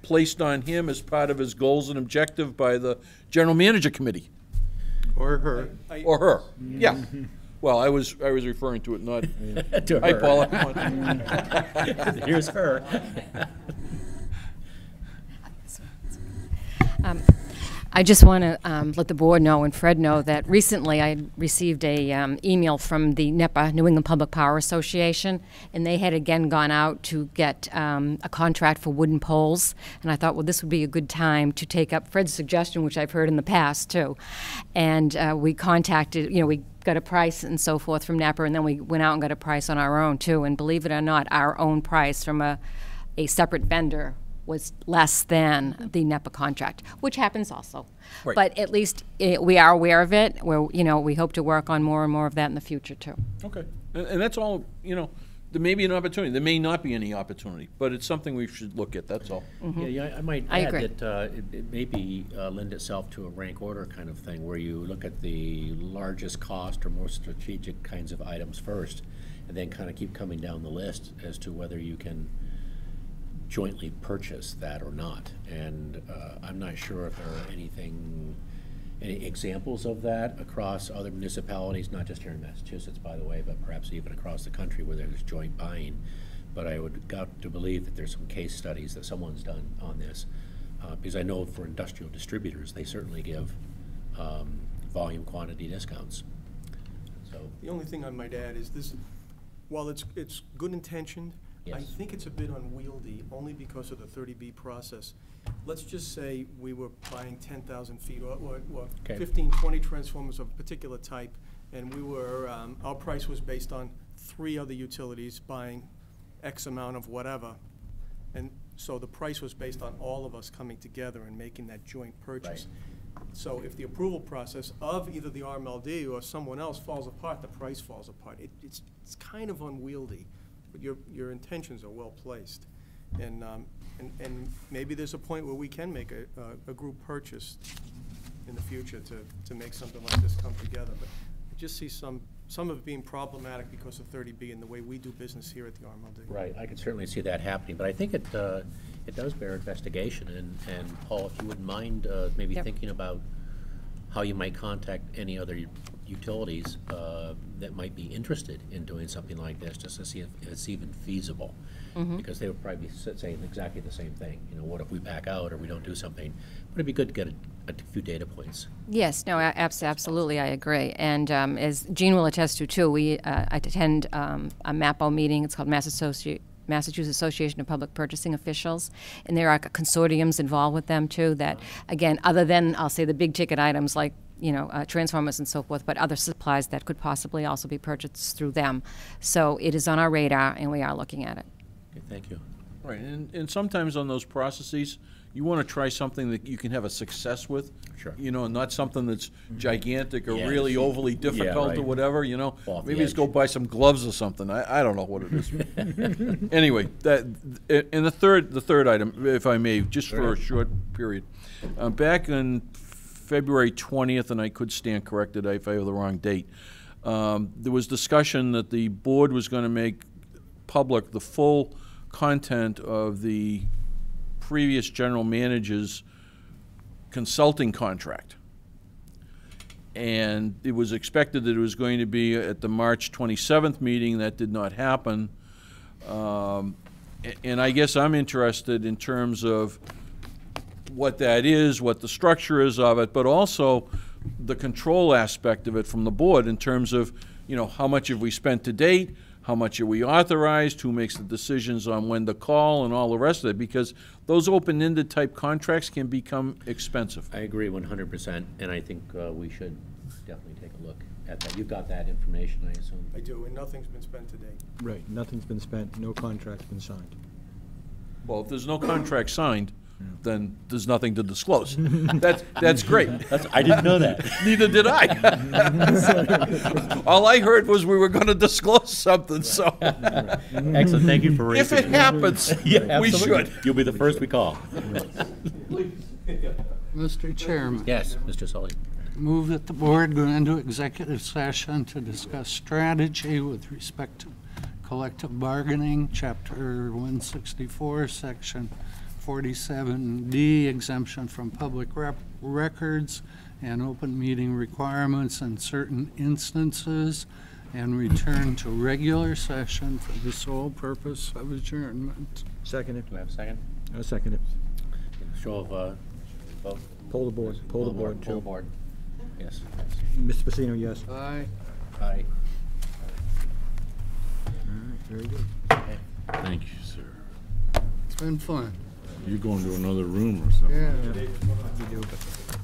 placed on him as part of his goals and objective by the general manager committee. Or her. Or her, yeah. Well, I was referring to it, not To Hi, her. Paula. Come on. Here's her. I just want to let the board know and Fred know that recently I received a email from the NEPA, New England Public Power Association, and they had again gone out to get a contract for wooden poles. And I thought, well, this would be a good time to take up Fred's suggestion, which I've heard in the past too. And we contacted, we got a price and so forth from NEPA, and then we went out and got a price on our own too. And believe it or not, our own price from a separate vendor was less than the NEPA contract, which happens also. Right. But at least we are aware of it. We hope to work on more and more of that in the future too. Okay, and that's all, there may be an opportunity, there may not be any opportunity, but it's something we should look at, that's all. Yeah, I might I add agree. that it may be lend itself to a rank order kind of thing, where you look at the largest cost or more strategic kinds of items first, and then kind of keep coming down the list as to whether you can jointly purchase that or not. And I'm not sure if there are any examples of that across other municipalities, not just here in Massachusetts, by the way, but perhaps even across the country where there's joint buying. But I would got to believe that there's some case studies that someone's done on this, because I know for industrial distributors, they certainly give volume quantity discounts. So The only thing I might add is this, while it's good intentioned, I Yes. think it's a bit unwieldy, only because of the 30B process. Let's just say we were buying 10,000 feet or Okay. 15, 20 transformers of a particular type, and we were, our price was based on 3 other utilities buying X amount of whatever. And so the price was based on all of us coming together and making that joint purchase. So if the approval process of either the RMLD or someone else falls apart, the price falls apart. It's kind of unwieldy, but your intentions are well placed. And maybe there's a point where we can make a group purchase in the future to make something like this come together. But I just see some of it being problematic because of 30B and the way we do business here at the RMLD. right, I could certainly see that happening, but I think it does bear investigation. And Paul, if you wouldn't mind maybe Yep. thinking about how you might contact any other utilities that might be interested in doing something like this, just to see if it's even feasible. Because they would probably be saying exactly the same thing. What if we back out or we don't do something? But it'd be good to get a few data points. Yes, no, absolutely, I agree. And as Jean will attest to, too, we attend a MAPO meeting. It's called Massachusetts Association of Public Purchasing Officials, and there are consortiums involved with them, too, that, again, other than, I'll say, the big-ticket items like, transformers and so forth, but other supplies that could possibly also be purchased through them. So it is on our radar, and we are looking at it. Okay, thank you. Right, and sometimes on those processes, you want to try something that you can have a success with. Sure. Not something that's gigantic or Yeah, really it's- overly difficult right. or whatever, Off the Maybe just go edge. buy some gloves or something. I don't know what it is. Anyway, and the third item, if I may, just for a short period. Back on February 20th, and I could stand corrected if I have the wrong date, there was discussion that the board was going to make public the full content of the previous general manager's consulting contract. And it was expected that it was going to be at the March 27th meeting. That did not happen. And I guess I'm interested in terms of what that is, what the structure is of it, but also the control aspect of it from the board in terms of, how much have we spent to date, how much are we authorized, who makes the decisions on when to call, and all the rest of it, because those open-ended type contracts can become expensive. I agree 100%, and I think we should definitely take a look at that. You've got that information, I assume? I do, and nothing's been spent to date. Right, nothing's been spent, no contract's been signed. Well, if there's no contract signed, then there's nothing to disclose. That's great. I didn't know that. Neither did I. All I heard was we were going to disclose something, so. Excellent, thank you for raising If it happens, Yeah, we absolutely. should. You'll be the first we call. Mr. Chairman. Yes, Mr. Sully. Move that the board go into executive session to discuss strategy with respect to collective bargaining, Chapter 164, Section 47D, exemption from public records and open meeting requirements in certain instances, and return to regular session for the sole purpose of adjournment. Seconded. Do I have a second? I'll second it. Show of vote. Poll the board. Poll the board, Poll too. board. Yes. Mr. Pacino, yes. Aye. Aye. All right, very good. Okay. Thank you, sir. It's been fun. You're going to another room or something? Yeah. You do, but